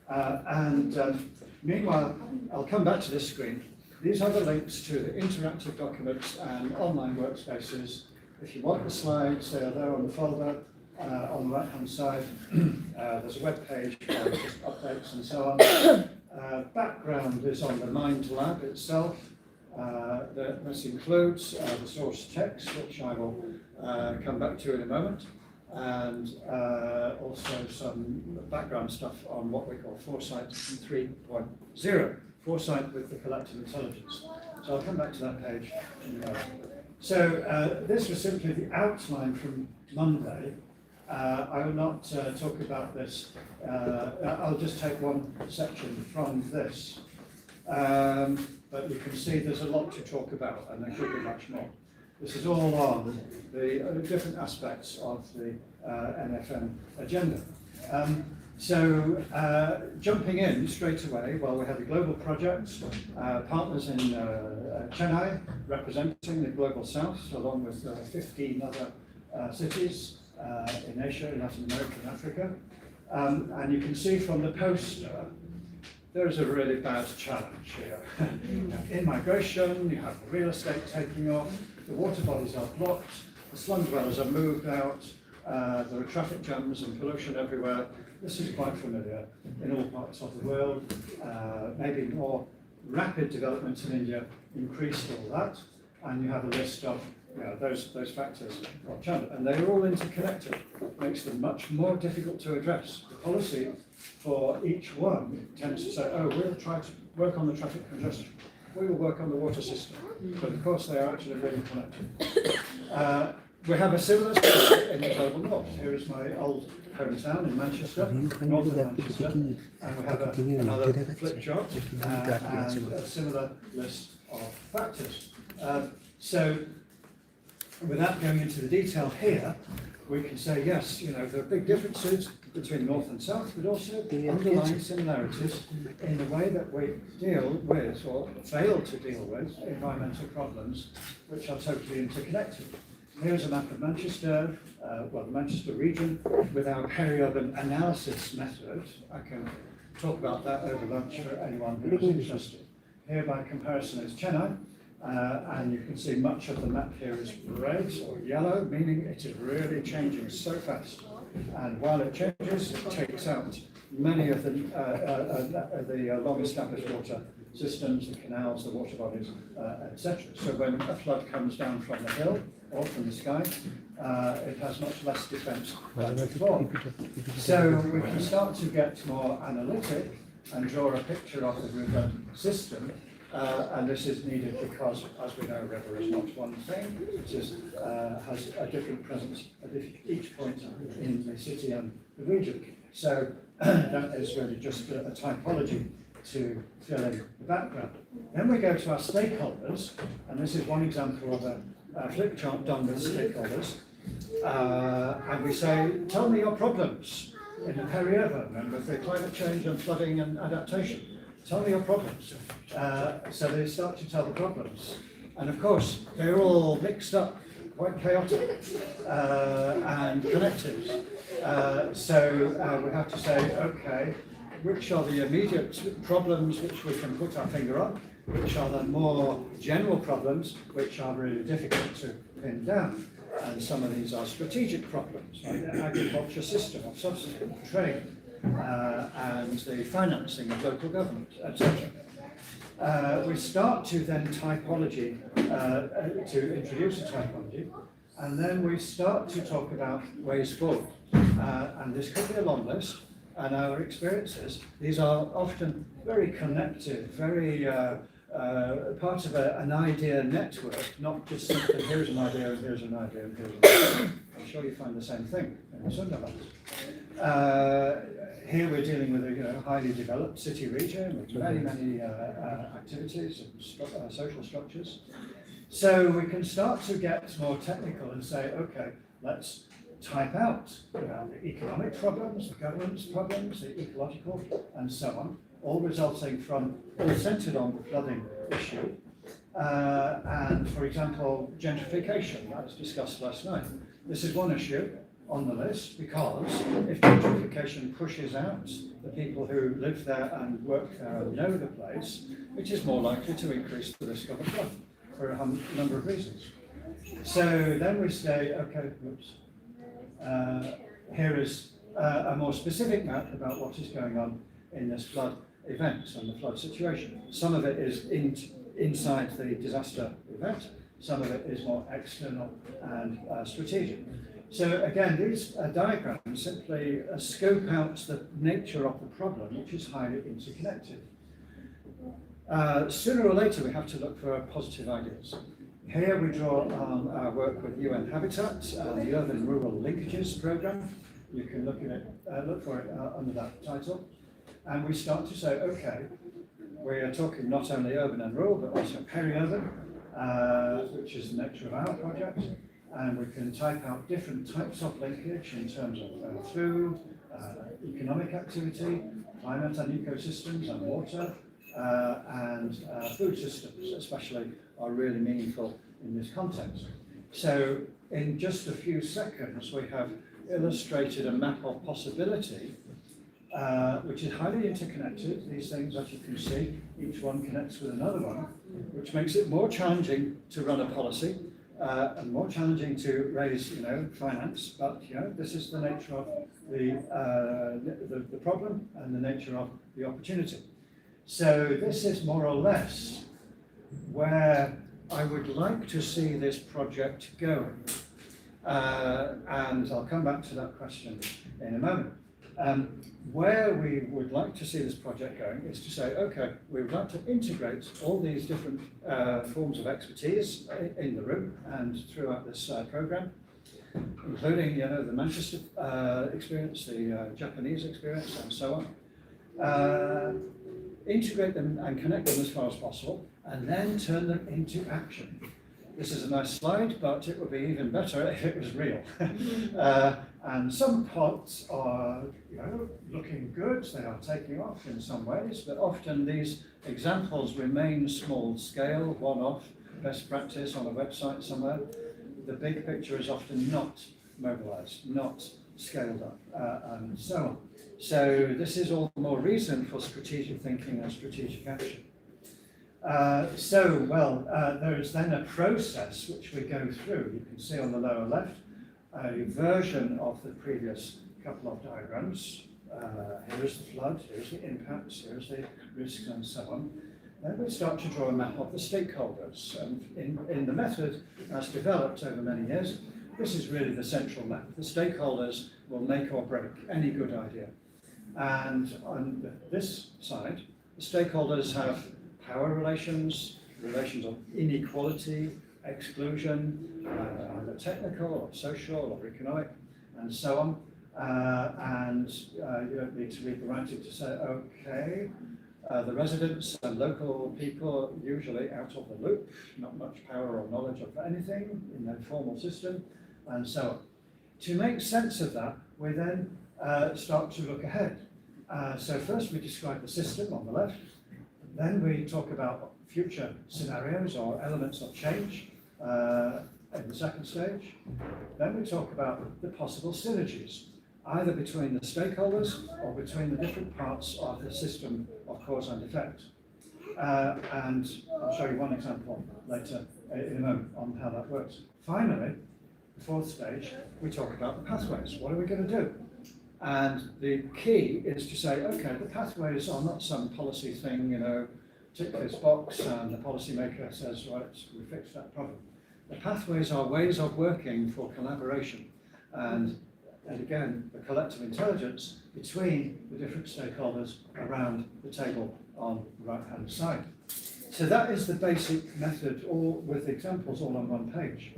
that. Meanwhile, I'll come back to this screen. These are the links to the interactive documents and online workspaces. If you want the slides, they are there on the folder on the right-hand side. There's a web page for just updates and so on. Background is on the Mind Lab itself. This includes the source text, which I will come back to in a moment, and also some background stuff on what we call Foresight 3.0, Foresight with the collective intelligence. So I'll come back to that page in a moment. So this was simply the outline from Monday. I will not talk about this. I'll just take one section from this. But you can see there's a lot to talk about, and there should be much more. This is all on the different aspects of the NFM agenda. Jumping in straight away, well, we have a global project, partners in Chennai, representing the Global South, along with 15 other cities in Asia, Latin America, and Africa. And you can see from the poster, there's a really bad challenge here. In migration, you have the real estate taking off, the water bodies are blocked, the slum dwellers are moved out, there are traffic jams and pollution everywhere. This is quite familiar in all parts of the world. Maybe more rapid development in India increased all that, and you have a list of those factors of challenge, and they're all interconnected. It makes them much more difficult to address. The policy for each one tends to say, oh, we'll try to work on the traffic congestion. We will work on the water system. But of course, they are actually really connected. We have a similar story in the global north. Here is my old hometown in Manchester, north of Manchester, and we have another flip chart and a similar list of factors. So, without going into the detail here, we can say, yes, there are big differences between north and south, but also underlying similarities in the way that we deal with, or fail to deal with, environmental problems which are totally interconnected. Here's a map of Manchester, the Manchester region, with our peri-urban analysis method. I can talk about that over lunch for anyone who is interested. Here, by comparison, is Chennai, and you can see much of the map here is red or yellow, meaning it is really changing so fast. And while it changes, it takes out many of the long-established water systems, the canals, the water bodies, etc. So when a flood comes down from the hill or from the sky, it has much less defence than before. So we can start to get more analytic and draw a picture of the river system. And this is needed because, as we know, river is not one thing. It is, has a different presence at each point in the city and the region. So that is really just a typology to fill in the background. Then we go to our stakeholders, and this is one example of a flip chart done with stakeholders. And we say, tell me your problems in the peri-urban and with the climate change and flooding and adaptation. Tell me your problems. So they start to tell the problems. And of course, they're all mixed up, quite chaotic and connected. So we have to say, okay, which are the immediate problems which we can put our finger on? Which are the more general problems which are really difficult to pin down? And some of these are strategic problems, like the agriculture system of subsidy, trade, and the financing of local government, etc. We start to then typology, to introduce a typology, and then we start to talk about ways forward. And this could be a long list, and our experiences, these are often very connected, very part of an idea network, not just simply here's an idea and here's an idea and here's an idea. I'm sure you find the same thing in the Sundarbans. Here we're dealing with a highly developed city region with many activities and social structures. So we can start to get more technical and say, okay, let's type out the economic problems, the governance problems, the ecological, and so on, all resulting from, all centered on the flooding issue. And for example, gentrification, that was discussed last night. This is one issue on the list because if gentrification pushes out the people who live there and work there and know the place, it is more likely to increase the risk of a flood for a number of reasons. So then we say, okay, oops. Here is a more specific map about what is going on in this flood event and the flood situation. Some of it is inside the disaster event, some of it is more external and strategic. So again, these diagrams simply scope out the nature of the problem, which is highly interconnected. Sooner or later, we have to look for positive ideas. Here we draw on our work with UN Habitat, the Urban Rural Linkages Programme. You can look for it under that title. And we start to say, okay, we are talking not only urban and rural, but also peri-urban, which is the nature of our project. And we can type out different types of linkage in terms of food, economic activity, climate and ecosystems and water, and food systems especially are really meaningful in this context. So in just a few seconds we have illustrated a map of possibility which is highly interconnected. These things, as you can see, each one connects with another one, which makes it more challenging to run a policy and more challenging to raise, finance. But this is the nature of the problem and the nature of the opportunity. So this is more or less where I would like to see this project going. And I'll come back to that question in a moment. Where we would like to see this project going is to say, okay, we would like to integrate all these different forms of expertise in the room and throughout this program, including the Manchester experience, the Japanese experience, and so on. Integrate them and connect them as far as possible, and then turn them into action. this is a nice slide, but it would be even better if it was real. And some pots are, looking good, they are taking off in some ways, but often these examples remain small scale, one-off, best practice on a website somewhere. The big picture is often not mobilized, not scaled up, and so on. So this is all the more reason for strategic thinking and strategic action. There is then a process which we go through. You can see on the lower left a version of the previous couple of diagrams. Here is the flood, here's the impacts, here's the risks, and so on. Then we start to draw a map of the stakeholders. And in the method, as developed over many years, this is really the central map. The stakeholders will make or break any good idea. And on this side, the stakeholders have power relations, relations of inequality, exclusion, either technical or social or economic, and so on. You don't need to read the writing to say, okay, the residents and local people usually out of the loop, not much power or knowledge of anything in their formal system, and so on. To make sense of that, we then start to look ahead. So first we describe the system on the left, then we talk about future scenarios or elements of change in the second stage. Then we talk about the possible synergies, either between the stakeholders or between the different parts of the system of cause and effect. And I'll show you one example later in a moment on how that works. Finally, the fourth stage, we talk about the pathways. What are we going to do? And the key is to say, okay, the pathways are not some policy thing, tick this box and the policymaker says, right, we fixed that problem. The pathways are ways of working for collaboration and again, the collective intelligence between the different stakeholders around the table on the right-hand side. So that is the basic method, all with examples all on one page.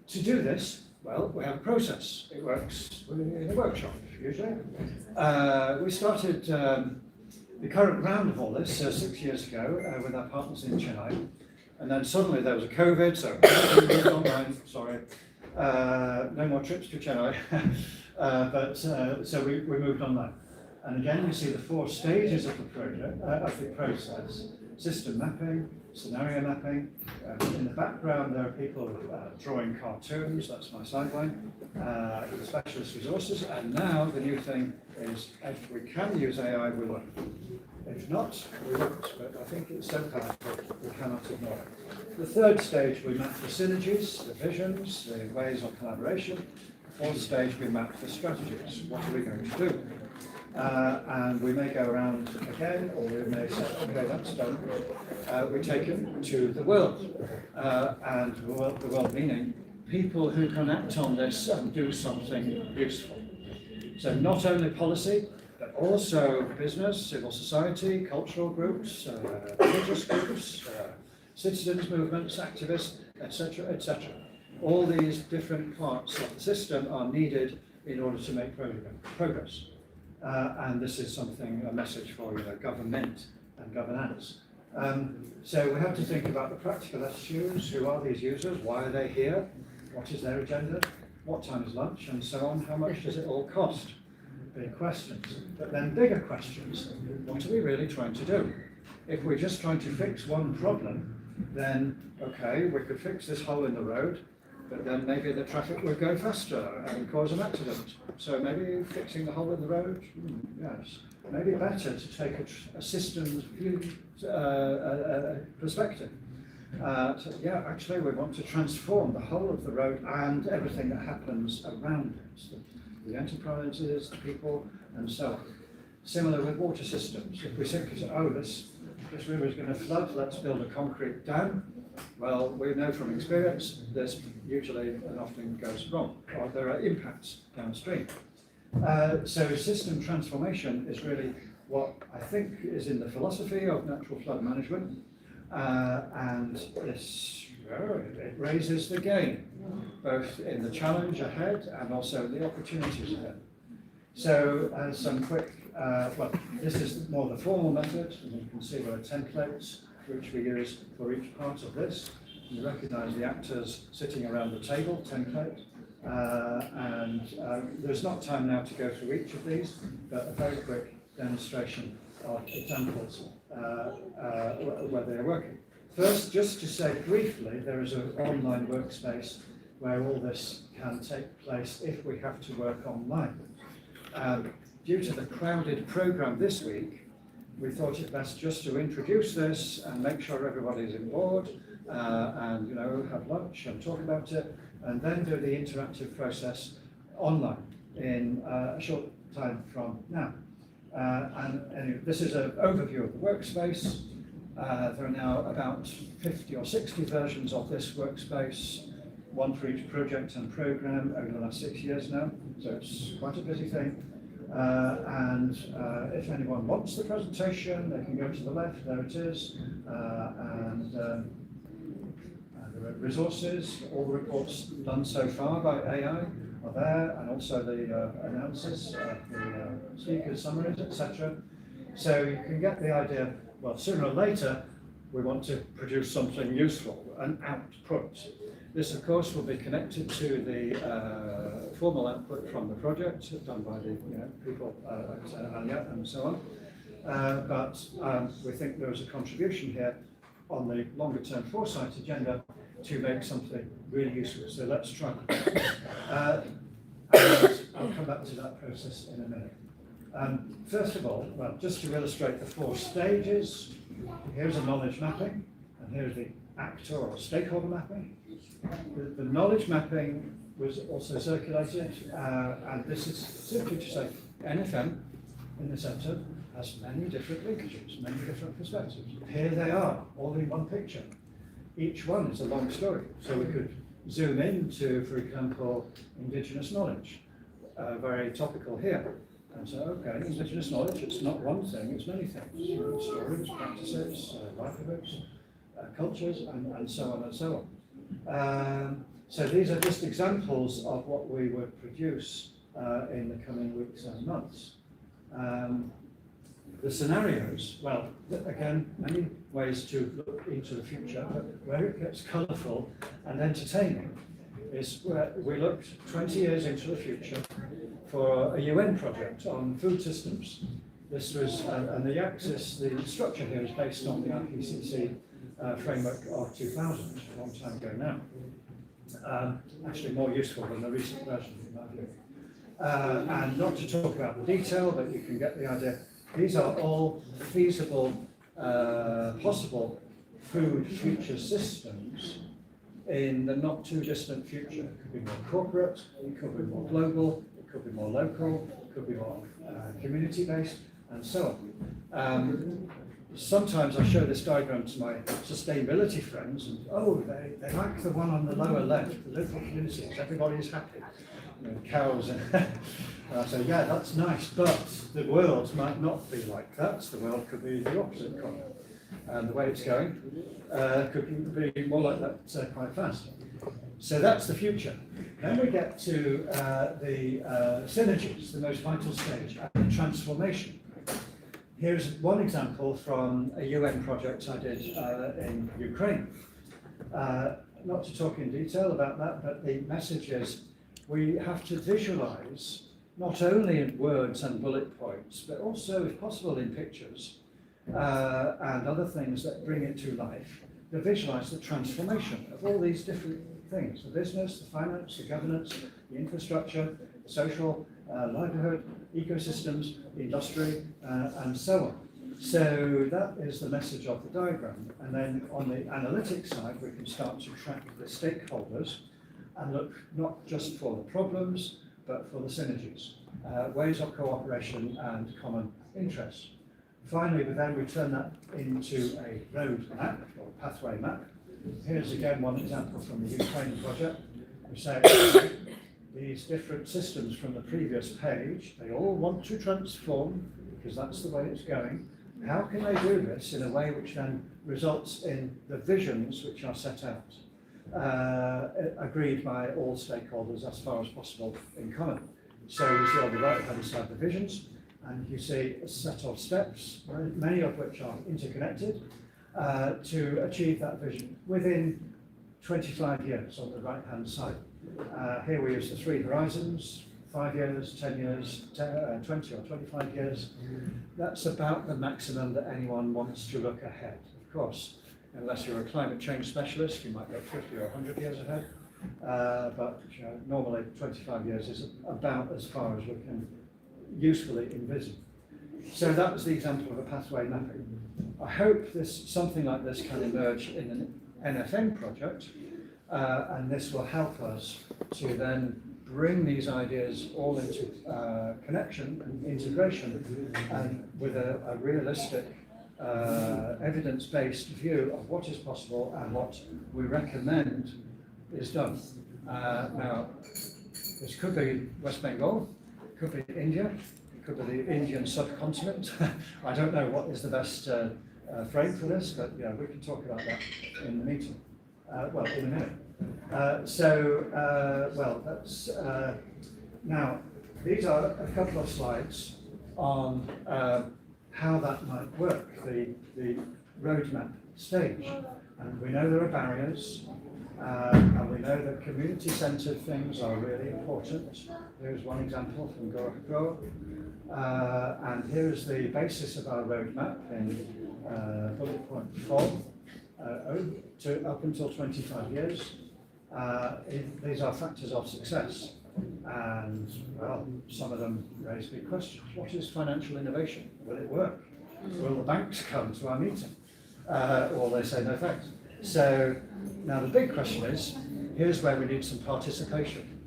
To do this, well, we have a process. It works in a workshop, usually. We started the current round of all this 6 years ago with our partners in Chennai. And then suddenly there was a COVID, so everything moved online, sorry. No more trips to Chennai. So we moved online. And again, you see the 4 stages of the project, of the process. System mapping, scenario mapping. In the background, there are people drawing cartoons, that's my sideline, specialist resources. And now the new thing is, if we can use AI, we will. If not, we won't. But I think it's so powerful, we cannot ignore it. The third stage, we map the synergies, the visions, the ways of collaboration. The fourth stage, we map the strategies. What are we going to do? And we may go around again, or we may say, okay, that's done. We take it to the world. And the world meaning people who can act on this and do something useful. So not only policy, but also business, civil society, cultural groups, religious groups, citizens movements, activists, etc., etc. All these different parts of the system are needed in order to make progress. And this is something, a message for government and governance. So we have to think about the practical issues. Who are these users? Why are they here? What is their agenda? What time is lunch? And so on. How much does it all cost? Big questions. But then bigger questions. What are we really trying to do? If we're just trying to fix one problem, then, okay, we could fix this hole in the road, but then maybe the traffic would go faster and cause an accident. So maybe fixing the hole in the road, yes. Maybe better to take a systems view perspective. Actually we want to transform the whole of the road and everything that happens around it. The enterprises, the people, and so on. Similar with water systems. If we simply say, oh, this river is going to flood, let's build a concrete dam. Well, we know from experience this usually and often goes wrong, or there are impacts downstream. So system transformation is really what I think is in the philosophy of natural flood management, and it raises the game, both in the challenge ahead and also the opportunities ahead. So as some quick, this is more the formal method, and you can see there are templates which we use for each part of this. You recognise the actors sitting around the table, template, and there's not time now to go through each of these, but a very quick demonstration of examples where they're working. First, just to say briefly, there is an online workspace where all this can take place if we have to work online. Due to the crowded programme this week, we thought it best just to introduce this and make sure everybody's on board, and have lunch and talk about it, and then do the interactive process online in a short time from now. And anyway, this is an overview of the workspace. There are now about 50 or 60 versions of this workspace, one for each project and programme over the last 6 years now, so it's quite a busy thing. And if anyone wants the presentation, they can go to the left, there it is, and there are resources, all the reports done so far by AI are there, and also the analysis, the speakers' summaries, etc. So you can get the idea, well, sooner or later, we want to produce something useful, an output. This, of course, will be connected to the formal output from the project done by the people at Alia and so on. But we think there is a contribution here on the longer-term foresight agenda to make something really useful. So let's try. And I'll come back to that process in a minute. First of all, well, just to illustrate the 4 stages, here's a knowledge mapping, and here's the actor or stakeholder mapping. The knowledge mapping was also circulated, and this is simply to say NFM in the centre has many different linkages, many different perspectives. Here they are, all in one picture. Each one is a long story. So we could zoom into, for example, indigenous knowledge, very topical here. And so, okay, indigenous knowledge, it's not one thing, it's many things. Stories, practices, livelihoods, cultures, and so on and so on. So these are just examples of what we would produce in the coming weeks and months. The scenarios, well, again, many ways to look into the future, but where it gets colourful and entertaining is where we looked 20 years into the future for a UN project on food systems. This was, and the axis, the structure here is based on the IPCC framework of 2000, a long time ago now. Actually more useful than the recent version, in my view. And not to talk about the detail, but you can get the idea. These are all feasible, possible food future systems in the not too distant future. It could be more corporate, it could be more global, it could be more local, it could be more community-based, and so on. Sometimes I show this diagram to my sustainability friends, and they like the one on the lower left, the local communities, everybody's happy. Cows and I say, yeah, that's nice, but the world might not be like that. The world could be the opposite color. And the way it's going could be more like that quite fast. So that's the future. Then we get to the synergies, the most vital stage, and the transformation. Here's one example from a UN project I did in Ukraine. Not to talk in detail about that, but the message is we have to visualize not only in words and bullet points, but also, if possible, in pictures and other things that bring it to life, to visualize the transformation of all these different things, the business, the finance, the governance, the infrastructure, the social, livelihood, ecosystems, industry, and so on. So that is the message of the diagram. And then on the analytics side, we can start to track the stakeholders and look not just for the problems, but for the synergies, ways of cooperation and common interests. Finally, we then turn that into a road map or pathway map. Here's again one example from the Ukraine project. We say these different systems from the previous page, they all want to transform because that's the way it's going. How can they do this in a way which then results in the visions which are set out? Agreed by all stakeholders as far as possible in common. So you see on the right hand side the visions, and you see a set of steps, many of which are interconnected, to achieve that vision within 25 years on the right-hand side. Here we use the 3 horizons, 5 years, 10 years, 20 or 25 years. That's about the maximum that anyone wants to look ahead. Of course, unless you're a climate change specialist, you might go 50 or 100 years ahead. But normally 25 years is about as far as we can usefully envisage. So that was the example of a pathway mapping. I hope something like this can emerge in an NFM project, and this will help us to then bring these ideas all into connection and integration, and with a realistic, evidence-based view of what is possible and what we recommend is done. Now, this could be West Bengal, it could be India, it could be the Indian subcontinent. I don't know what is the best frame for this, but yeah, we can talk about that in the meeting. Well, in a minute. That's now. These are a couple of slides on how that might work. The roadmap stage, and we know there are barriers, and we know that community-centred things are really important. Here's one example from Gorakhpur, and here's the basis of our roadmap in bullet point 4. Up until 25 years. These are factors of success, and well, some of them raise big questions. What is financial innovation? Will it work? Will the banks come to our meeting? Or they say no thanks. So now the big question is, here's where we need some participation.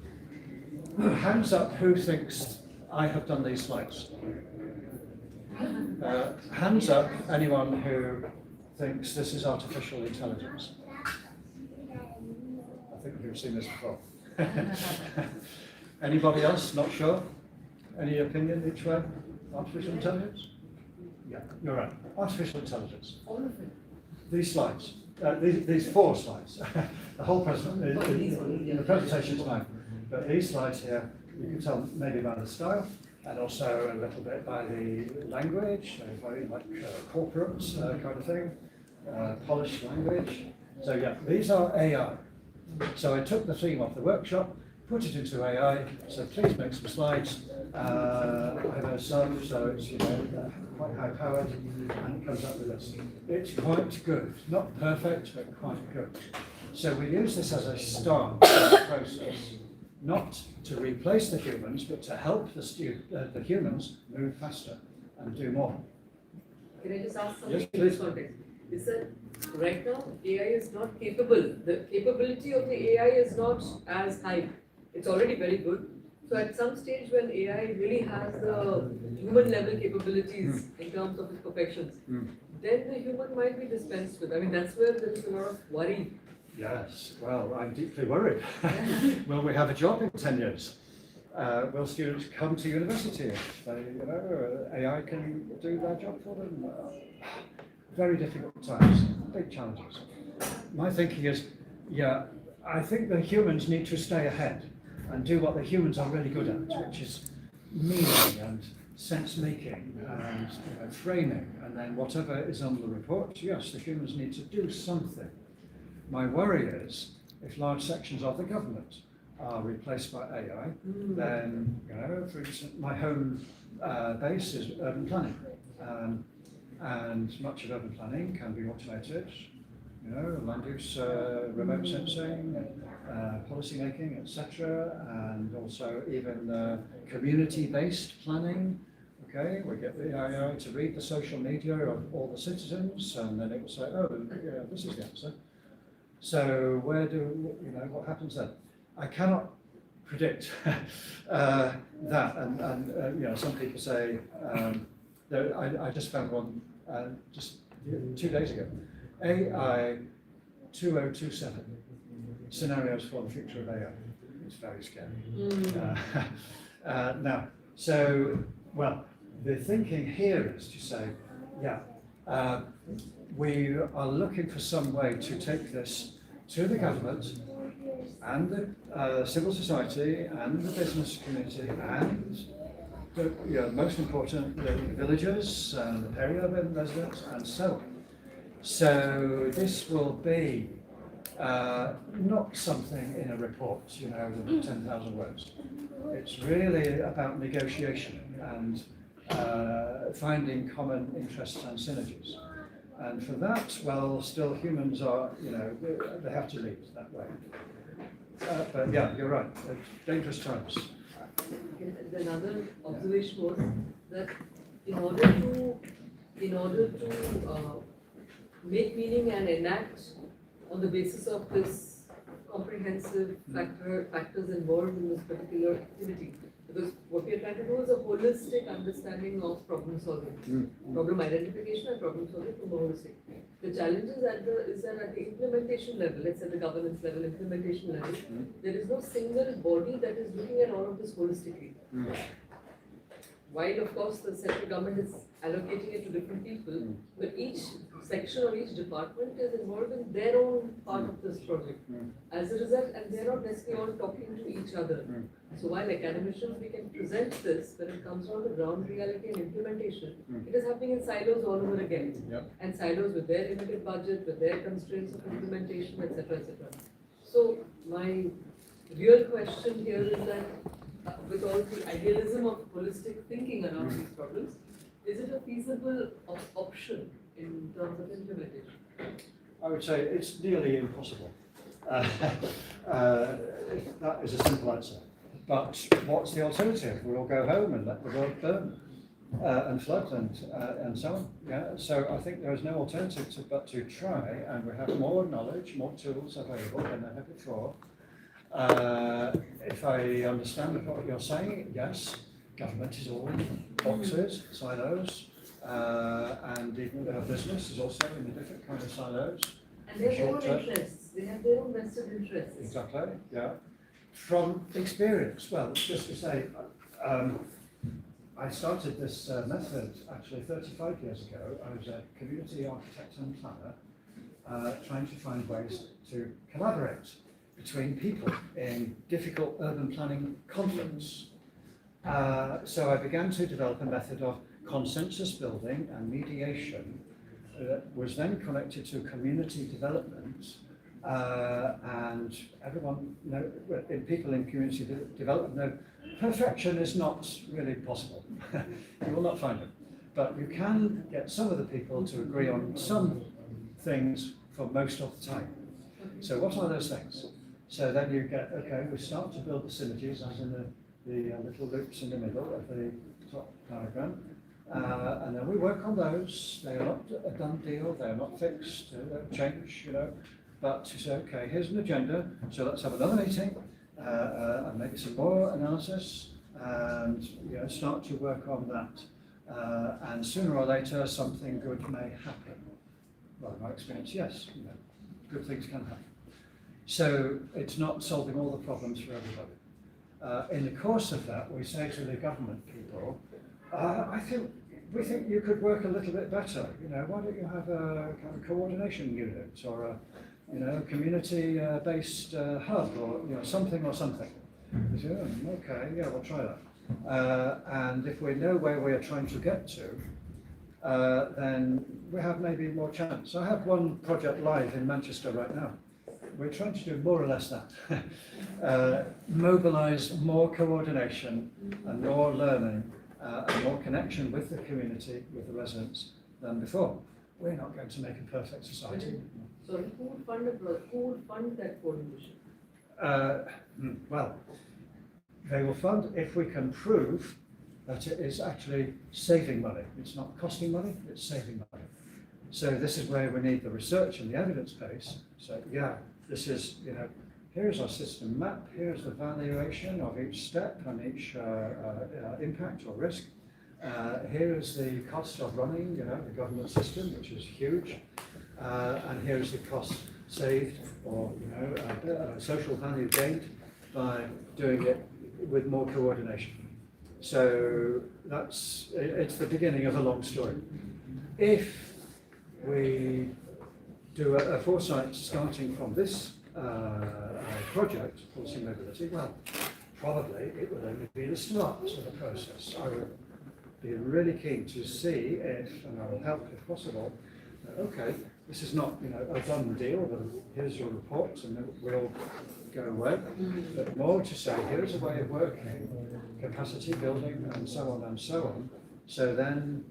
Hands up who thinks I have done these slides. Hands up anyone who thinks this is artificial intelligence. I think we've seen this before. Anybody else not sure? Any opinion which way? Artificial intelligence? Yeah, you're right. Artificial intelligence. All of it. These slides. These 4 slides. The whole the presentation is mine. But these slides here, you can tell maybe by the style, and also a little bit by the language, very like corporate kind of thing, polished language. So yeah, these are AI. So I took the theme off the workshop, put it into AI, so please make some slides. I have some, so it's quite high powered, and it comes up with this. It's quite good, not perfect, but quite good. So we use this as a start in the process, not to replace the humans, but to help the humans move faster and do more. Can I just ask Yes, something in please. this context? Is that right now AI is not capable. The capability of the AI is not as high. It's already very good. So at some stage when AI really has the human level capabilities in terms of its perfections, then the human might be dispensed with. I mean, that's where there is a lot of worry. Yes, well, I'm deeply worried. Will we have a job in 10 years? Will students come to university if AI can do their job for them? Very difficult times, big challenges. My thinking is, yeah, I think the humans need to stay ahead and do what the humans are really good at, which is meaning and sense-making and framing, and then whatever is on the report, yes, the humans need to do something. My worry is, if large sections of the government are replaced by AI, then, for instance, my home base is urban planning. And much of urban planning can be automated, land use, remote sensing, policy making, etc., and also even community-based planning. Okay, we get the AI to read the social media of all the citizens, and then it will say, oh, yeah, this is the answer. So where what happens then? I cannot predict that, and some people say, I just found one just 2 days ago, AI 2027, scenarios for the future of AI. It's very scary. Now, so, well, the thinking here is to say, we are looking for some way to take this to the government and the civil society and the business community and most important, the villagers and the peri-urban residents and so on. So this will be not something in a report, you know, with 10,000 words. It's really about negotiation and finding common interests and synergies. And for that, well, still humans are, you know, they have to lead that way. But yeah, you're right, it's dangerous times. Another observation was that in order to make meaning and enact on the basis of this comprehensive factors involved in this particular activity, because what we are trying to do is a holistic understanding of problem solving, problem identification and problem solving from a holistic. The challenge is that at the implementation level, let's say the governance level, implementation level, there is no single body that is looking at all of this holistically. While of course the central government is allocating it to different people, but each section or each department is involved in their own part of this project. As a result, and they're not necessarily all talking to each other. So while academicians we can present this, when it comes down to ground reality and implementation, it is happening in silos all over again. And silos with their limited budget, with their constraints of implementation, etc., etc. So my real question here is that with all the idealism of holistic thinking around these problems, is it a feasible option in terms of implementation? I would say it's nearly impossible. That is a simple answer. But what's the alternative? We'll go home and let the world burn and flood and so on. Yeah. So I think there is no alternative but to try, and we have more knowledge, more tools available than ever before. If I understand what you're saying, yes, government is all boxes, silos, and even business is also in a different kind of silos. And they have their own interests. They have their own vested interests. Exactly, yeah. From experience, well, just to say, I started this method actually 35 years ago. I was a community architect and planner, trying to find ways to collaborate between people in difficult urban planning conflicts. So I began to develop a method of consensus building and mediation that was then connected to community development. And everyone, people in community development know perfection is not really possible. You will not find it. But you can get some of the people to agree on some things for most of the time. So what are those things? So then you get, okay, we start to build the synergies as in the little loops in the middle of the top diagram. And then we work on those. They are not a done deal, they are not fixed, they don't change, But to say, okay, here's an agenda, so let's have another meeting and maybe some more analysis and start to work on that. And sooner or later, something good may happen. Well, in my experience, yes, good things can happen. So it's not solving all the problems for everybody. In the course of that, we say to the government people, we think you could work a little bit better. Why don't you have a kind of coordination unit or a community based hub or something or something. They say, okay, yeah, we'll try that. And if we know where we are trying to get to, then we have maybe more chance. I have one project live in Manchester right now. We're trying to do more or less that. Mobilize more coordination and more learning and more connection with the community, with the residents than before. We're not going to make a perfect society. So who would fund that coordination? Well, they will fund if we can prove that it is actually saving money. It's not costing money, it's saving money. So this is where we need the research and the evidence base. So yeah, this is, here's our system map, here's the valuation of each step and each impact or risk. Here is the cost of running, the government system, which is huge. And here is the cost saved or, social value gained by doing it with more coordination. So it's the beginning of a long story. If we do a foresight starting from this project, Policy Mobility, well, probably it would only be the start of the process. I would be really keen to see if, and I will help if possible, okay, this is not, a done deal, that here's your report and then we'll all go away, but more to say, here's a way of working, capacity building and so on and so on. So then,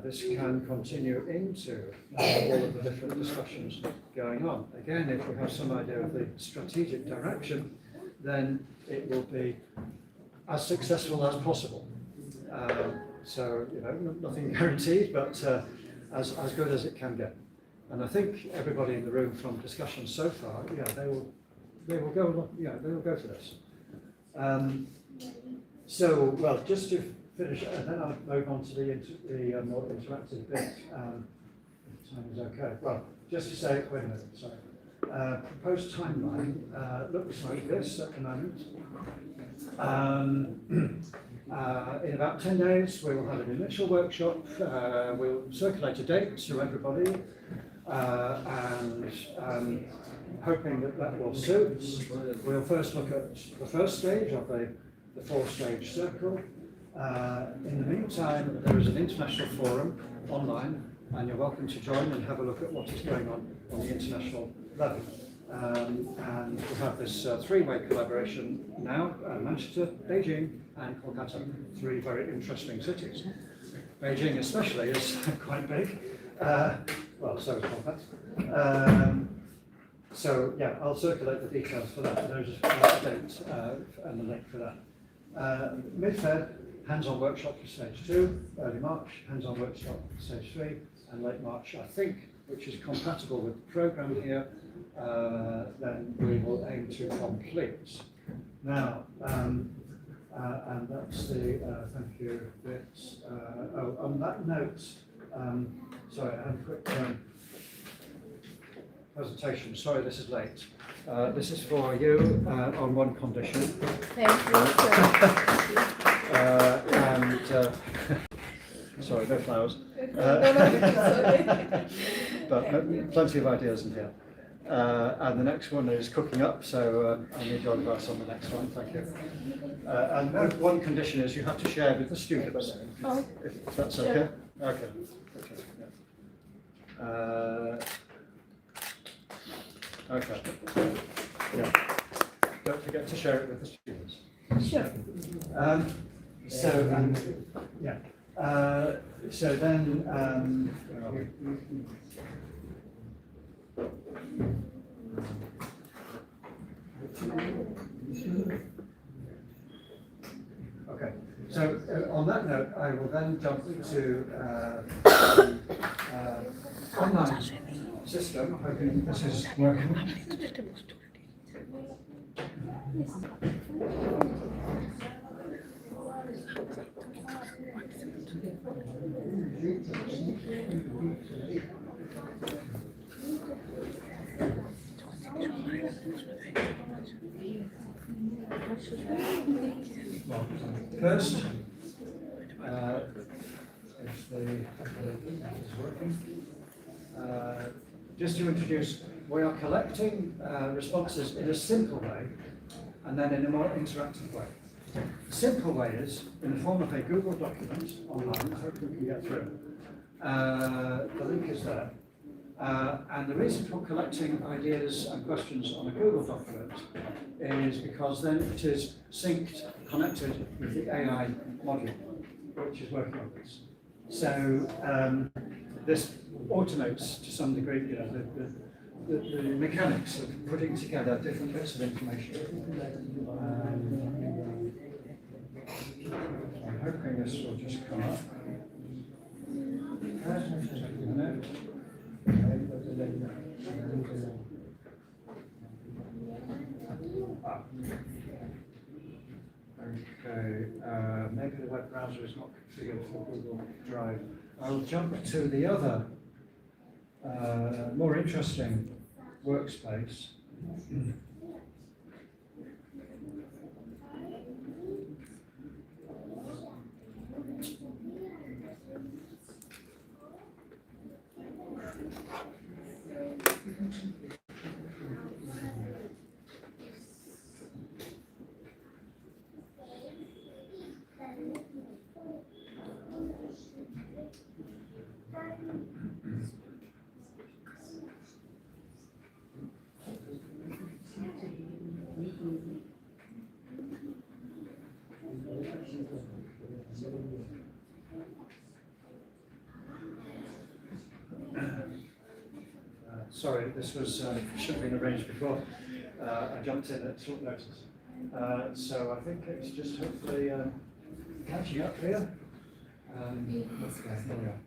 this can continue into all of the different discussions going on. Again, if we have some idea of the strategic direction, then it will be as successful as possible. So, nothing guaranteed, but as good as it can get. And I think everybody in the room from discussions so far, they will go for this. Well, just to finish, and then I'll move on to the more interactive bit. If time is okay. Well, just to say, wait a minute, sorry. Proposed timeline looks like this at the moment. In about 10 days, we will have an initial workshop. We'll circulate a date to everybody, and hoping that will suit. We'll first look at the first stage of the four-stage circle. In the meantime, there is an international forum online, and you're welcome to join and have a look at what is going on the international level. And we have this three-way collaboration now, Manchester, Beijing and Kolkata, three very interesting cities. Beijing especially is quite big, well, so is Kolkata. So yeah, I'll circulate the details for that, there's a date and the link for that. Mid-Feb, hands-on workshop for stage 2, early March, hands-on workshop for stage 3, and late March, I think, which is compatible with the programme here, then we will aim to complete. Now, and that's the thank you bit. On that note, sorry, I have a quick presentation. Sorry, this is late. This is for you on one condition. Thank you. And sorry, no flowers. But plenty of ideas in here. And the next one is cooking up, so I need your advice on the next one, thank you. And one condition is you have to share with the students, if that's Sure. okay? Okay. Yeah. Okay. Yeah. Don't forget to share it with the students. Sure. So then, where are we? Okay, so on that note, I will then jump to online system, hoping this is working. Well, first, if the is working, just to introduce, we are collecting responses in a simple way and then in a more interactive way. The simple way is in the form of a Google document online. I hope we can get through. The link is there. And the reason for collecting ideas and questions on a Google document is because then it is synced, connected with the AI module, which is working on this. So this automates to some degree, the mechanics of putting together different bits of information. I'm hoping this will just come up. Okay, maybe the web browser is not configured for Google Drive. I'll jump to the other, more interesting workspace. Sorry, this was should have been arranged before. I jumped in at short notice. So I think it's just hopefully catching up here. There we are.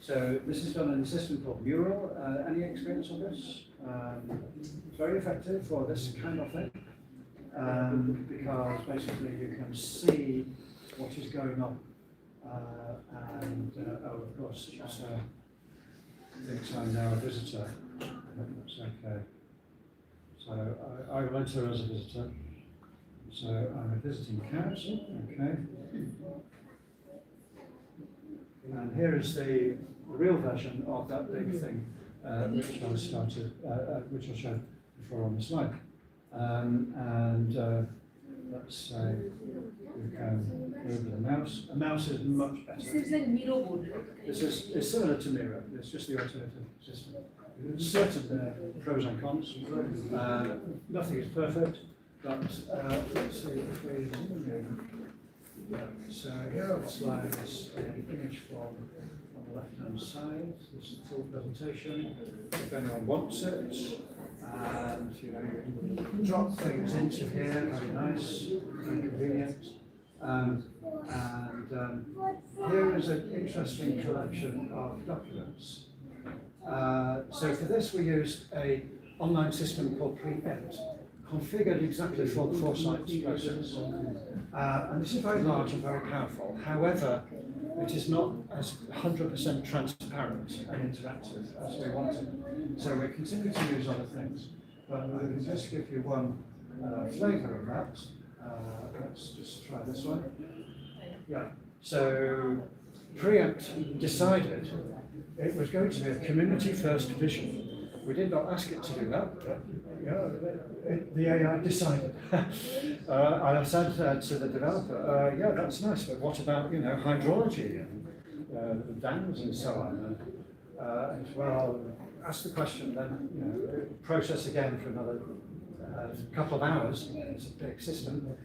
So this is done in a system called Mural. Any experience on this? It's very effective for this kind of thing because basically you can see what is going on. Oh, of course, she thinks I'm now a visitor. That's okay. So I will enter as a visitor. So I'm a visiting cat. Okay. And here is the real version of that big thing, which I showed before on the slide. Let's say we can move the mouse. A mouse is much better. This is like Miro board. This is similar to Miro. It's just the alternative system. There's certain pros and cons. Nothing is perfect, but let's see if we. So here on the slide is an image from on the left-hand side. This is the full presentation. If anyone wants it, and you can drop things into here. Very nice, very convenient. Here is an interesting collection of documents. So for this we used an online system called Preempt, configured exactly for the Foresight process. And this is very large and very powerful. However, it is not as 100% transparent and interactive as we wanted. So we continue to use other things. But we can just give you one flavour of that. Let's just try this one. Yeah. So Preempt decided it was going to be a community-first vision. We did not ask it to do that, but the AI decided. I said to the developer, yeah, that's nice, but what about hydrology and dams and so on? And well, ask the question, then process again for another couple of hours. It's a big system,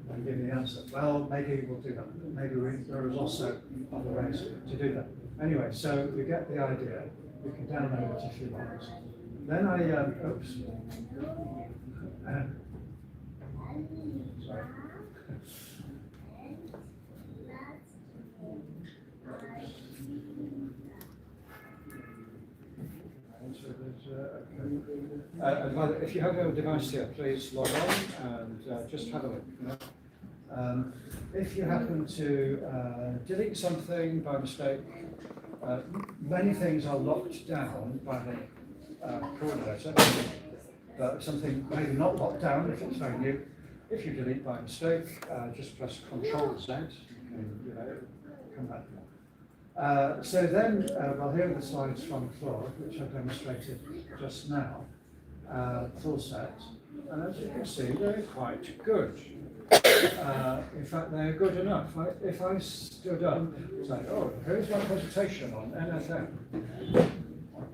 and give me the answer. Well, maybe we'll do that. Maybe there is also other ways to do that. Anyway, so you get the idea. You can download it if you want. Then I, oops. Sorry. If you have your device here, please log on and just have a look. If you happen to delete something by mistake, many things are locked down by the coordinator, but something maybe not locked down if it's very new. If you delete by mistake, just press Ctrl-Z and come back. So then, well, here are the slides from Claude, which I demonstrated just now, full set, and as you can see, they're quite good. In fact, they're good enough. If I stood up and said, oh, here's my presentation on NFM,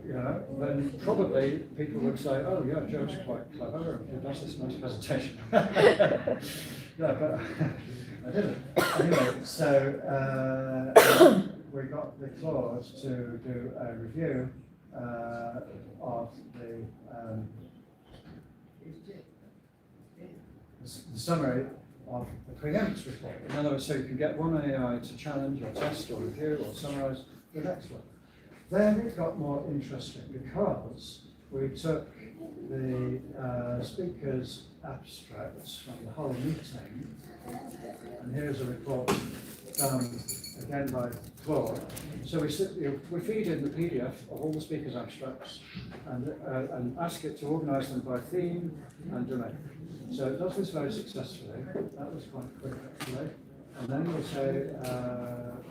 then probably people would say, oh yeah, Joe's quite clever and he does this nice presentation. No, but I didn't. Anyway, so we got the Claude to do a review of the summary of the Preempt report. In other words, so you can get one AI to challenge or test or review or summarize the next one. Then it got more interesting because we took the speakers' abstracts from the whole meeting, and here's a report done again by Claude. So we feed in the PDF of all the speakers' abstracts and ask it to organise them by theme and domain. So it does this very successfully. That was quite quick actually. And then we'll say,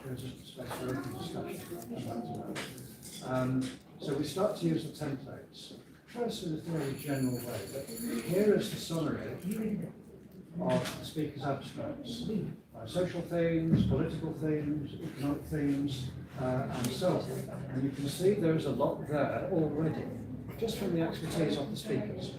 here's a space for open discussion. So we start to use the templates. First in a very general way, but here is the summary of the speakers' abstracts. Social themes, political themes, economic themes, and so on. And you can see there's a lot there already, just from the expertise of the speakers.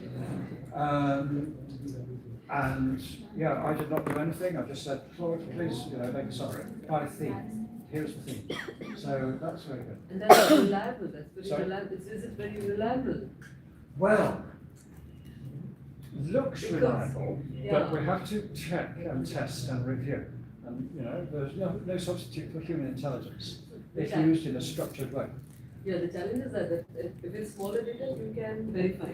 And yeah, I did not do anything. I just said, Claude, please, make a summary. Write a theme. Here's the theme. So that's very good. And that's reliable. That's very Sorry? reliable. Is it very reliable? Well, looks reliable, yeah. but we have to check and test and review. And there's no substitute for human intelligence if Yeah. used in a structured way. Yeah, the challenge is that if it's smaller data, you can verify.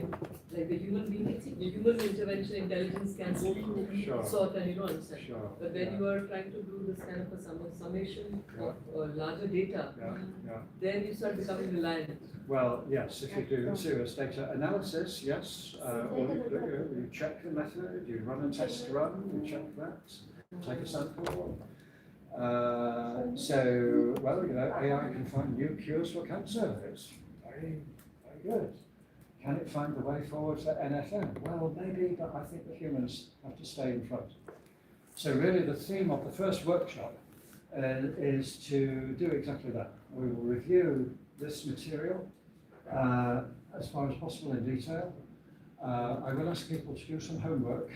Like the human intervention intelligence can go through, Sure. sort and understand. Sure. But when you are trying to do this kind of a summation of larger data, Yeah. then you start becoming reliant. Well, yes, if you do serious data analysis, yes, you check the method, you run a test run, you check that, take a sample. AI can find new cures for cancer. It's very, very good. Can it find the way forward to NFM? Well, maybe, but I think the humans have to stay in front. So really the theme of the first workshop is to do exactly that. We will review this material as far as possible in detail. I will ask people to do some homework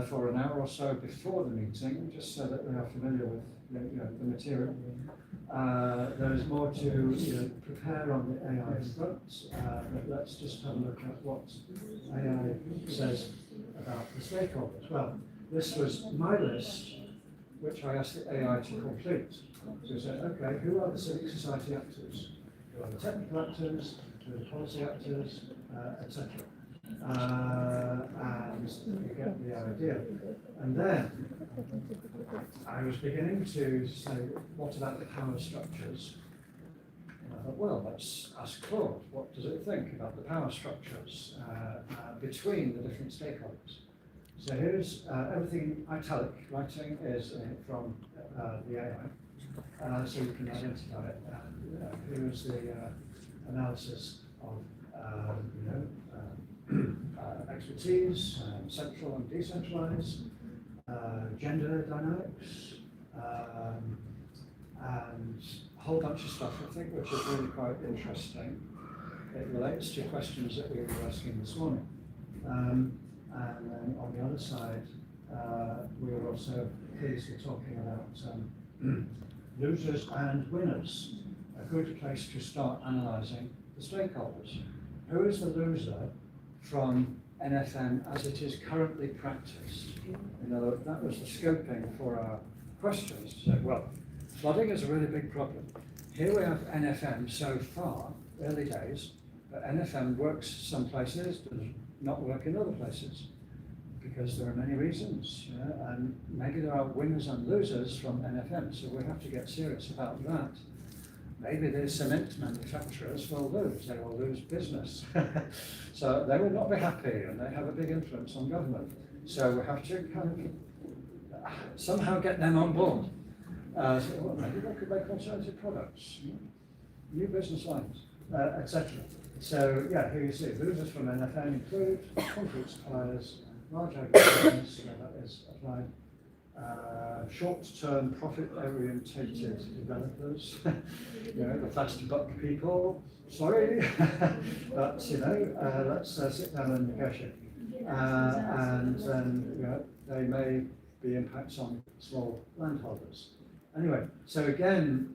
for an hour or so before the meeting, just so that they are familiar with the material. There is more to prepare on the AI front, but let's just have a look at what AI says about the stakeholders. Well, this was my list, which I asked the AI to complete. So I said, okay, who are the civic society actors? Who are the technical actors? Who are the policy actors? Etc. And you get the idea. And then I was beginning to say, what about the power structures? And I thought, well, let's ask Claude, what does it think about the power structures between the different stakeholders? So here's everything italic writing is from the AI, so you can identify it. Here's the analysis of expertise, central and decentralized, gender dynamics, and a whole bunch of stuff, I think, which is really quite interesting. It relates to questions that we were asking this morning. And then on the other side, we were also pleased with talking about losers and winners, a good place to start analysing the stakeholders. Who is the loser from NFM as it is currently practiced? In other words, that was the scoping for our questions. So, well, flooding is a really big problem. Here we have NFM so far, early days, but NFM works some places, does not work in other places, because there are many reasons, and maybe there are winners and losers from NFM, so we have to get serious about that. Maybe the cement manufacturers will lose, they will lose business. So they will not be happy, and they have a big influence on government. So we have to kind of somehow get them on board. So maybe they could make alternative products, new business lines, etc. So yeah, here you see, losers from NFM include concrete suppliers, large agribusiness, that is applied, short-term profit-orientated developers, the fast buck people, sorry, but let's sit down and negotiate. And then they may be impacts on small landholders. Anyway, so again,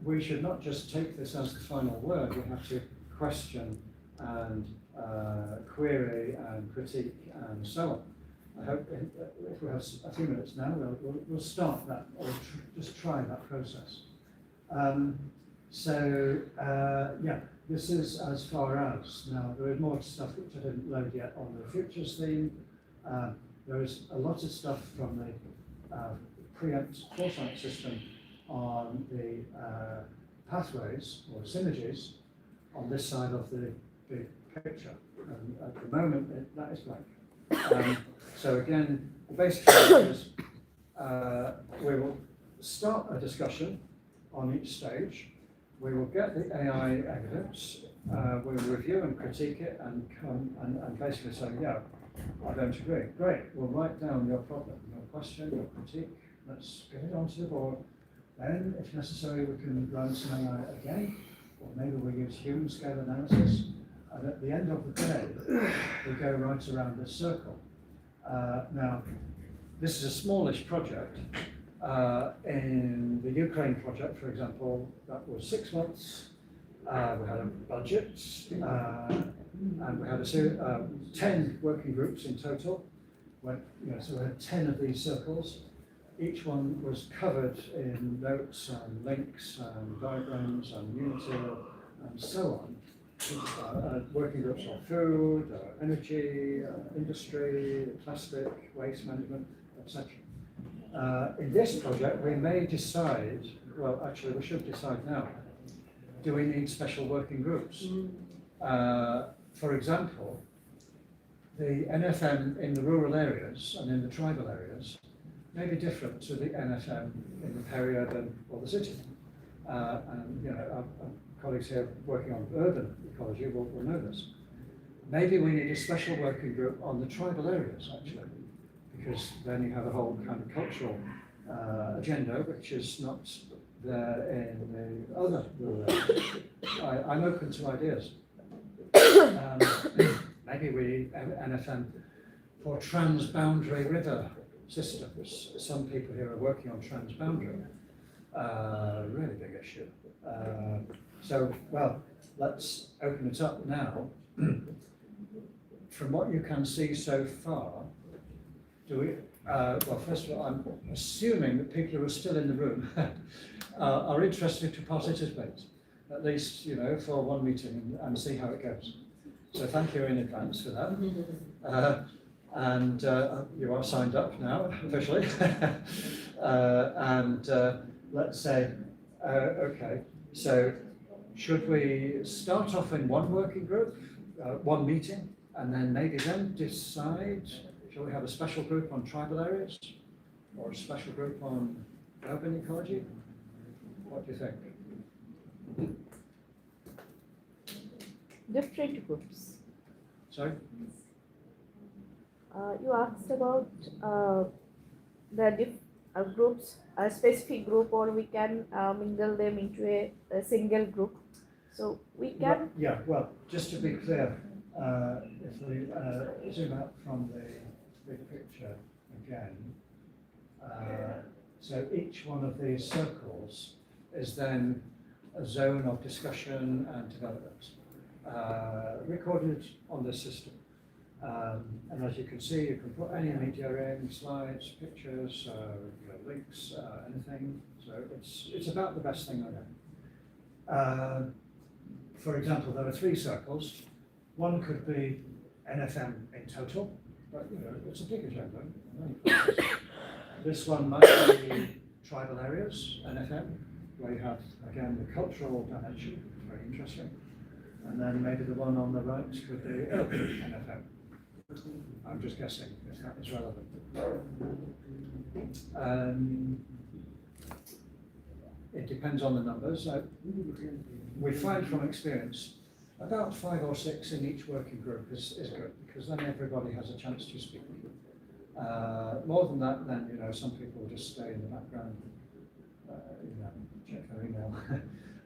we should not just take this as the final word, we have to question and query and critique and so on. I hope if we have a few minutes now, we'll start that, or just try that process. Yeah, this is as far as. Now, there is more stuff which I didn't load yet on the futures theme. There is a lot of stuff from the preempt foresight system on the pathways or synergies on this side of the big picture. And at the moment, that is blank. So again, the basic idea is we will start a discussion on each stage. We will get the AI evidence. We will review and critique it and come and basically say, yeah, I don't agree. Great, we'll write down your problem, your question, your critique. Let's get it onto the board. Then, if necessary, we can run some AI again, or maybe we use human scale analysis. And at the end of the day, we go right around this circle. Now, this is a smallish project. In the Ukraine project, for example, that was 6 months. We had a budget, and we had 10 working groups in total. So we had 10 of these circles. Each one was covered in notes and links and diagrams and new material and so on. Working groups on food, energy, industry, plastic, waste management, etc. In this project, we may decide, well, actually, we should decide now, do we need special working groups? For example, the NFM in the rural areas and in the tribal areas may be different to the NFM in the peri-urban or the city. And our colleagues here working on urban ecology will know this. Maybe we need a special working group on the tribal areas, actually, because then you have a whole kind of cultural agenda, which is not there in the other rural areas. I'm open to ideas. Maybe we need NFM for transboundary river systems. Some people here are working on transboundary. Really big issue. Well, let's open it up now. From what you can see so far, well, first of all, I'm assuming that people who are still in the room are interested to participate, at least, for one meeting and see how it goes. So thank you in advance for that. And you are signed up now, officially. Let's say, okay, so should we start off in one working group, one meeting, and then maybe then decide, shall we have a special group on tribal areas or a special group on urban ecology? What do you think? Different groups. Sorry? You asked about the groups, a specific group, or we can mingle them into a single group. So we can. Yeah, well, just to be clear, if we zoom out from the big picture again, so each one of these circles is then a zone of discussion and development, recorded on this system. And as you can see, you can put any media in, slides, pictures, links, anything. So it's about the best thing I know. For example, there are 3 circles. One could be NFM in total, but it's a big agenda. This one might be tribal areas, NFM, where you have, again, the cultural dimension, very interesting. And then maybe the one on the right could be urban NFM. I'm just guessing if that is relevant. It depends on the numbers. We find from experience about 5 or 6 in each working group is good, because then everybody has a chance to speak. More than that, then some people just stay in the background, check their email,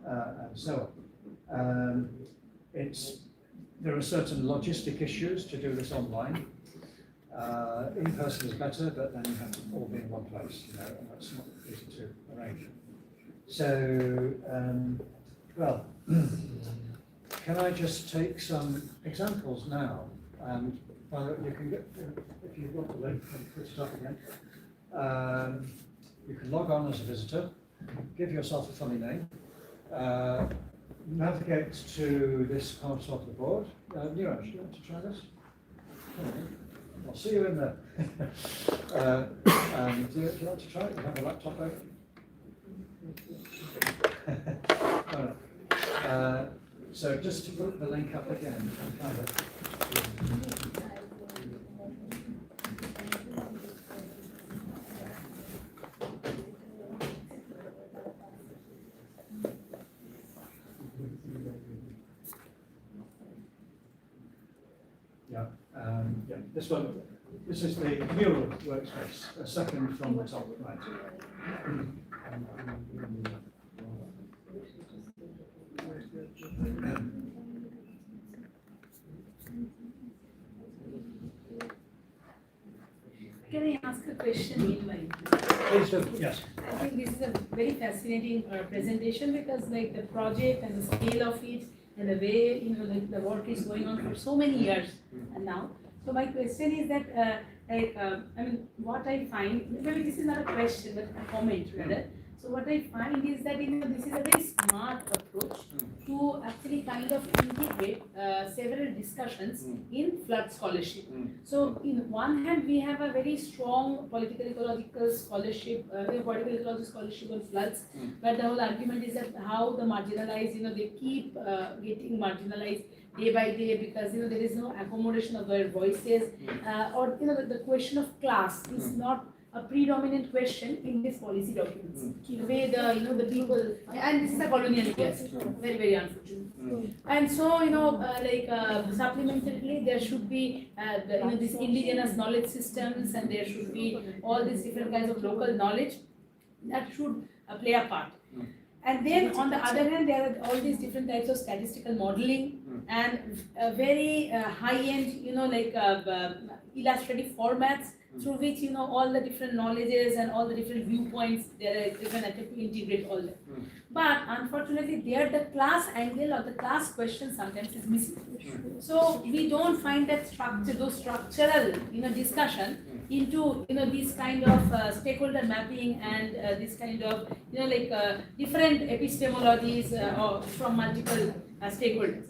and so on. There are certain logistic issues to do this online. In person is better, but then you have to all be in one place, and that's not easy to arrange. So, well, can I just take some examples now? And you can get, if you've got the link, and put it up again. You can log on as a visitor, give yourself a funny name, navigate to this part of the board. Niraj, do you want to try this? I'll see you in there. And do you want to try it? You have a laptop open? So just to put the link up again, I found it. Yeah, this one. This is the mural workspace, a second from the top right. can I ask a question meanwhile? Please do, yes. I think this is a very fascinating presentation because like the project and the scale of it and the way the work is going on for so many years and now. So my question is that I mean what I find, maybe this is not a question but a comment rather. So what I find is that this is a very smart approach to actually kind of integrate several discussions in flood scholarship. So in one hand we have a very strong political ecological scholarship, political ecology scholarship on floods, but the whole argument is that how the marginalized, they keep getting marginalized day by day because there is no accommodation of their voices, or the question of class is not a predominant question in these policy documents. The way the people, and this is a colonial yes, very very unfortunate. And so supplementarily there should be these indigenous knowledge systems, and there should be all these different kinds of local knowledge that should play a part. And then on the other hand, there are all these different types of statistical modeling and very high-end, illustrative formats through which all the different knowledges and all the different viewpoints there are different attempt to integrate all that. But unfortunately, there the class angle or the class question sometimes is missing. So we don't find that those structural discussion into this kind of stakeholder mapping and this kind of different epistemologies from multiple stakeholders.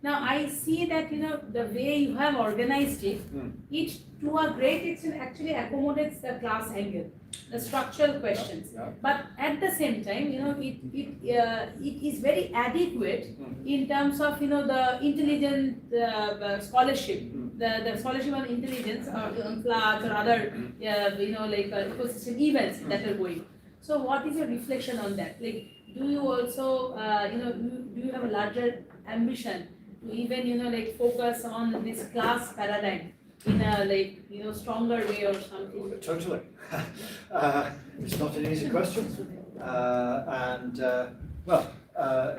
Now I see that the way you have organized it, it to a great extent actually accommodates the class angle, the structural questions. But at the same time, it is very adequate in terms of the intelligent scholarship, the scholarship on intelligence or on floods or other ecosystem events that are going. So what is your reflection on that? Like, do you also do you have a larger ambition to even focus on this class paradigm in a stronger way or something? Totally. It's not an easy question.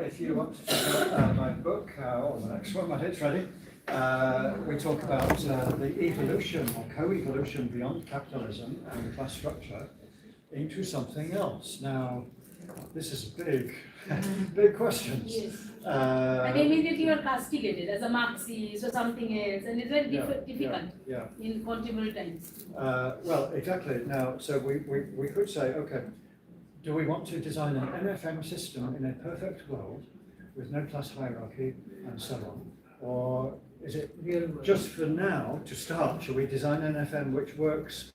If you want to check out my book, or the next one, it's ready, we talk about the evolution or co-evolution beyond capitalism and the class structure into something else. Now, this is big, big questions. Yes. And immediately you are castigated as a Marxist or something else, and it's very difficult in contemporary times. Well, exactly. Now, so we could say, okay, do we want to design an MFM system in a perfect world with no class hierarchy and so on? Or is it just for now, to start, shall we design an FM which works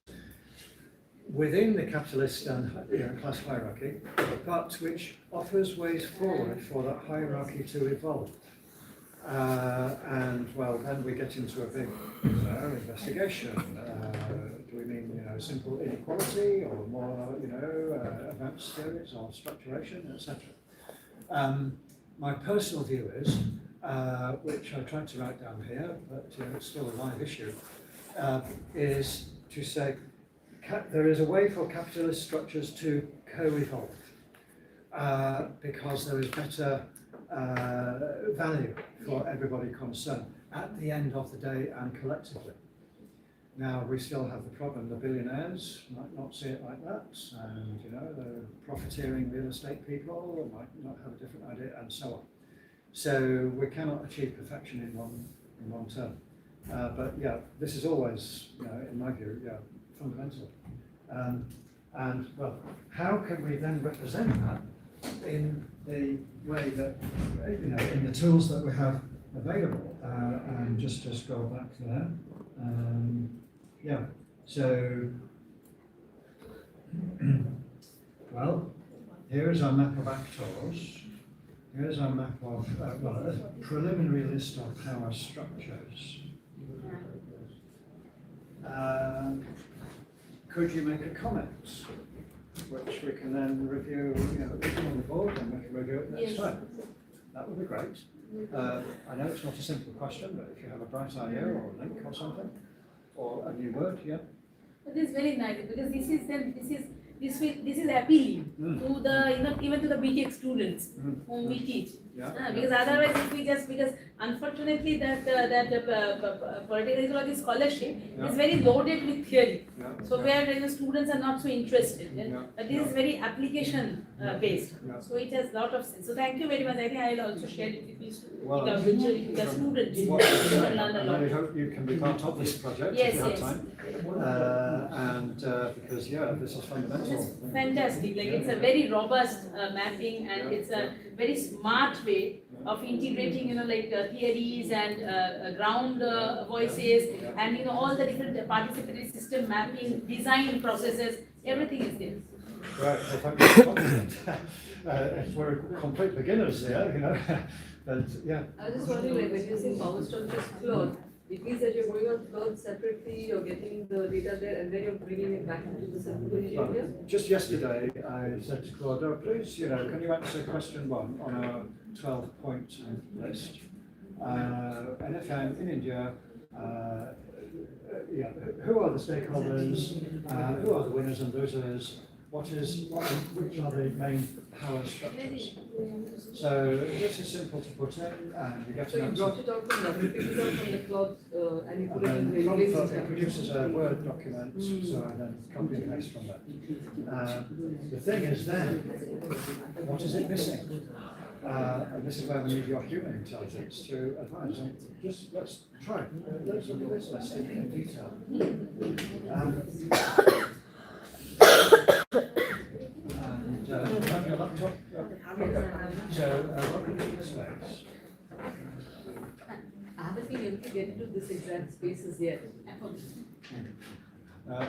within the capitalist and class hierarchy, but which offers ways forward for that hierarchy to evolve? And well, then we get into a big investigation. Do we mean simple inequality or more advanced theories or structuration, etc.? My personal view is, which I tried to write down here, but it's still a live issue, is to say there is a way for capitalist structures to co-evolve because there is better value for everybody concerned at the end of the day and collectively. Now we still have the problem, the billionaires might not see it like that, and the profiteering real estate people might not have a different idea, and so on. So we cannot achieve perfection in one term. But yeah, this is always, in my view, fundamental. And well, how can we then represent that in the way that, in the tools that we have available? And just go back there. So, well, here is our map of actors. Here's our map of, a preliminary list of power structures. Could you make a comment, which we can then review, on the board, and we can review it next time? That would be great. I know it's not a simple question, but if you have a bright idea or a link or something, or a new word, But this is very nice because this is this is appealing to the even to the BTech students whom we teach. Yeah. Because otherwise, if we just because unfortunately that political ecology scholarship is very loaded with theory. Yeah. So where the students are not so interested. Yeah. But this is very application based. Yeah. So it has lot of sense. So thank you very much. I think I will also share it with these Well, with the students. Well, Who will learn a I lot. really hope you can be part of this project Yes, if you have yes. time. Because this is fundamental. It's fantastic. Like it's a very robust mapping, and it's a very smart way of integrating, theories and ground voices, and all the different participatory system mapping, design processes. Everything is there. Right, well, thank you for that. We're complete beginners here, but yeah. I was just wondering, like, when you're saying power structures cloth, it means that you're going on cloth separately, you're getting the data there, and then you're bringing it back into the circularity area? Just yesterday, I said to Claude, "Oh, please, can you answer question 1 on our 12-point list? NFM in India, who are the stakeholders, who are the winners and losers, which are the main power structures?" So this is simple to put in, and you get So an you answer. brought it out from that, you picked it up from the cloth, and you put it in And the then regulation. it produces a Word document, so I then copy and paste from that. The thing is then, what is it missing? And this is where we need your human intelligence to advise. And just let's try. Let's look at this. Let's think in detail. Have your laptop. Okay. So look at this space. I haven't been able to get into this exact spaces yet.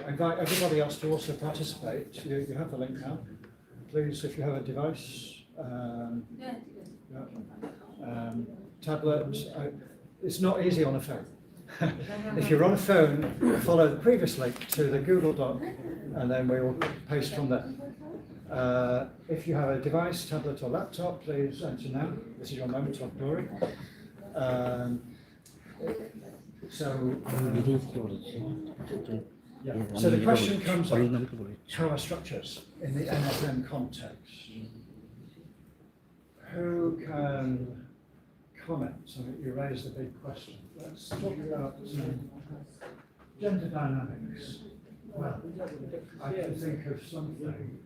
Invite everybody else to also participate. You have the link now. Please, if you have a device, tablet, it's not easy on a phone. If you're on a phone, follow the previous link to the Google Doc, and then we will paste from there. If you have a device, tablet or laptop, please enter now. This is your moment of glory. So the question comes up, power structures in the NFM context. Who can comment? So you raised a big question. Let's talk about gender dynamics. Well, I can think of something.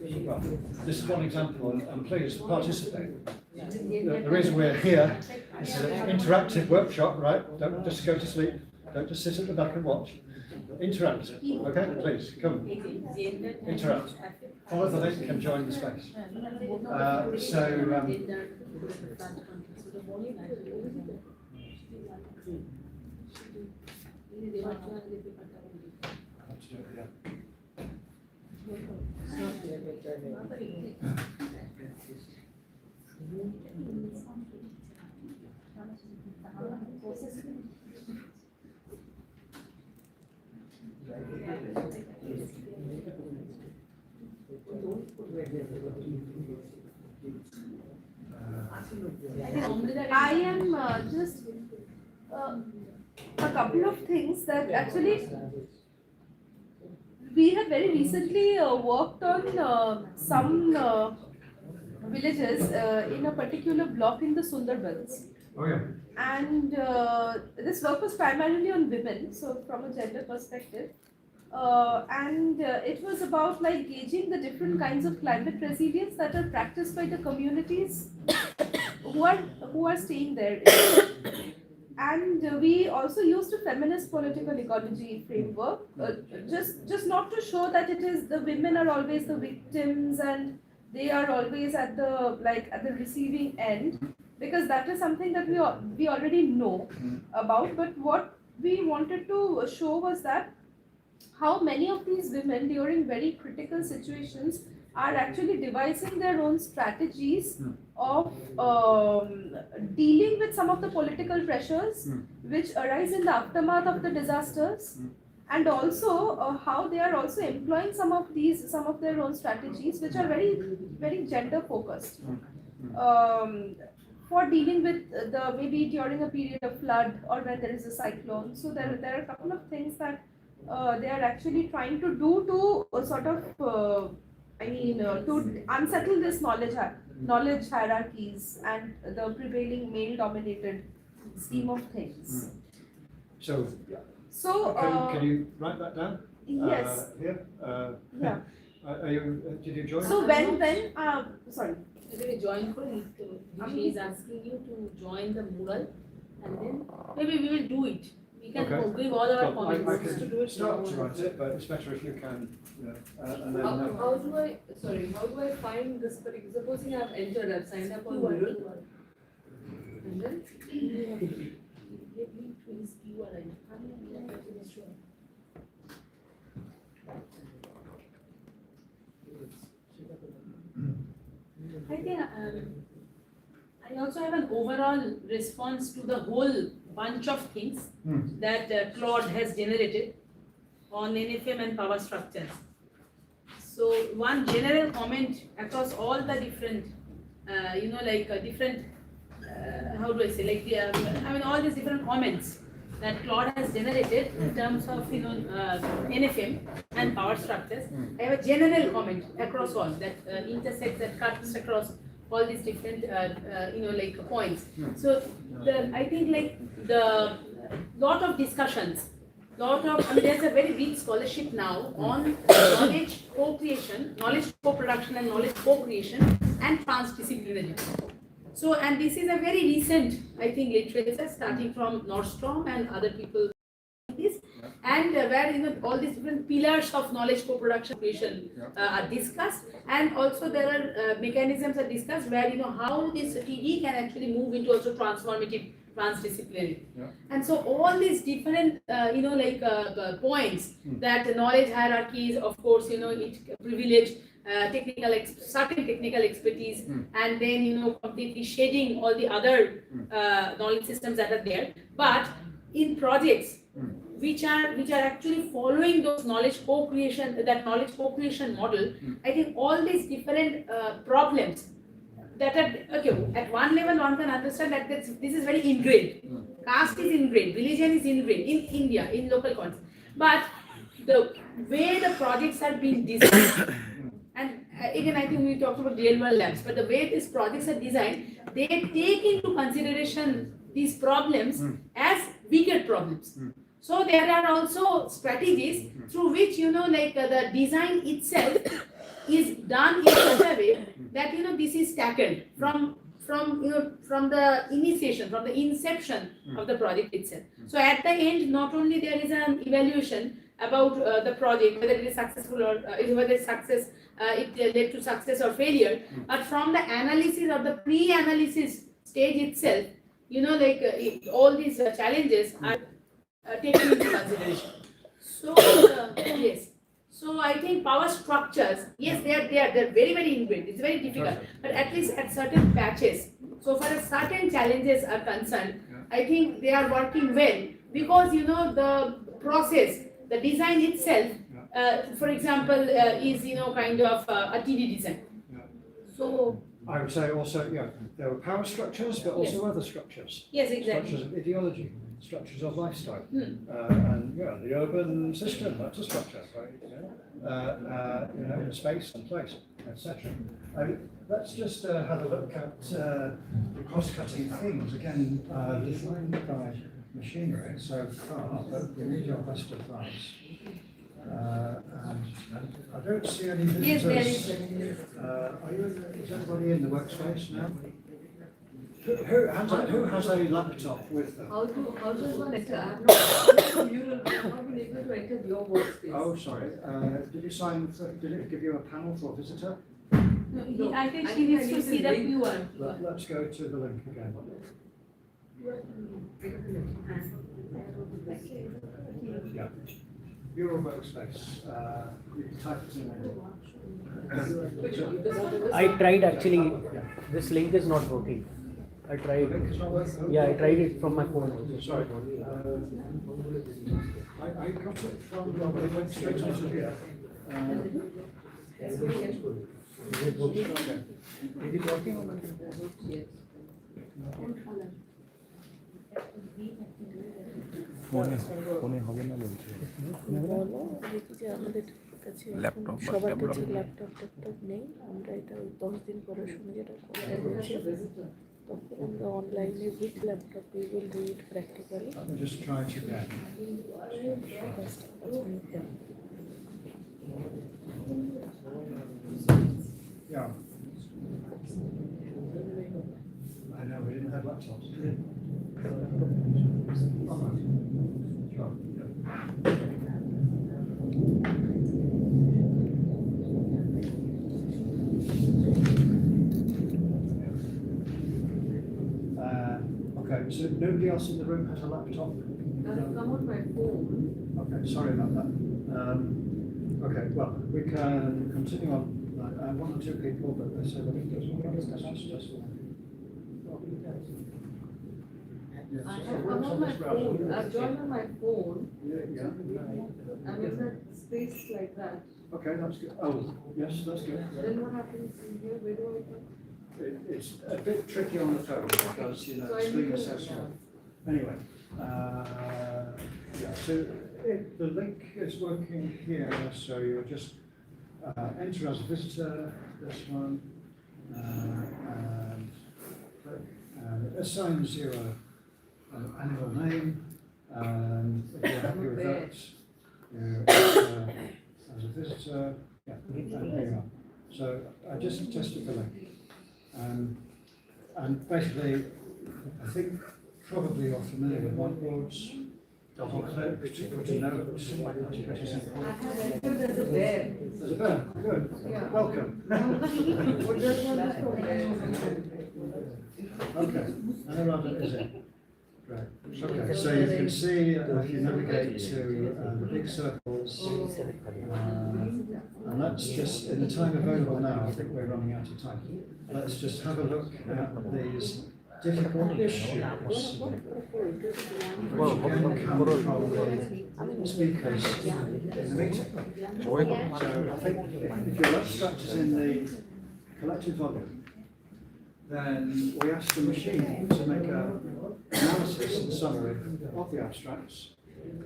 Well, this is one example, and please participate. The reason we're here is an interactive workshop, right? Don't just go to sleep, don't just sit at the back and watch. Interact, okay? Please, come. Interact. Follow the link and join the space. I am just a couple of things that actually we have very recently worked on some villages in a particular block in the Sundarbans. Oh yeah. And this work was primarily on women, so from a gender perspective. It was about like gauging the different kinds of climate resilience that are practiced by the communities who are staying there. And we also used a feminist political ecology framework, just not to show that it is the women are always the victims and they are always at the receiving end, because that is something that we already know about. But what we wanted to show was that how many of these women during very critical situations are actually devising their own strategies of dealing with some of the political pressures which arise in the aftermath of the disasters, and also how they are also employing some of their own strategies which are very gender focused. For dealing with maybe during a period of flood or when there is a cyclone. So there are a couple of things that they are actually trying to do to sort of to unsettle this knowledge hierarchies and the prevailing male dominated scheme of things. So, So can you write that down? Yes. Here? Yeah. Are you, did you join? So when sorry. Maybe join for it. She is asking you to join the mural, and then maybe we will do it. We can Okay. give all our Well, I comments. can start to write it, but it's better if you can, and then. How do I find this particular, supposing I've entered, I've signed up on Mural, and then? I think I also have an overall response to the whole bunch of things that Claude has generated on NFM and power structures. So one general comment across all the different, different, how do I say, all these different comments that Claude has generated in terms of, NFM and power structures. I have a general comment across all that intersects, that cuts across all these different, points. So I think the lot of discussions, there's a very big scholarship now on knowledge co-creation, knowledge co-production and knowledge co-creation and transdisciplinary. So, and this is a very recent, I think, literature starting from Nordstrom and other people this, and where all these different pillars of knowledge co-production creation are discussed, and also there are mechanisms are discussed where how this TD can actually move into also transformative, transdisciplinary. And so all these different points that knowledge hierarchies, of course, it privilege certain technical expertise, and then completely shading all the other knowledge systems that are there. But in projects which are actually following those knowledge co-creation, that knowledge co-creation model, I think all these different problems that are at one level one can understand that this is very ingrained. Caste is ingrained, religion is ingrained in India, in local context. But the way the projects are being designed, and again I think we talked about real world labs, but the way these projects are designed, they take into consideration these problems as bigger problems. So there are also strategies through which the design itself is done in such a way that this is tackled from the initiation, from the inception of the project itself. So at the end, not only there is an evaluation about the project, whether it is successful or whether it's success, it led to success or failure, but from the analysis or the pre-analysis stage itself, all these challenges are taken into consideration. So yes. So I think power structures, yes, they are they're very, very ingrained. It's very difficult, but at least at certain patches, so far as certain challenges are concerned, I think they are working well, because the process, the design itself, for example, is kind of a TD design. So I would say also, there are power structures, but also other structures. Yes, exactly. Structures of ideology, structures of lifestyle, and the urban system, that's a structure, right? Space and place, etc. Let's just have a look at the cross-cutting themes, again, defined by machinery so far, but we need your best advice. And I don't see any visitors. Yes, there is. Is everybody in the workspace now? Who has a laptop with them? How does one enter? I have not been able to enter your workspace. Oh, sorry. Did it give you a panel for visitor? No, I think she needs to see the QR. Let's go to the link again. Yeah. Your workspace. You can type it in. I tried actually, this link is not working. I tried. Link is not working? Yeah, I tried it from my phone. Sorry. I got it from, it went straight onto here. Is it working or not? ফোনে হবে না বলছে laptop সবার কাছে laptop ট্যাপটপ নেই, আমরা এটা 10 দিন পরে শুনে যেটা করতে হচ্ছে, তখন আমরা অনলাইনে with laptop we will do it practically. I'll just try it again. Yeah. I know, we didn't have laptops. Okay, so nobody else in the room has a laptop? Come on my phone. Okay, sorry about that. Okay, well, we can continue on. One or two people, but they say that it doesn't work. That's just yes. I have come on my phone. I've joined on my phone. Yeah. I'm in that space like that. Okay, that's good. Oh, yes, that's good. Then what happens in here? Where do I go? It's a bit tricky on the phone because, you know, So the I screen need is so to- small. Anyway, yeah, so the link is working here, so you'll just enter as a visitor, this one, and click, and it assigns you an animal name, and if you're happy with that, you as a visitor, yeah, and here you are. So I just tested the link. And basically, I think probably you're familiar with whiteboards, double click, put a note, that's pretty simple. I have entered as a bear. There's a bear, good, Yeah. welcome. What does one look like? Okay, and another is it. Great. Okay, so you can see if you navigate to the big circles, and let's just, in the time available now, I think we're running out of time. Let's just have a look at these difficult issues which again come from the speakers in the meeting. So I think if your abstract is in the collected volume, then we ask the machine to make an analysis and summary of the abstracts.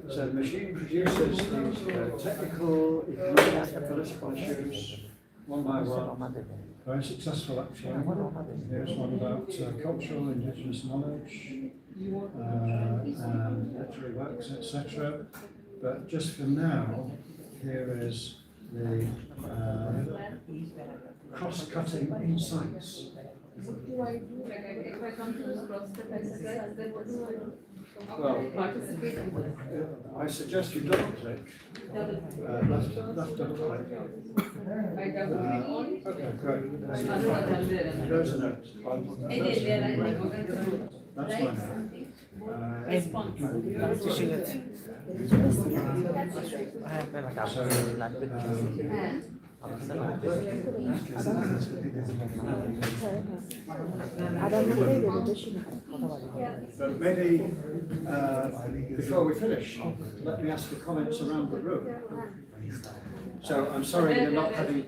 So the machine produces these technical, economic, political issues one by one. Very successful actually. Here's one about cultural indigenous knowledge and literary works, etc. But just for now, here is the cross-cutting insights. What do I do? Like if I come to this cross-step exercise, then what do I do? Well, Participate in this. I suggest you double click, left double click. I double click on. Okay, great. Otherwise, There's a note. It is there, I think. That's Right? fine. Response. But maybe before we finish, let me ask for comments around the room. So I'm sorry you're not having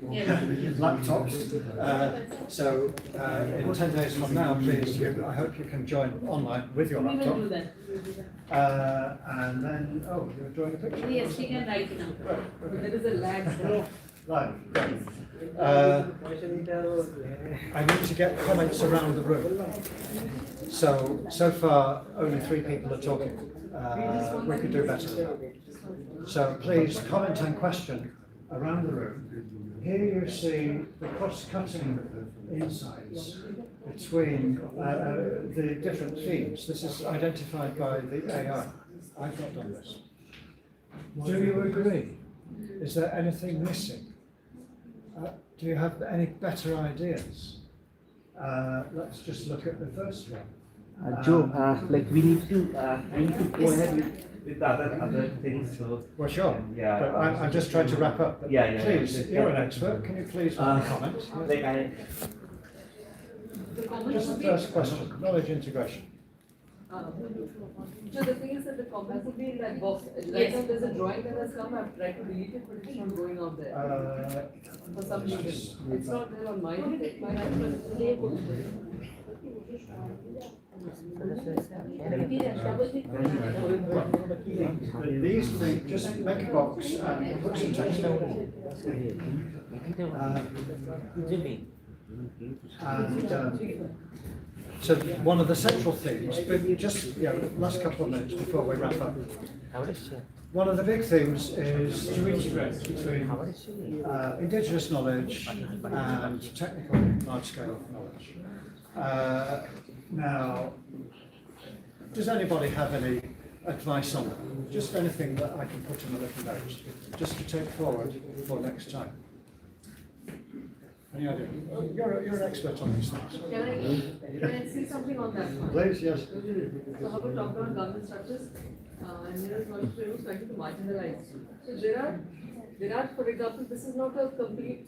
laptops. So in 10 days from now, please, I hope you can join online with your We will do laptop. that. And then, oh, you're drawing a picture? Yes, we can write now. Right, there is a lag. right. I need to get comments around the room. So far, only 3 people are talking. We could do better. So please comment and question around the room. Here you see the cross-cutting insights between the different themes. This is identified by the AI. I've not done this. Do you agree? Is there anything missing? Do you have any better ideas? Let's just look at the first one. Joe, like we need to go ahead with the other things. So Well, sure. Yeah, But I'm just trying to wrap up. Yeah. Please, you're an expert. Can you please comment? Like Just the first question, knowledge integration. So the thing is that the compass will be in that box. Right Yes. now there's a drawing that has come, I've tried to delete it, but it's not going out there. For some reason. It's not there on mine, but they put it there. These things, just make a box and put some text on it. So one of the central themes, but just, last couple of minutes before we wrap up. One of the big themes is to integrate between indigenous knowledge and technical large-scale knowledge. Now, does anybody have any advice on that? Just anything that I can put in a little note, just to take forward for next time. Any idea? You're an expert on these things. Can I see something on that one? Please, yes. So how about top-down government structures? And there is one to trying to marginalize. So there are, for example, this is not a complete,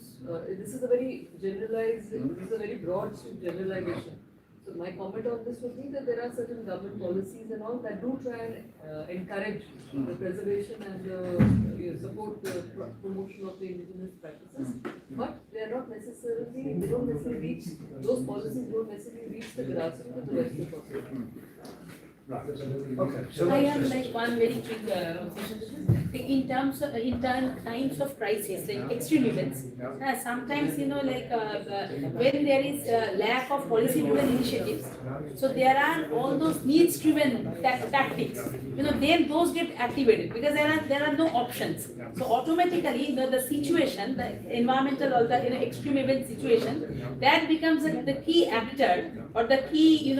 this is a very generalized, this is a very broad generalization. So my comment on this would be that there are certain government policies and all that do try and encourage the preservation and support the promotion of the indigenous practices, but they are not necessarily, they don't necessarily reach, those policies don't necessarily reach the grassroots of the Western population. Right. Okay. So I have like one very quick observation. In times of crisis, like extreme events, sometimes when there is lack of policy-driven initiatives, so there are all those needs-driven tactics. Then those get activated because there are no options. So automatically, the situation, the environmental or the extreme event situation, that becomes the key actor or the key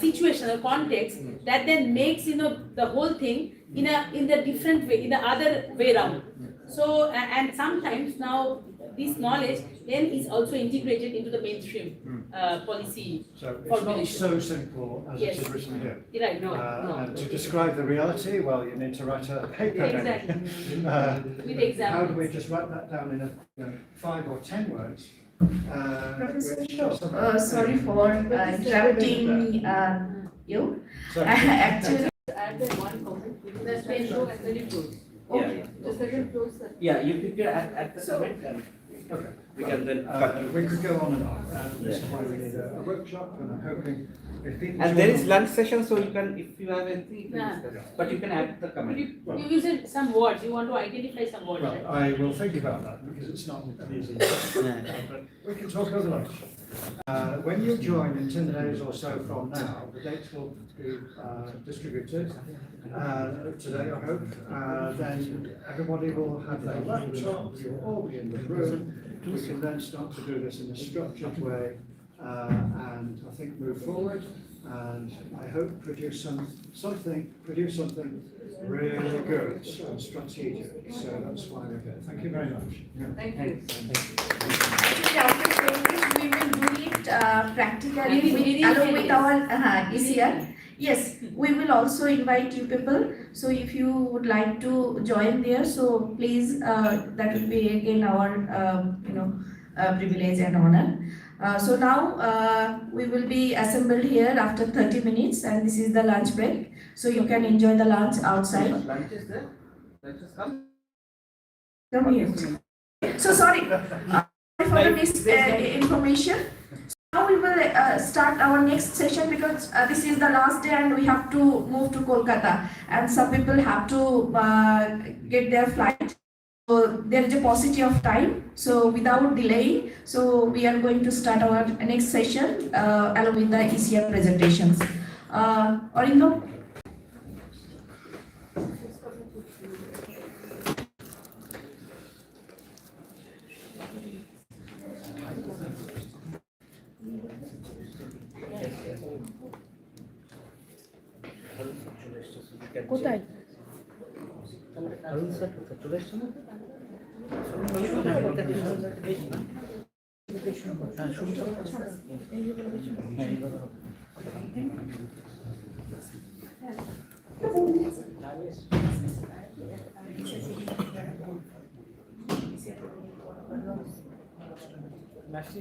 situation or context that then makes the whole thing in the different way, in the other way around. So and sometimes now this knowledge then is also integrated into the mainstream policy So it's formulation. not so simple as Yes. it is written here. Right, no. And to describe the reality, well, you need to write a paper. Exactly. With examples. How do we just write that down in 5 or 10 words? Sorry for interrupting you. Actually, Add that one comment, that's when show and then you close. Okay. Just let it close that. Yeah, you could at the comment and Okay. we can then We could go on and on. This is why we need a workshop, and I'm hoping if people. and there is lunch session, so you can, if you have anything, you can Yeah. discuss. But you can add the comment. You use some words, you want to identify some words. Well, I will think about that because it's not an easy. But we can talk over lunch. When you join in 10 days or so from now, the dates will be distributed today, I hope. Then everybody will have their laptop, you'll all be in the room. We can then start to do this in a structured way and I think move forward. And I hope produce something really good and strategic. So that's why we're here. Thank you very much. Thank you. actually, after saying this, we will do it practically along with our ECR. Yes, we will also invite you people. So if you would like to join there, so please, that will be again our privilege and honor. So now we will be assembled here after 30 minutes, and this is the lunch break. So you can enjoy the lunch outside. Lunch is there? Lunch has come? Come here. So sorry for the misinformation. Now we will start our next session because this is the last day and we have to move to Kolkata and some people have to get their flight. So there is a paucity of time. So without delay, so we are going to start our next session along with the ECR presentations. Orindo? কোথায় চলে এসছে না Merci,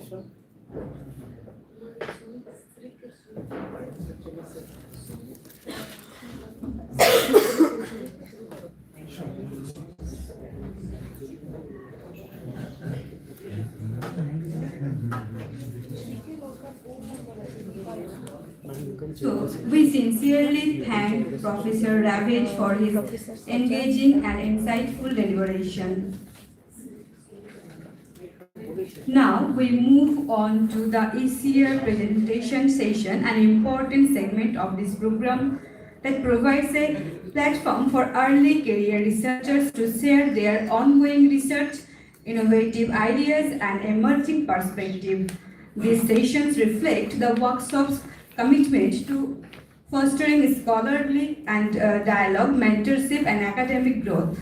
So, we sincerely thank Professor Ravage for his engaging and insightful deliberation. Now, we move on to the ECR presentation session, an important segment of this program that provides a platform for early career researchers to share their ongoing research, innovative ideas, and emerging perspective. These sessions reflect the workshop's commitment to fostering scholarly and dialogue, mentorship, and academic growth.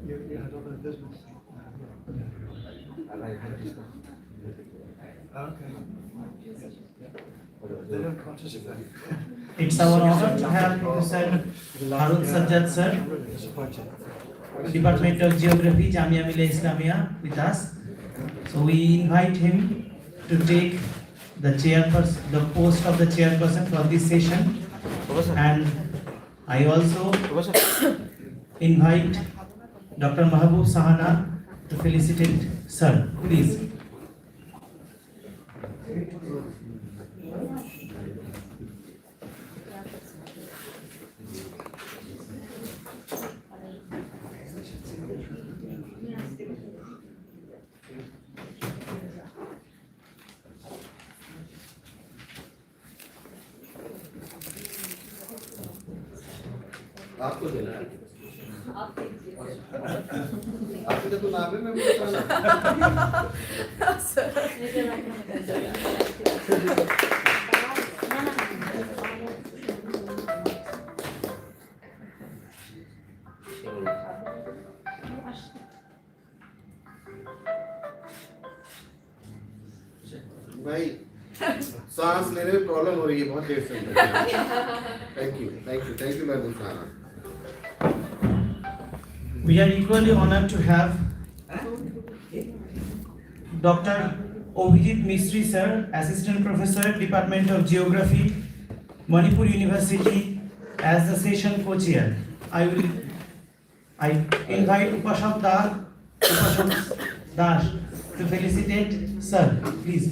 You had other business. Okay. They don't participate. It's our honor to have Professor Harun Sajjad sir, I'm really disappointed. Department of Geography, Jamia Millia Islamia, with us. So we invite him to take the chairperson, the post of the chairperson for this session. And I also invite Dr. Mahabub Sahana to felicitate sir. Please. आपको देना है आपका तो नाम है मैं बताना भाई सांस लेने में प्रॉब्लम हो रही है बहुत देर से थैंक यू मैम सारा We are equally honored to have Dr. Obhijit Misri sir, Assistant Professor, Department of Geography, Manipur University, as the session co-chair. I invite Upashak Das to felicitate sir, please.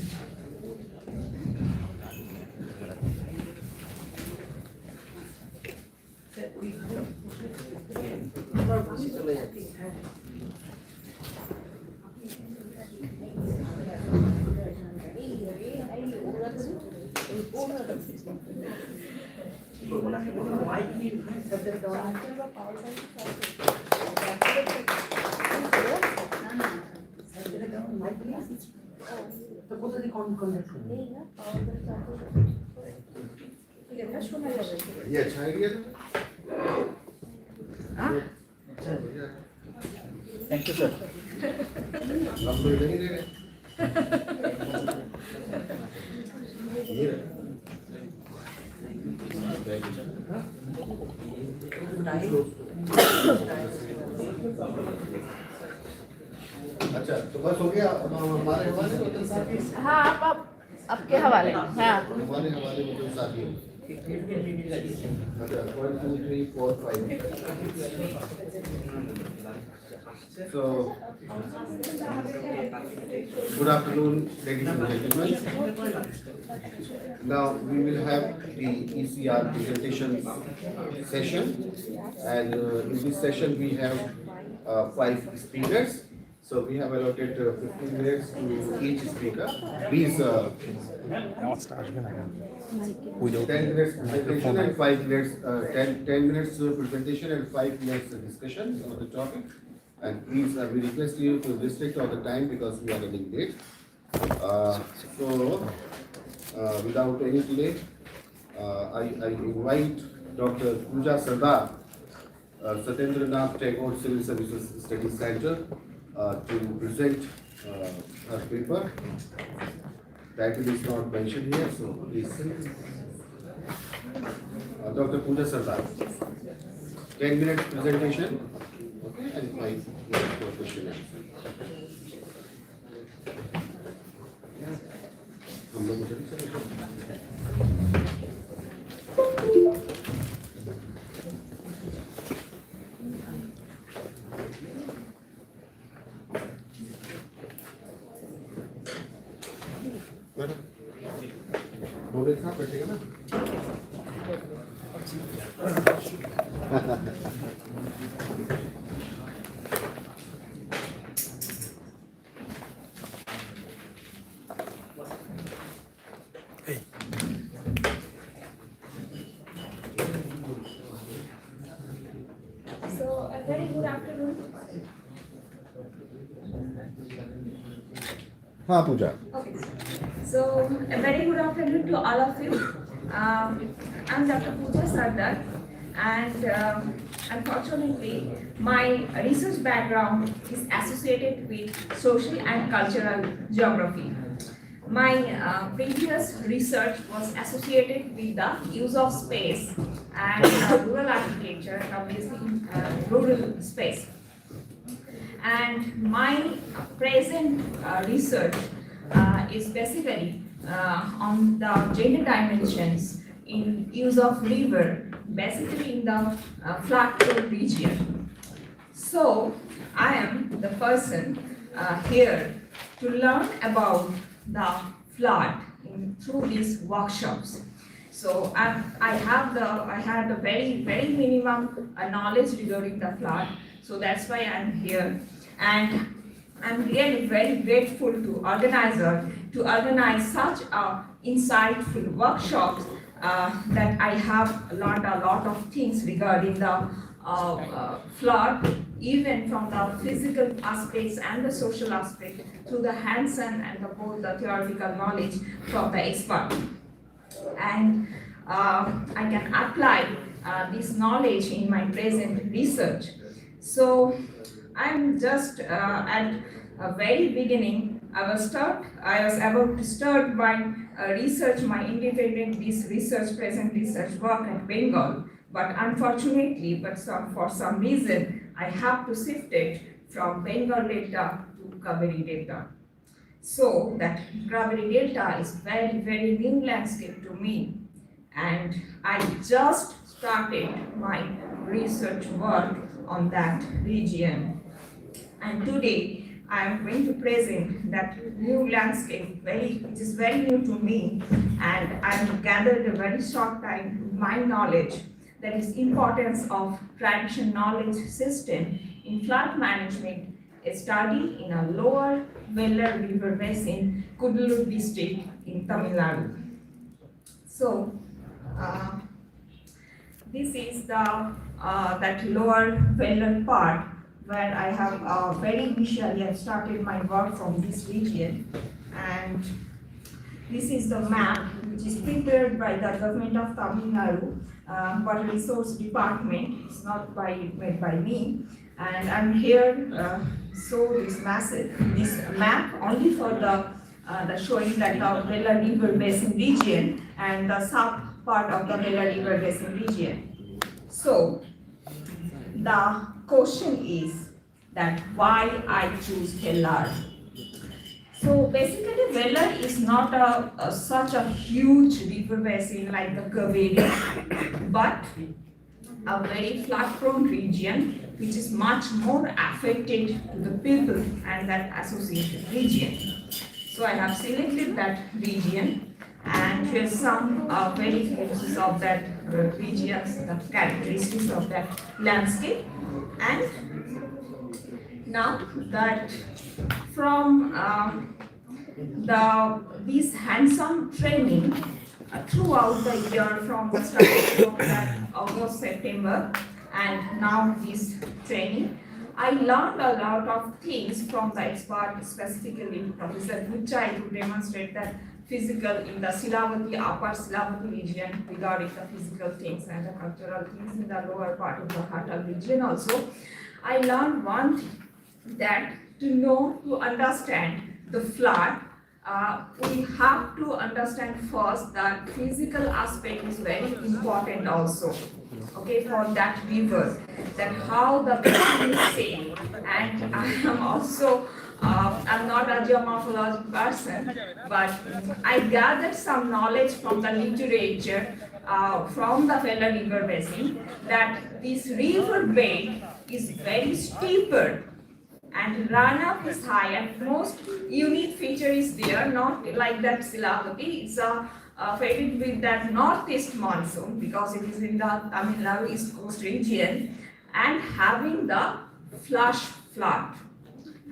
ये अच्छा idea था Thank you sir. हम तो इधर ही रह गए ये अच्छा तो बस हो गया हमारे हवाले होटल साथी हाँ आप आपके हवाले हाँ हमारे हवाले होटल साथी अच्छा 1 2 3 4 5 so good afternoon ladies and gentlemen. Now we will have the ECR presentation session and in this session we have 5 speakers. So we have allotted 15 minutes to each speaker. Please 10 minutes presentation and 5 minutes 10 minutes presentation and 5 minutes discussion on the topic. And please we request you to restrict all the time because we are running late. Without any delay, I invite Dr. Pooja Sardar, Satyendranath Tagore Civil Services Studies Center, to present her paper. Title is not mentioned here, so please. Dr. Pooja Sardar, 10 minutes presentation Okay, and my question answer. हम लोग मुझे भी दो दिन साथ बैठेगा ना So, a very good afternoon. हाँ पूजा Okay. So, a very good afternoon to all of you. I'm Dr. Pooja Sardar, and unfortunately, my research background is associated with social and cultural geography. My previous research was associated with the use of space and rural architecture, obviously rural space. And my present research is basically on the gender dimensions in use of river, basically in the flood-prone region. So I am the person here to learn about the flood through these workshops. So I had a very minimum knowledge regarding the flood. So that's why I'm here, and I'm really very grateful to organizer to organize such insightful workshops that I have learned a lot of things regarding the flood, even from the physical aspects and the social aspect, through the hands-on and both the theoretical knowledge from the expert. And I can apply this knowledge in my present research. So I'm just at a very beginning. I was about to start my research, my independent present research work at Bengal. But unfortunately, for some reason, I have to shift it from Bengal Delta to Kaveri Delta. So that Kaveri Delta is very new landscape to me. And I just started my research work on that region. And today I am going to present that new landscape, which is very new to me, and I have gathered a very short time my knowledge, that is importance of traditional knowledge system in flood management, a study in a lower Velar river basin, Kudalur district in Tamil Nadu. So this is the that lower Velar part where I have very initially I started my work from this region, and this is the map which is prepared by the government of Tamil Nadu, Water Resource Department. It's not made by me, and I'm here show this map only for the showing that the Velar River Basin region and the sub part of the Velar River Basin region. So the question is that why I choose Velar. So basically Velar is not such a huge river basin like the Kaveri, but a very flood prone region which is much more affected to the people and that associated region. So I have selected that region, and here's some verifications of that region, the characteristics of that landscape. And now that from this hands-on training throughout the year, from the start of that August, September, and now this training, I learned a lot of things from the expert, specifically Professor Guchai, to demonstrate that physical in the Shilibati, upper Shilibati region regarding the physical things and the cultural things in the lower part of the Hatal region also. I learned one thing, that to understand the flood, we have to understand first that physical aspect is very important also. Okay, for that river, that how the basin is safe. And I am also, I'm not a geomorphology person, but I gathered some knowledge from the literature from the Vella River Basin that this river bed is very steeper and runoff is high, and most unique feature is there, not like that Shilibati. It's faded with that northeast monsoon because it is in the Tamil Nadu East Coast region and having the flash flood,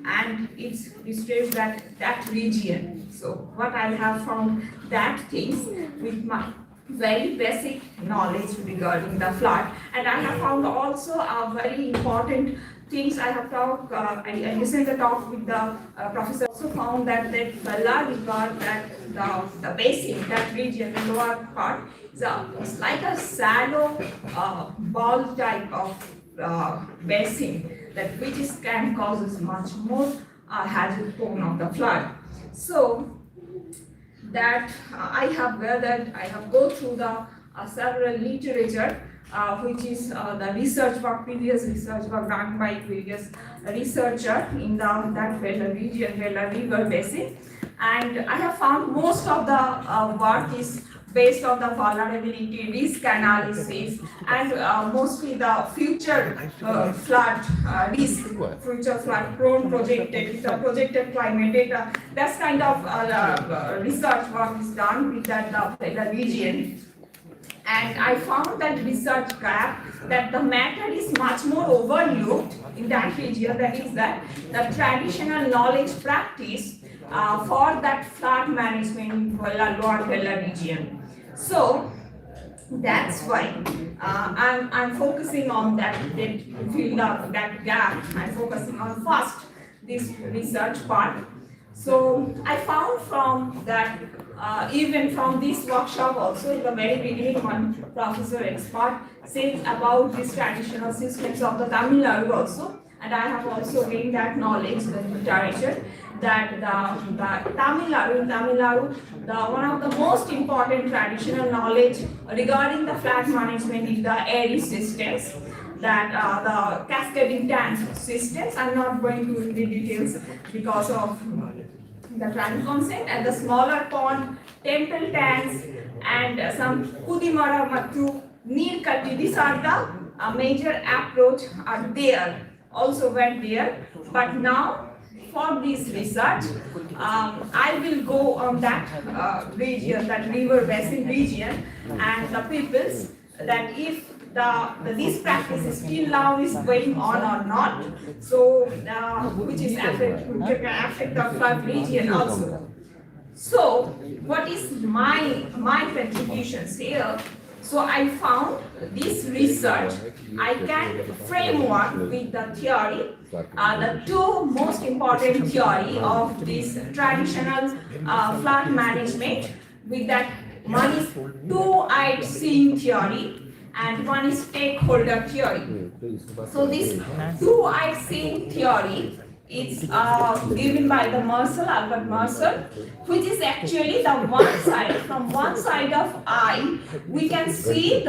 and it's disturbs that region. So what I have found that things with my very basic knowledge regarding the flood, and I have found also a very important things. I have talked, I listened to the talk with the professor. Also found that Vella River, that the basin, that region, the lower part, it's like a shallow ball type of basin, that which can causes much more hazard prone of the flood. So that I have gathered, I have go through the several literature, which is the research work, previous research work done by previous researcher in that Vella region, Vella River Basin, and I have found most of the work is based on the vulnerability, risk analysis, and mostly the future flood risk, future flood prone projected climate data. That kind of research work is done with that Vella region. And I found that research gap, that the matter is much more overlooked in that region, that is that the traditional knowledge practice for that flood management in lower Vella region. So that's why I'm focusing on that field of that gap. I'm focusing on first this research part. So I found from that, even from this workshop also, in the very beginning, one professor expert said about these traditional systems of the Tamil Nadu also, and I have also gained that knowledge, the literature, that the Tamil Nadu, one of the most important traditional knowledge regarding the flood management is the airy systems, that the cascading tank systems. I'm not going to the details because of the time consent, and the smaller pond, temple tanks, and some Kudimara Mattu, Neerkatti. These are the major approach are there, also went there. But now for this research, I will go on that region, that river basin region, and the peoples, that if this practice is still now is going on or not, so which is can affect the flood region also. So what is my contributions here? So I found this research, I can framework with the theory, the two most important theory of this traditional flood management, with that one is two-eyed seeing theory, and one is stakeholder theory. So this two-eyed seeing theory is given by the Albert Mersey, which is actually the one side, from one side of eye, we can see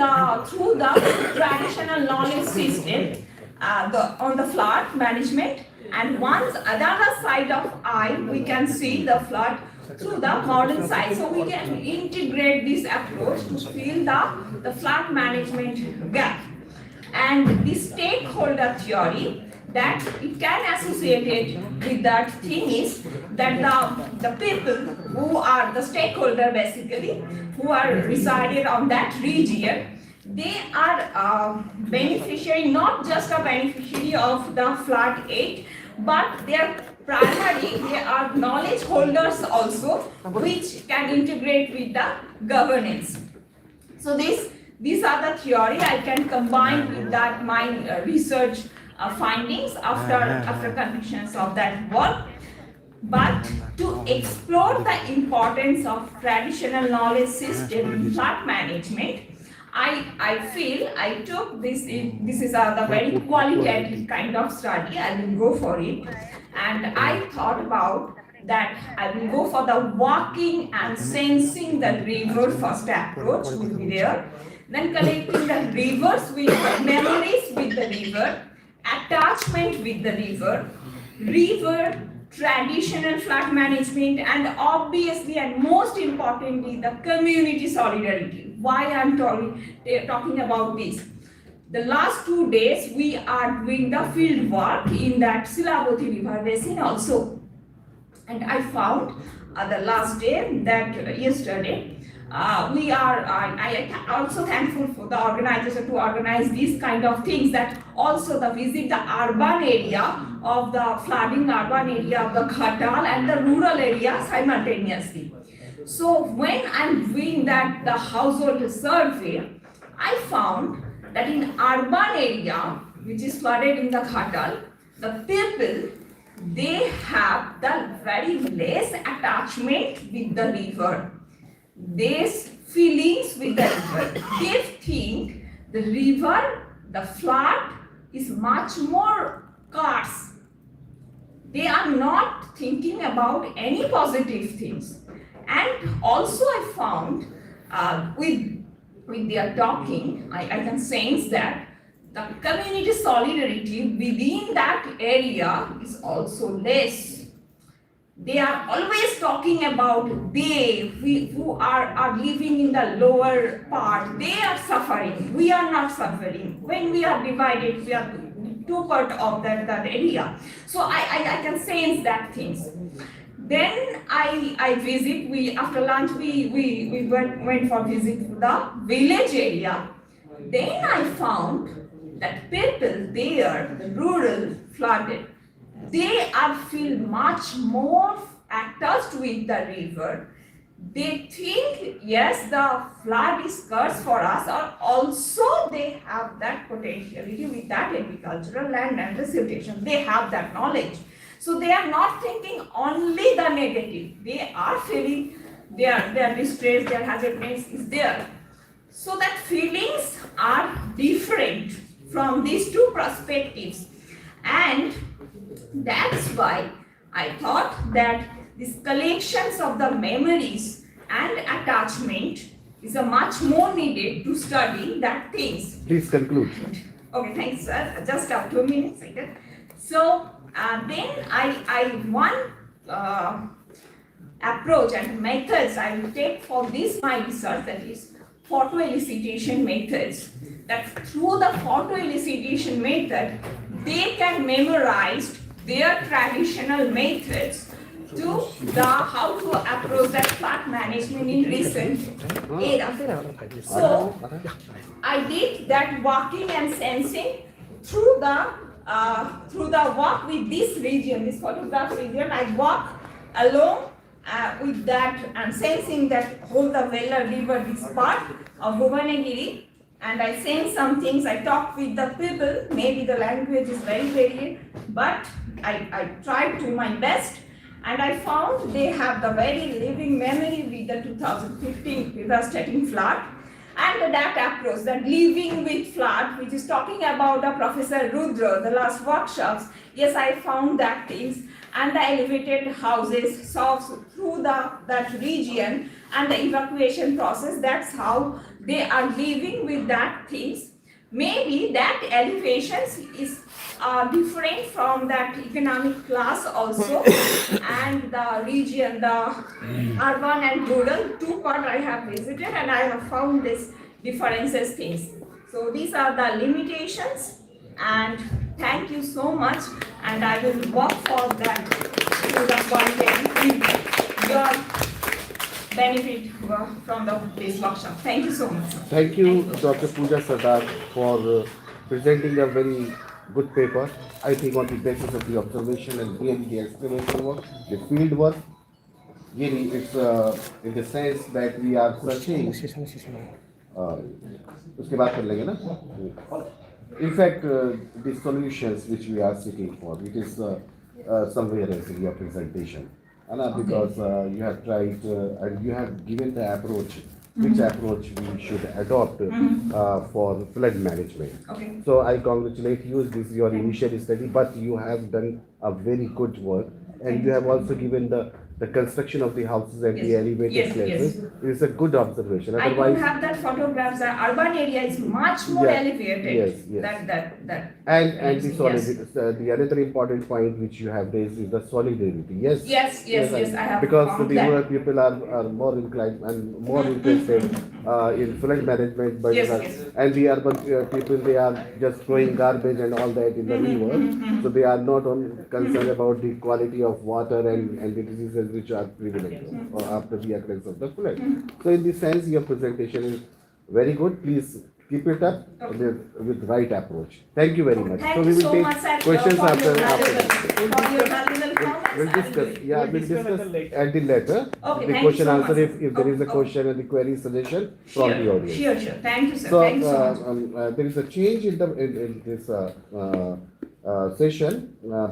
through the traditional knowledge system on the flood management, and once another side of eye, we can see the flood through the modern side. So we can integrate this approach to fill the flood management gap. And the stakeholder theory, that it can associate it with that thing is that the people who are the stakeholder basically, who are resided on that region, they are beneficiary, not just a beneficiary of the flood aid, but they are primarily, they are knowledge holders also, which can integrate with the governance. So these are the theory I can combine with that my research findings after convictions of that work. But to explore the importance of traditional knowledge system in flood management, I feel I took this is the very qualitative kind of study. I will go for it, and I thought about that I will go for the walking and sensing the river first approach will be there. Then connecting the rivers with the memories with the river, attachment with the river, traditional flood management, and obviously and most importantly the community solidarity. Why I'm talking about this? The last 2 days we are doing the field work in that Shilibati river basin also, and I found the last day that yesterday I also thankful for the organizers to organize these kind of things, that also the visit the urban area of the flooding urban area of the Khatal and the rural area simultaneously. So when I'm doing that the household survey, I found that in urban area which is flooded in the Khatal, the people they have the very less attachment with the river. These feelings with the river. They think the river, the flood is much more scarce. They are not thinking about any positive things. And also I found with their talking, I can sense that the community solidarity within that area is also less. They are always talking about who are living in the lower part, they are suffering, we are not suffering. When we are divided, we are two part of that area. So I can sense that things. Then I visit, after lunch we went for visit to the village area. Then I found that people there, the rural flooded, they are feel much more attached with the river. They think, yes, the flood is curse for us, or also they have that potentiality with that agricultural land and the situation. They have that knowledge. So they are not thinking only the negative. They are feeling their distress, their hazardness is there. So that feelings are different from these two perspectives. And that's why I thought that these collections of the memories and attachment is a much more needed to study that things. Please conclude. Okay, thanks, sir. Just 2 minutes. So then one approach and methods I will take for this my research, that is photo elicitation methods. That through the photo elicitation method, they can memorize their traditional methods to how to approach that flood management in recent era. So I did that walking and sensing through the walk with this region, this photograph region. I walk along with that and sensing that whole the Vella river, this part of Bhuvanagiri. And I sense some things, I talk with the people, maybe the language is very varied, but I tried to my best, and I found they have the very living memory with the 2015 devastating flood, and that approach, that living with flood, which is talking about the Professor Rudra, the last workshops. Yes, I found that things, and the elevated houses solves through that region and the evacuation process. That's how they are living with that things. Maybe that elevations is different from that economic class also, and the region, the urban and rural, two part I have visited, and I have found this differences things. So these are the limitations, and thank you so much, and I will work for that to the content with your benefit from this workshop. Thank you so much. Thank you, Dr. Pooja Sardar, for presenting a very good paper. I think on the basis of the observation and really the experimental work, the field work, really it's in the sense that we are searching. उसके बाद कर लेंगे ना. In fact, the solutions which we are seeking for, it is somewhere else in your presentation. Because you have tried and you have given the approach, which approach we should adopt for flood management. Okay. So I congratulate you. This is your initial study, but you have done a very good work and you have also given the construction of the houses and the Yes. elevated Yes, places. yes. It is a good observation. I don't Otherwise, have that photographs. The urban area is much more Yeah. elevated. Yes, yes. That. and the Yes. solidarity, the another important point which you have raised is the solidarity. Yes. Yes. I have Because found the that. rural people are more inclined and more interested in flood management, but Yes. and the urban people, they are just throwing garbage and all that in the river, so they are not on concerned about the quality of water and the diseases which are prevalent after the occurrence of the flood. So in this sense, your presentation is very good. Please keep it up with right approach. Thank you very much. Thank So you we will so take much, sir, questions for after. your valuable comments. We'll discuss. Yeah, we'll discuss at the later. Okay, The thank question you so answer much. if there is a Okay. question and the query suggestion from the audience. Sure. Thank you, sir. So Thank you so much. there is a change in this session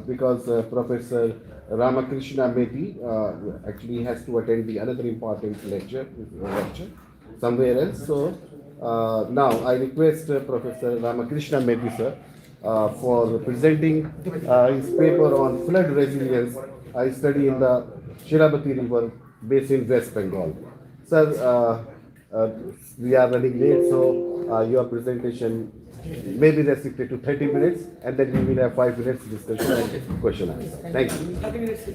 because Professor Ramakrishna Mehti actually has to attend the another important lecture somewhere else. So now I request Professor Ramakrishna Mehti sir for presenting his paper on flood resilience. I study in the Shilibati River Basin, West Bengal. Sir, we are running late, so your presentation may be restricted to 30 minutes, and then we will have 5 minutes discussion and question answer. Thank you.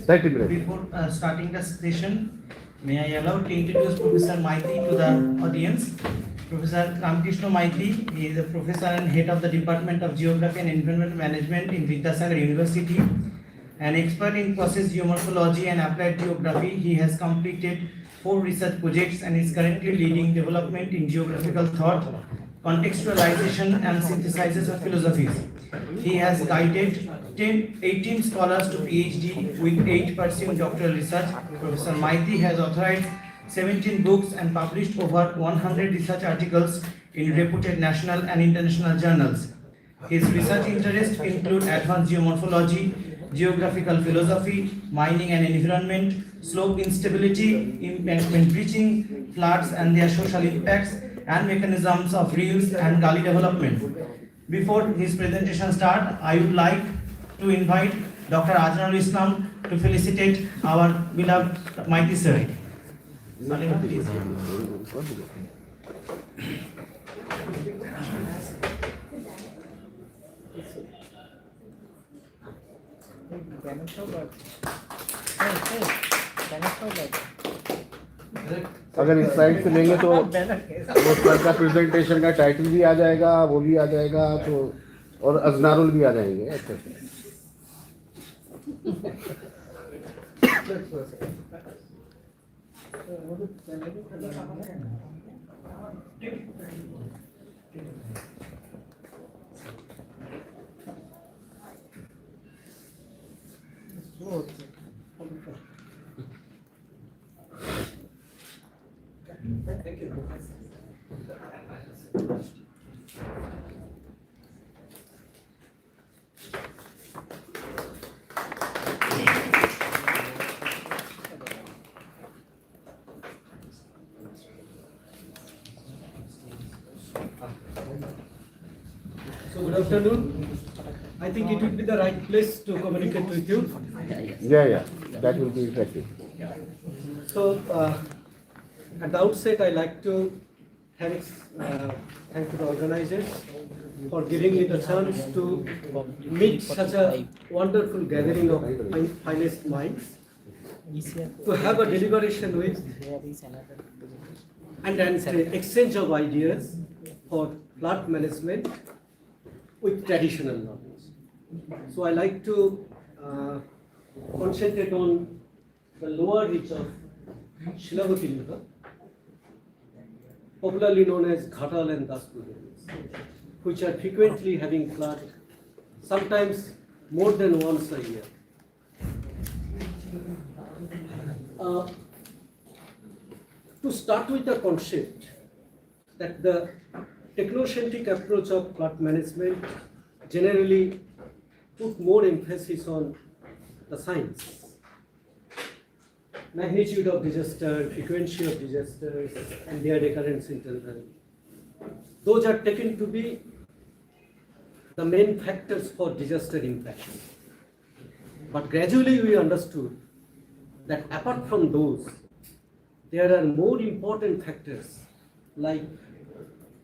30 minutes. Before starting the session, may I allow to introduce Professor Maiti to the audience. Professor Ramakrishna Maiti, he is a professor and head of the Department of Geography and Environmental Management in Vidyasagar University. An expert in process geomorphology and applied geography, he has completed 4 research projects and is currently leading development in geographical thought, contextualization and synthesizes of philosophies. He has guided 18 scholars to PhD with 8 pursuing doctoral research. Professor Maiti has authored 17 books and published over 100 research articles in reputed national and international journals. His research interests include advanced geomorphology, geographical philosophy, mining and environment, slope instability, embankment breaching, floods and their social impacts, and mechanisms of reuse and gully development. Before his presentation starts, I would like to invite Dr. Ajnarul Islam to felicitate our beloved mighty sir. Salim, please. अगर इस side से लेंगे तो वो sir का presentation का title भी आ जाएगा, वो भी आ जाएगा, तो और अजनारुल भी आ जाएंगे. अच्छा So good afternoon. I think it would be the right place to communicate with you. Yeah, that will be effective. So at the outset, I like to thank the organizers for giving me the chance to meet such a wonderful gathering of finest minds, to have a deliberation with and an exchange of ideas for flood management with traditional knowledge. So I like to concentrate on the lower reach of Shilibati River, popularly known as Ghatal and Daspur rivers, which are frequently having flood, sometimes more than once a year. To start with the concept that the technocentric approach of flood management generally put more emphasis on the science, magnitude of disaster, frequency of disasters, and their recurrence interval. Those are taken to be the main factors for disaster impact. But gradually we understood that apart from those, there are more important factors like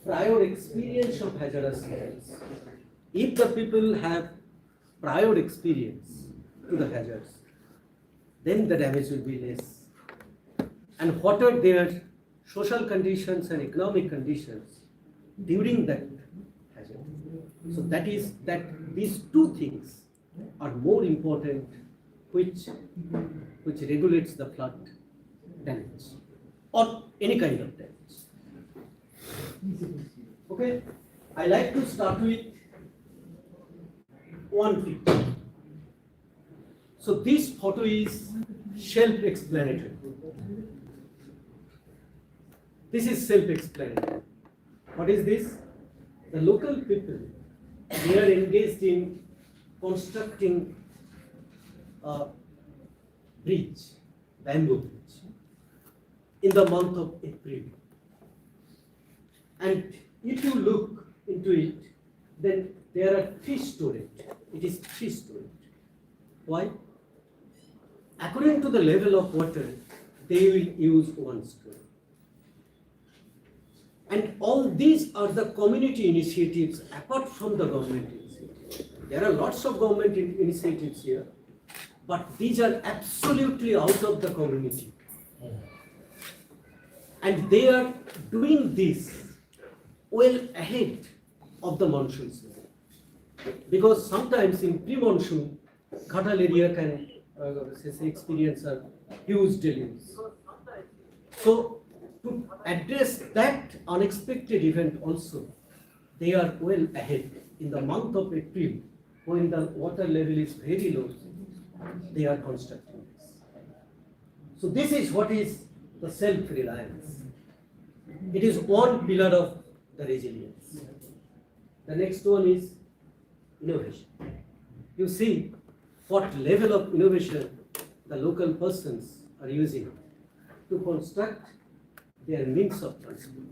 prior experience of hazardous events. If the people have prior experience to the hazards, then the damage will be less. And what are their social conditions and economic conditions during that hazard? So that is that these two things are more important, which regulates the flood damage or any kind of damage. Okay, I like to start with one picture. So this photo is self-explanatory. This is self-explanatory. What is this? The local people, they are engaged in constructing a bridge, bamboo bridge, in the month of April. And if you look into it, then there are fish storage. It is fish storage. Why? According to the level of water, they will use one story. And all these are the community initiatives apart from the government initiatives. There are lots of government initiatives here, but these are absolutely out of the community. And they are doing this well ahead of the monsoon season. Because sometimes in pre-monsoon, Ghatal area can experience a huge deluge. So to address that unexpected event also, they are well ahead. In the month of April, when the water level is very low, they are constructing this. So this is what is the self-reliance. It is one pillar of the resilience. The next one is innovation. You see what level of innovation the local persons are using to construct their means of transport.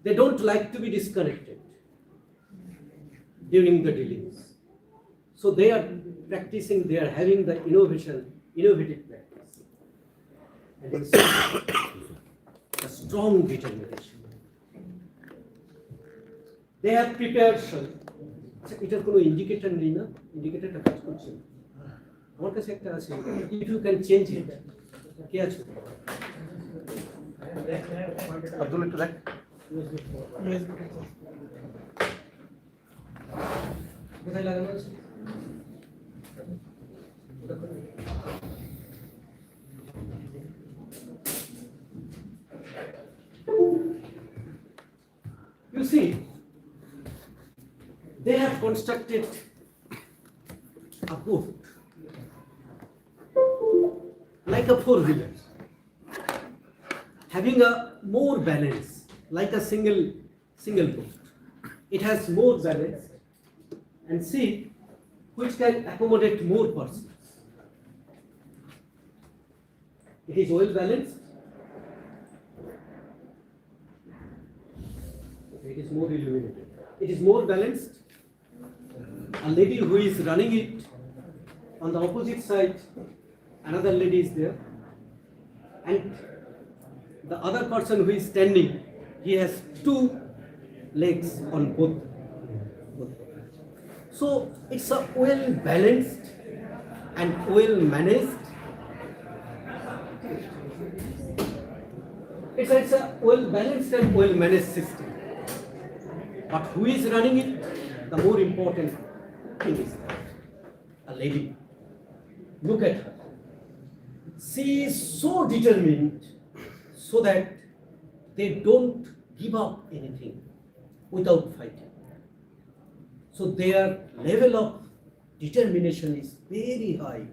They don't like to be disconnected during the delays. So they are practicing, they are having the innovative practice. And you see a strong determination. They have prepared এটার কোনো indicator নেই না, ইন্ডিকেটরটা কাজ করছে না আমার কাছে একটা আছে, if you can change it. কে আছে আব্দুল? একটু দেখ কোথায় লাগানো আছে। You see, they have constructed a boat like a four-wheeler, having a more balance, like a single boat. It has more balance, and see which can accommodate more persons. It is well balanced. It is more illuminated. It is more balanced. A lady who is running it, on the opposite side, another lady is there, and the other person who is standing, he has two legs on both. So it's a well balanced and well managed. It's a well balanced and well managed system. But who is running it? The more important thing is that a lady. Look at her. She is so determined so that they don't give up anything without fighting. So their level of determination is very high.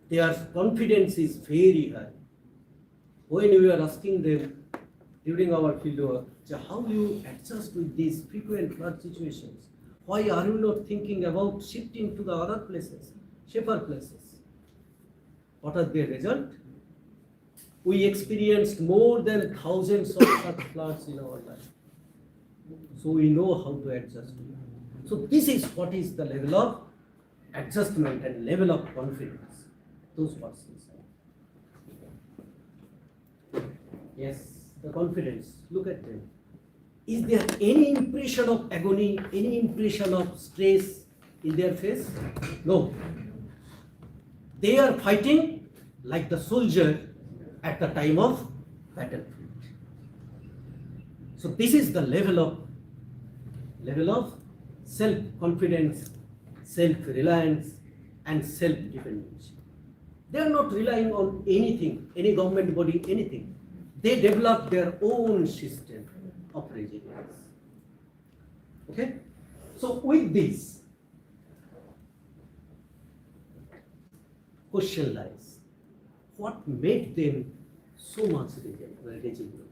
Their confidence is very high. When we are asking them during our fieldwork, how do you adjust with these frequent flood situations? Why are you not thinking about shifting to the other places, safer places? What are their result? We experienced more than thousands of such floods in our life. So we know how to adjust. So this is what is the level of adjustment and level of confidence, those persons. Yes, the confidence, look at them. Is there any impression of agony, any impression of stress in their face? No. They are fighting like the soldier at the time of battlefield. So this is the level of self-confidence, self-reliance, and self-dependence. They are not relying on anything, any government body, anything. They develop their own system of resilience. Okay? So with this, question lies, what made them so much resilient?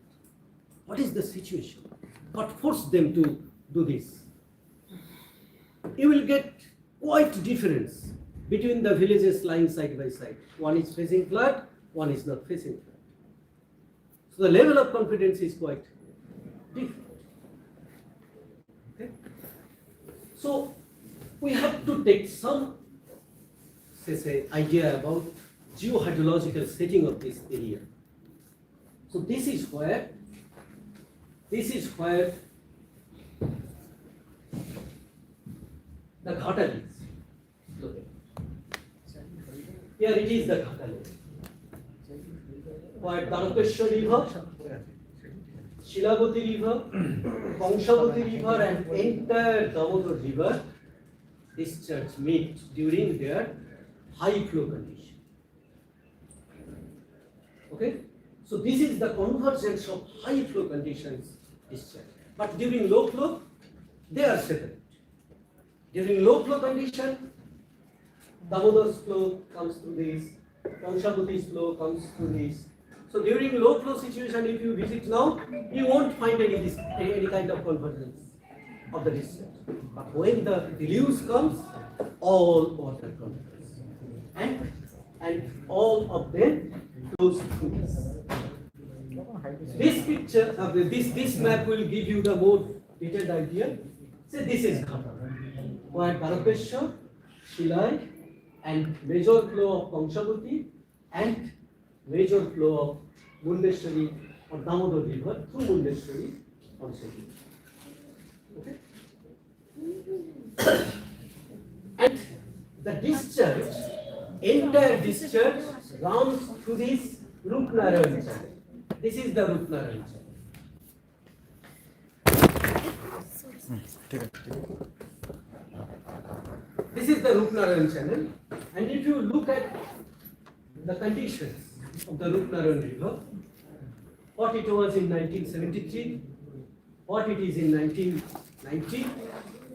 What is the situation? What forced them to do this? You will get quite difference between the villages lying side by side. One is facing flood, one is not facing flood. So the level of confidence is quite different. Okay? So we have to take some say idea about geohydrological setting of this area. So this is where the Ghata is. Here it is the Ghata lake. Where Darkeshwar River, Shilibati River, Kongshabati River, and entire Damodar River discharge meet during their high flow condition. Okay? So this is the convergence of high flow conditions discharge. But during low flow, they are separate. During low flow condition, Damodar's flow comes through this, Kongshabati's flow comes through this. So during low flow situation, if you visit now, you won't find any kind of convergence of the discharge. But when the deluge comes, all water converges. And all of them flows through this. This picture, this map will give you the more detailed idea. Say this is Ghata, where Darkeshwar, Shilai, and major flow of Kongshabati and major flow of Mundeshwari or Damodar River through Mundeshwari also. Okay? And the discharge, entire discharge runs through this Rupnarayan channel. This is the Rupnarayan channel. This is the Rupnarayan channel, and if you look at the conditions of the Rupnarayan River, what it was in 1973, what it is in 1990,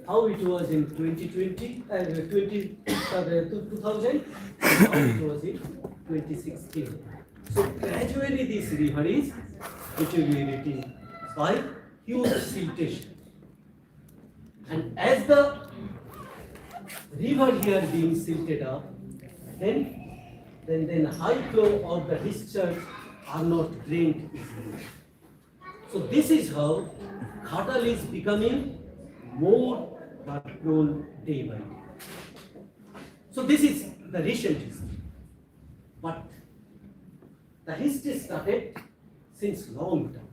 how it was in 2020, 2000, and how it was in 2016. So gradually this river is deteriorating by huge siltation. And as the river here being silted up, then high flow of the discharge are not drained easily. So this is how Ghatal is becoming more flood-prone day by day. So this is the recent history. But the history started since long time,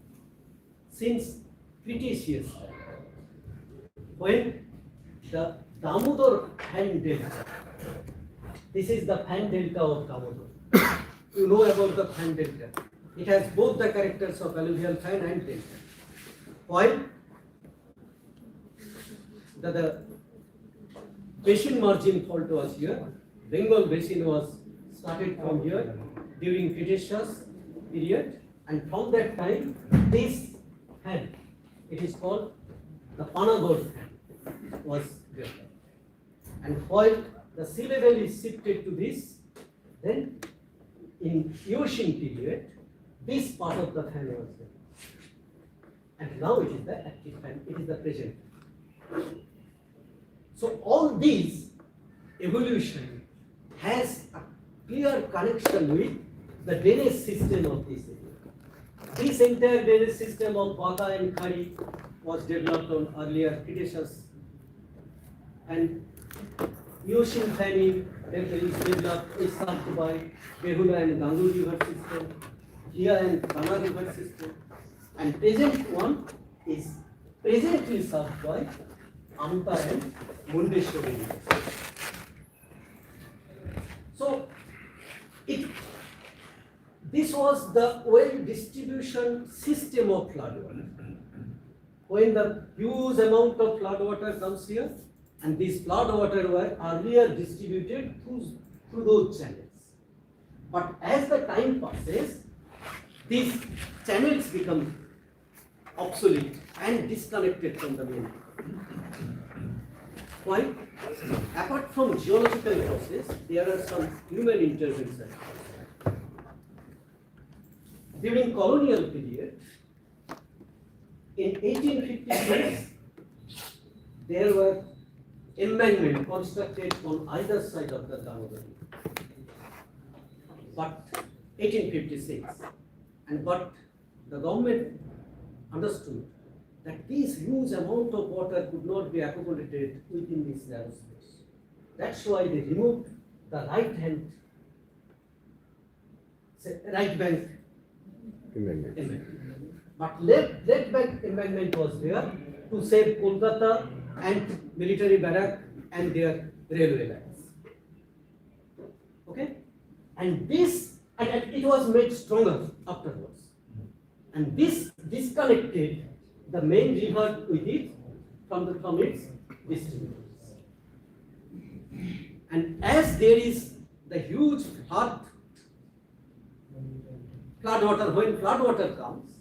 since Cretaceous time, when the Damodar fan delta. This is the fan delta of Damodar. You know about the fan delta. It has both the characters of alluvial fan and delta. While the Basin margin fault was here, Bengal Basin was started from here during Cretaceous period, and from that time, this fan, it is called the Panagod fan, was there. And while the sea level is shifted to this, then in Eocene period, this part of the fan was there. And now it is the active fan, it is the present. So all these evolution has a clear connection with the drainage system of this area. This entire drainage system of Baka and Khari was developed on earlier Cretaceous, and Yoshin Thani is developed, is served by Behula and Gangu river system, Hia and Kana river system, and present one is presently served by Amta and Mundeshwari river. So, this was the well distribution system of flood water. When the huge amount of flood water comes here, and these flood water were earlier distributed through those channels. But as the time passes, these channels become obsolete and disconnected from the main. Why? Apart from geological process, there are some human interventions. During colonial period, in 1856, there were embankments constructed on either side of the Damodar. But 1856, but the government understood that this huge amount of water could not be accommodated within this narrow space. That's why they removed the right bank embankment. But left bank embankment was there to save Kolkata and military barrack and their railway lines. Okay? And it was made stronger afterwards. And this disconnected the main river with it from its distributors. And as there is the huge flood water, when flood water comes,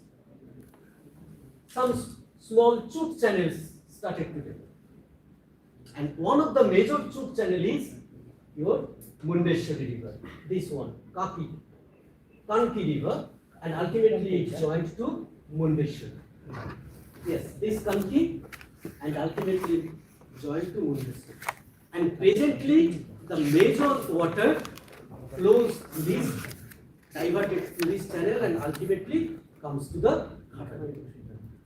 some small chute channels started to develop. And one of the major chute channel is your Mundeshwari river, this one, Kanki river, and ultimately it joined to Mundeshwari. Yes, this Kanki and ultimately joined to Mundeshwari. And presently the major water flows to this, diverted to this channel and ultimately comes to the Khatari.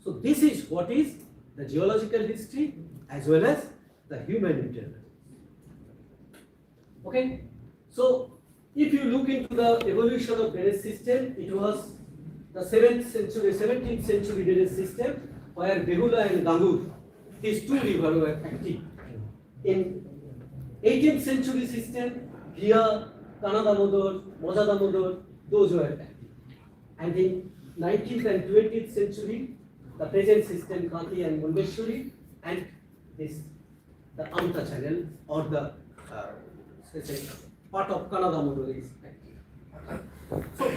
So this is what is the geological history as well as the human intervention. Okay, so if you look into the evolution of drainage system, it was the 17th century drainage system where Behula and Gangur, these two rivers were active. In 18th century system, Hia, Kana Damodar, Moja Damodar, those were active. And in 19th and 20th century, the present system, Kanki and Mundeshwari, and the Amta channel or the part of Kana Damodar is active. So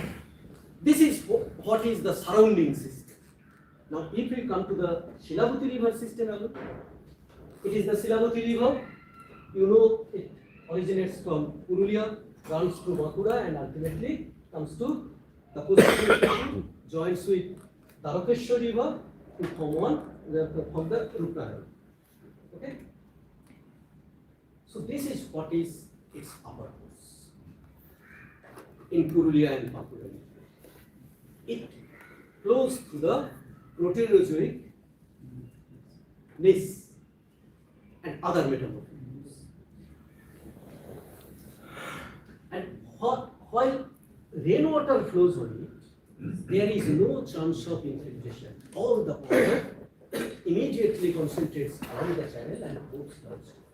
this is what is the surrounding system. Now, if we come to the Shilibati river system, it is the Shilibati river. You know, it originates from Purulia, runs to Bankura, and ultimately comes to the coastal joins with Tarakeshwar river to form the Rupnara. Okay. So this is what is its upper course in Purulia and Bankura. It flows through the Proterozoic gneiss and other metamorphisms. And while rainwater flows on it, there is no chance of infiltration. All the water immediately concentrates around the channel and moves downstream.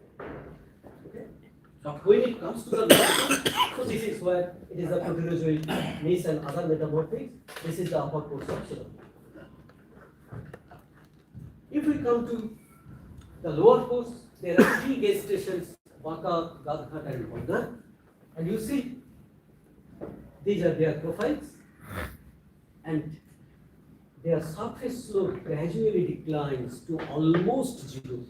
Okay? But when it comes to the water, so this is where it is the Proterozoic gneiss and other metamorphics. This is the upper course of Shilibati. If we come to the lower course, there are three gauge stations, Baka, Gadghat and Banga. And you see, these are their profiles, and their surface slope gradually declines to almost zero,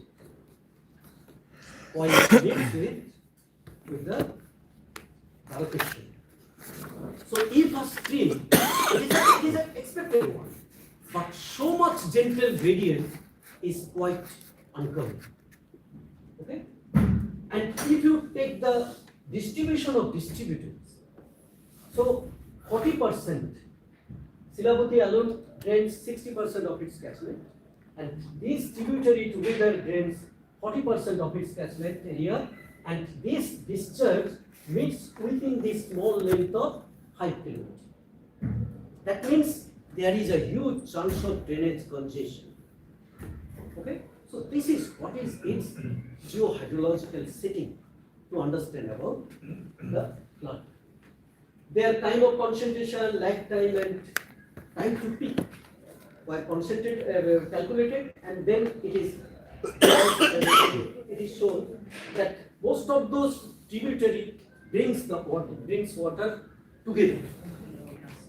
while it mixes with the Tarakeshwar. So if a stream, it is an expected one, but so much gentle gradient is quite uncommon. Okay? And if you take the distribution of distributors, so 40%, Shilibati alone drains 60% of its catchment, and these tributary together drains 40% of its catchment area And this discharge meets within this small length of 5 kilometers. That means there is a huge chance of drainage congestion. Okay, so this is what is its geohydrological setting to understand about the flood. Their time of concentration, lag time, and time to peak were calculated, and then it is shown that most of those tributary brings water together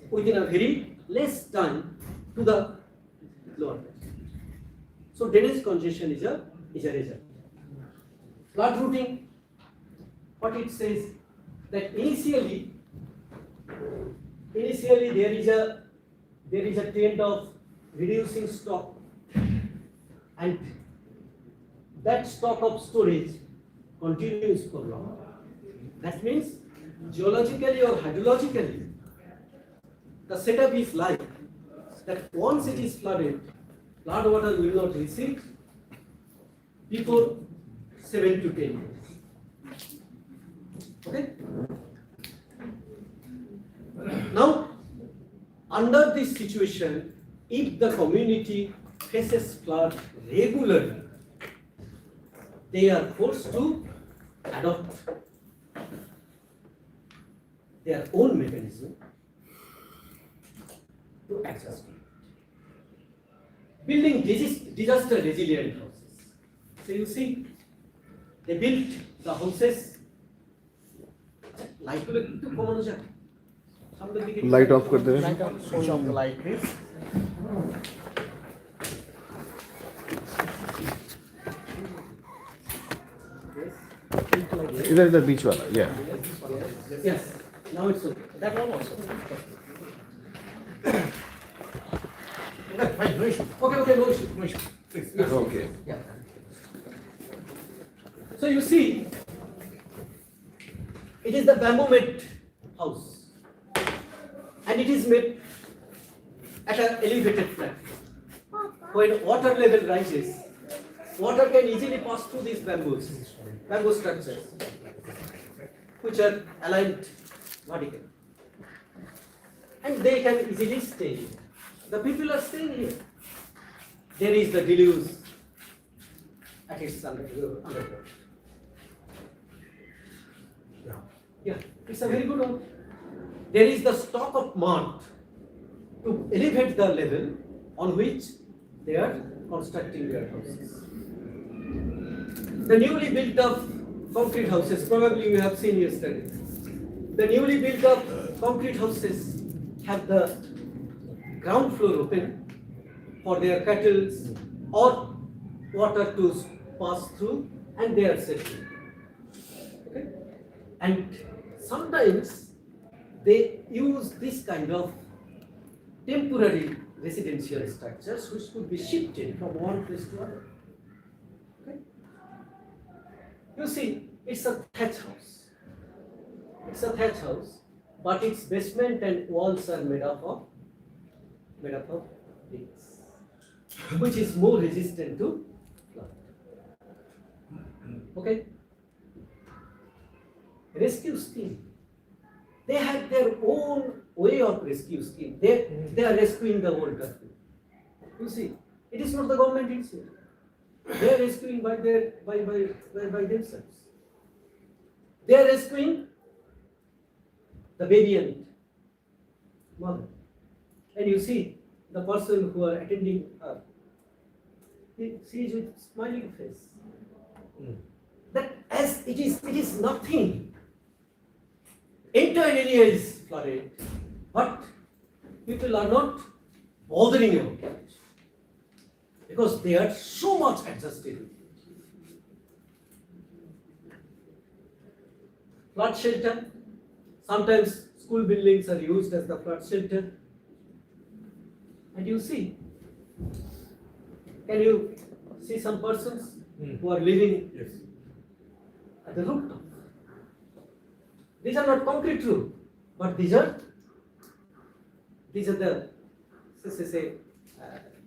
within a very less time to the lower bed. So drainage congestion is a result. Flood routing, what it says that initially there is a trend of reducing stock, and that stock of storage continues for long. That means geologically or hydrologically, the setup is like that once it is flooded, flood water will not recede before 7 to 10 years. Okay? Now, under this situation, if the community faces flood regularly, they are forced to adopt their own mechanism to adjust it. Building disaster resilient houses. So you see, they built the houses. Light Light off कर दे. Light off. Switch off the light, please. इधर बीच वाला. Yeah. Yes. Now it's okay. That one also. Okay, no issue. Please. Yes. Okay. Yeah. So you see, it is the bamboo made house, and it is made at an elevated platform. When water level rises, water can easily pass through these bamboo structures, which are aligned vertically, and they can easily stay here. The people are staying here. There is the deluge at its underground. Yeah, it's a very good one. There is the stock of mud to elevate the level on which they are constructing their houses. The newly built up concrete houses, probably you have seen yesterday. The newly built up concrete houses have the ground floor open for their cattle or water to pass through, and they are safe. Okay? And sometimes they use this kind of temporary residential structures which could be shifted from one place to another. Okay? You see, it's a thatch house. It's a thatch house, but its basement and walls are made up of bricks, which is more resistant to flood. Okay? Rescue scheme. They have their own way of rescue scheme. They are rescuing the whole country. You see, it is not the government itself. They are rescuing by themselves. They are rescuing the baby and mother. And you see the person who are attending her. She is with smiling face. That as it is nothing. Entire area is flooded, but people are not bothering about it because they are so much adjusted. Flood shelter. Sometimes school buildings are used as the flood shelter. And you see, can you see some persons who are living at the rooftop? These are not concrete roof, but these are the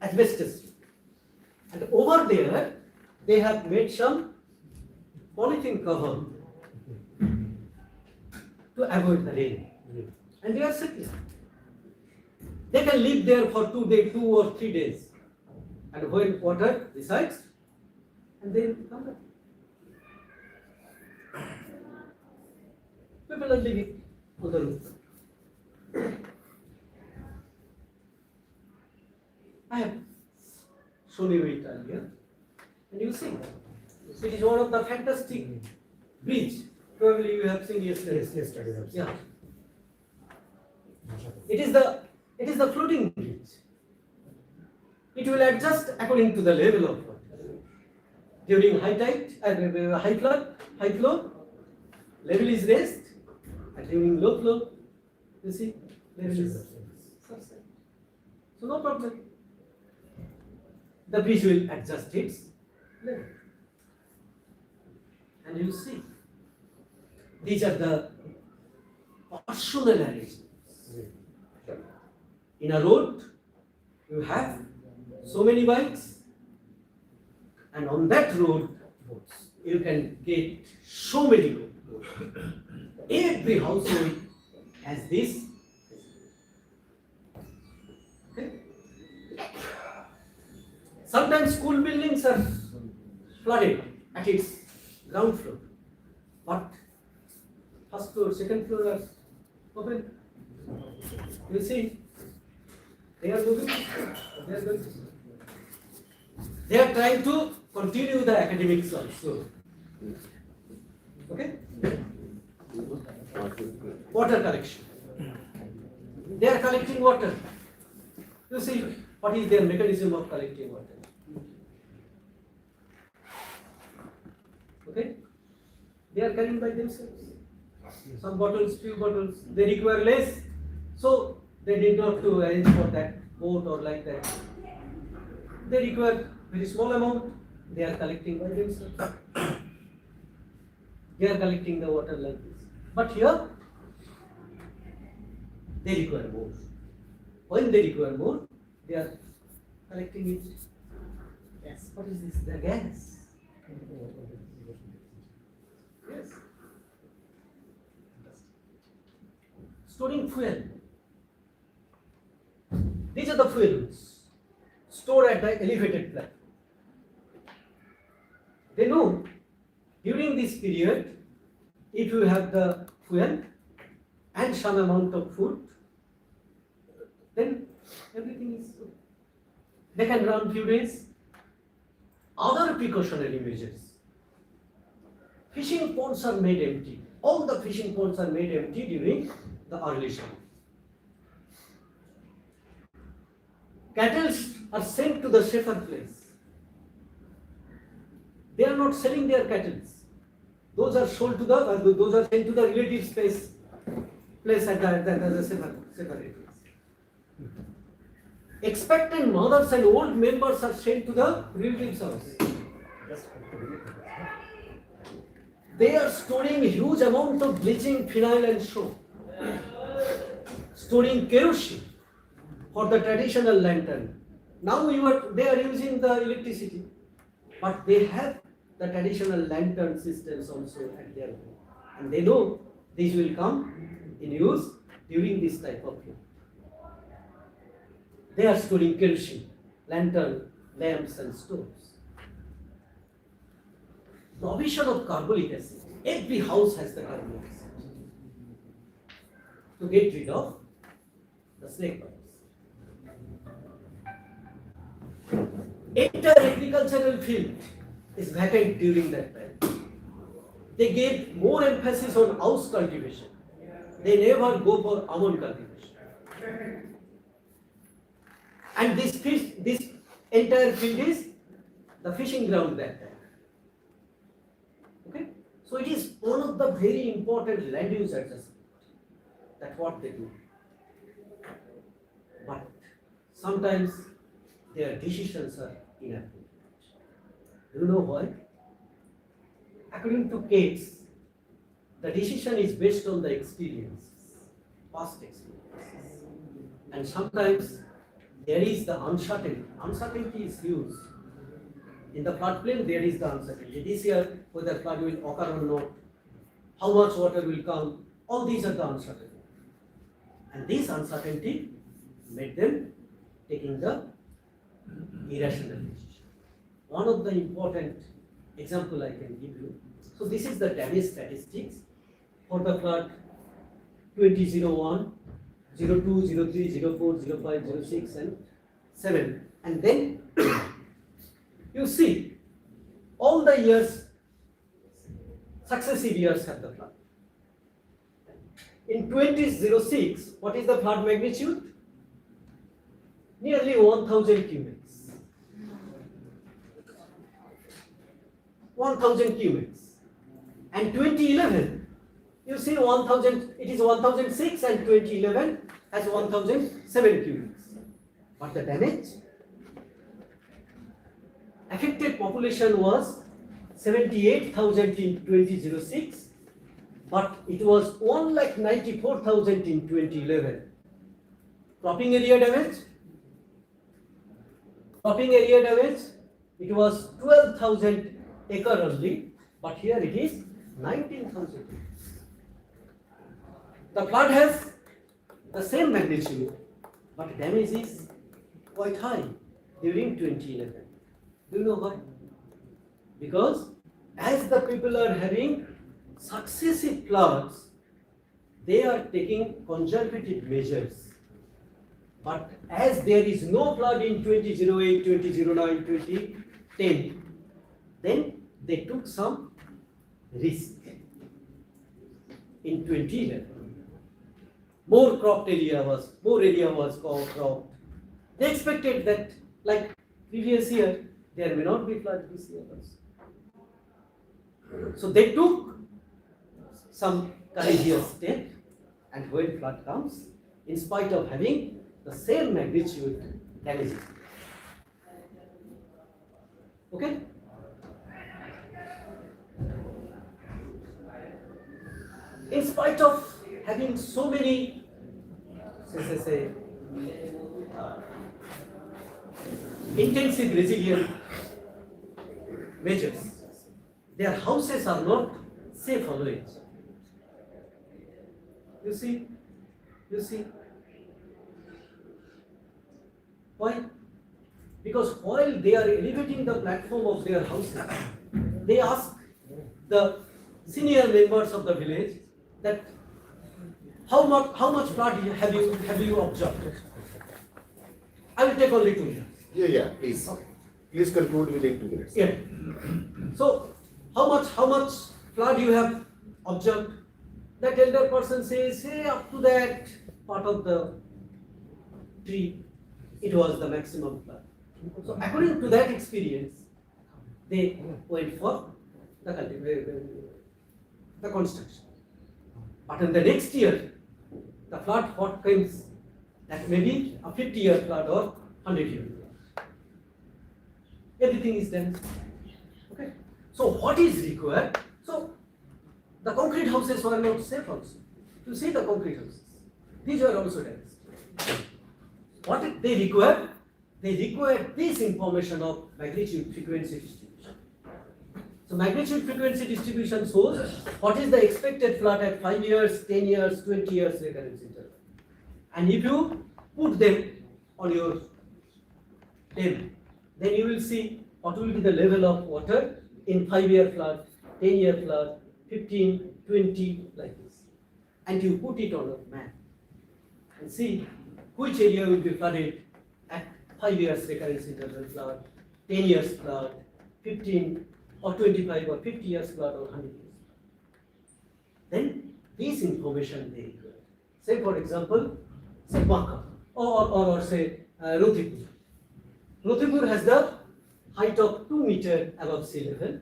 asbestos. And over there, they have made some polythene cover to avoid the rain. And they are settling. They can live there for 2 days, 2 or 3 days. And when water resides, and then come back. People are living on the roof. I have shown you it earlier, and you see, it is one of the fantastic bridge. Probably you have seen yesterday. Yes, Yeah. It is the floating bridge. It will adjust according to the level of water. During high tide, high flow, level is raised, and during low flow, you see, level is subsided. So no problem. The bridge will adjust its level. And you see, these are the personal arrangements. In a road, you have so many bikes, and on that road, you can get so many boats. Every household has this. Okay? Sometimes school buildings are flooded at its ground floor, but first floor, second floor are open. You see, they are moving. They are going. They are trying to continue the academics also. Okay? Water collection. They are collecting water. You see, what is their mechanism of collecting water? Okay? They are carrying by themselves. Some bottles, few bottles, they require less, so they need not to arrange for that boat or like that. They require very small amount, they are collecting by themselves. They are collecting the water like this. But here, they require more. When they require more, they are collecting it. Yes, what is this? The gas. Yes. Storing fuel. These are the fuels stored at the elevated platform. They know during this period, if you have the fuel and some amount of food, then everything is good. They can run few days. Other precautionary measures. Fishing ponds are made empty. All the fishing ponds are made empty during the early summer. Cattle are sent to the safer place. They are not selling their cattle. Those are sold to those are sent to the relative place at the safer areas. Expectant mothers and old members are sent to the relatives' house. They are storing a huge amount of bleaching, phenyl and soap. Storing kerosene for the traditional lantern. Now they are using the electricity, but they have the traditional lantern systems also at their home. And they know these will come in use during this type of year. They are storing kerosene, lantern, lamps and stoves. Provision of carbolic acid. Every house has the carbolic acid to get rid of the snake bites. Entire agricultural field is vacant during that time. They gave more emphasis on house cultivation. They never go for almond cultivation. And this entire field is the fishing ground that time. Okay? So it is one of the very important land use adjustment. That's what they do. But sometimes their decisions are inaccurate. Do you know why? According to Cates, the decision is based on the experiences, past experiences. And sometimes there is the uncertainty. Uncertainty is huge. In the floodplain, there is the uncertainty. This year, whether flood will occur or not, how much water will come, All these are the uncertainty. And this uncertainty made them taking the irrational decision. One of the important example I can give you. So this is the damage statistics for the flood 2001, 02, 03, 04, 05, 06 and 7. And then you see all the years, successive years have the flood. In 2006, what is the flood magnitude? Nearly 1000 cubics. 1000 cubics. And 2011, you see 1000, it is 1006 and 2011 has 1007 cubics. But the damage? Affected population was 78,000 in 2006, but it was 1,94,000 in 2011. Cropping area damage? Cropping area damage, it was 12,000 acre only, but here it is 19,000. The flood has the same magnitude, but damage is quite high during 2011. Do you know why? Because as the people are having successive floods, they are taking conservative measures. But as there is no flood in 2008, 2009, 2010, then they took some risk in 2011. More area was cropped. They expected that, like previous year, there may not be flood this year also. So they took some courageous step, and when flood comes, in spite of having the same magnitude damages. Okay? In spite of having so many, intensive resilient measures, their houses are not safe always. You see? Why? Because while they are elevating the platform of their houses, they ask the senior members of the village that how much flood have you observed? I will take only 2 minutes. Yeah, please. Please conclude within 2 minutes. Yeah. So how much flood you have observed? That elder person says, hey, up to that part of the tree, it was the maximum flood. So according to that experience, they went for the construction. But in the next year, the flood what comes, that may be a 50-year flood or 100-year flood. Everything is done. Okay. So what is required? So the concrete houses were not safe also. You see the concrete houses. These were also damaged. What they require? They require this information of magnitude frequency distribution. So magnitude frequency distribution shows what is the expected flood at 5 years, 10 years, 20 years recurrence interval. And if you put them on your table, then you will see what will be the level of water in 5-year flood, 10-year flood, 15, 20, like this. And you put it on a map and see which area will be flooded at 5 years recurrence interval flood, 10 years flood, 15 or 25 or 50 years flood or 100 years. Then this information they require. Say for example, say Baka or say Rothipur. Rothipur has the height of 2 meters above sea level,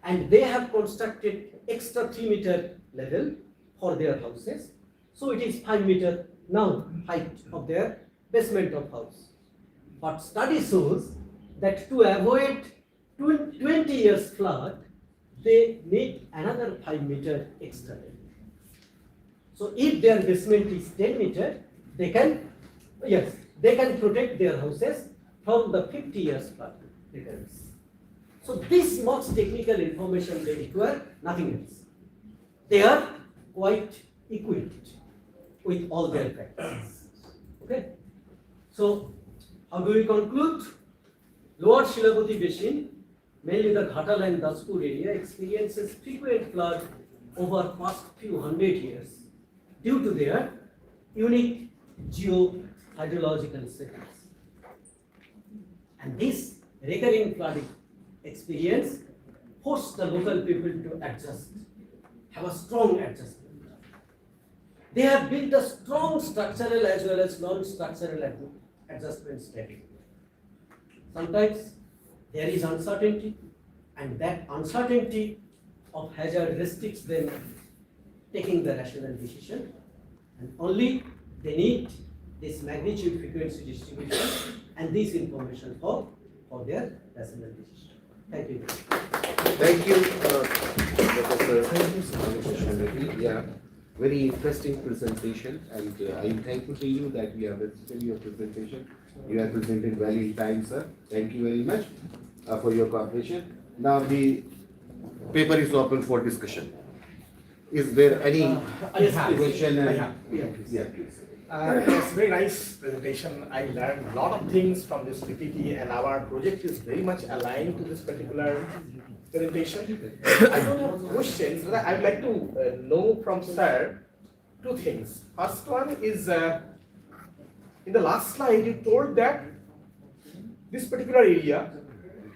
and they have constructed extra 3 meter level for their houses. So it is 5 meter now height of their basement of house. But study shows that to avoid 20 years flood, they need another 5 meter extra level. So if their basement is 10 meter, they can protect their houses from the 50 years flood recurrence. So this much technical information they require, nothing else. They are quite equipped with all their practices. Okay? So, how do we conclude? Lower Shilibati Basin, mainly the Ghatal and Daspur area, experiences frequent flood over past few hundred years due to their unique geo-hydrological settings. And this recurring flooding experience forced the local people to adjust, have a strong adjustment. They have built a strong structural as well as non-structural adjustment strategy. Sometimes there is uncertainty, and that uncertainty of hazard restricts them taking the rational decision, and only they need this magnitude frequency distribution and this information for their rational decision. Thank you. Thank you, Professor Shilibati. Yeah, very interesting presentation, and I am thankful to you that we have listened to your presentation. You have presented well in time, sir. Thank you very much for your cooperation. Now the paper is open for discussion. Is there any question? Yeah, please. It's very nice presentation. I learned a lot of things from this PPT, and our project is very much aligned to this particular presentation. I don't have questions, but I would like to know from sir two things. First one is, in the last slide, you told that this particular area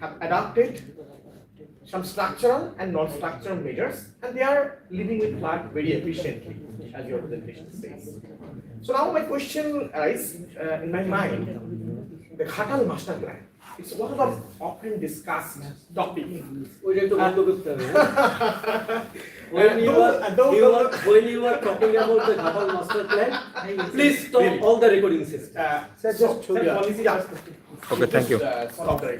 have adopted some structural and non-structural measures, and they are living with flood very efficiently, as your presentation says. So now my question arises in my mind, the Ghatal master plan. It's one of the often discussed topic. When you were talking about the Ghatal master plan, please stop all the recording system. Okay, thank you. Stop the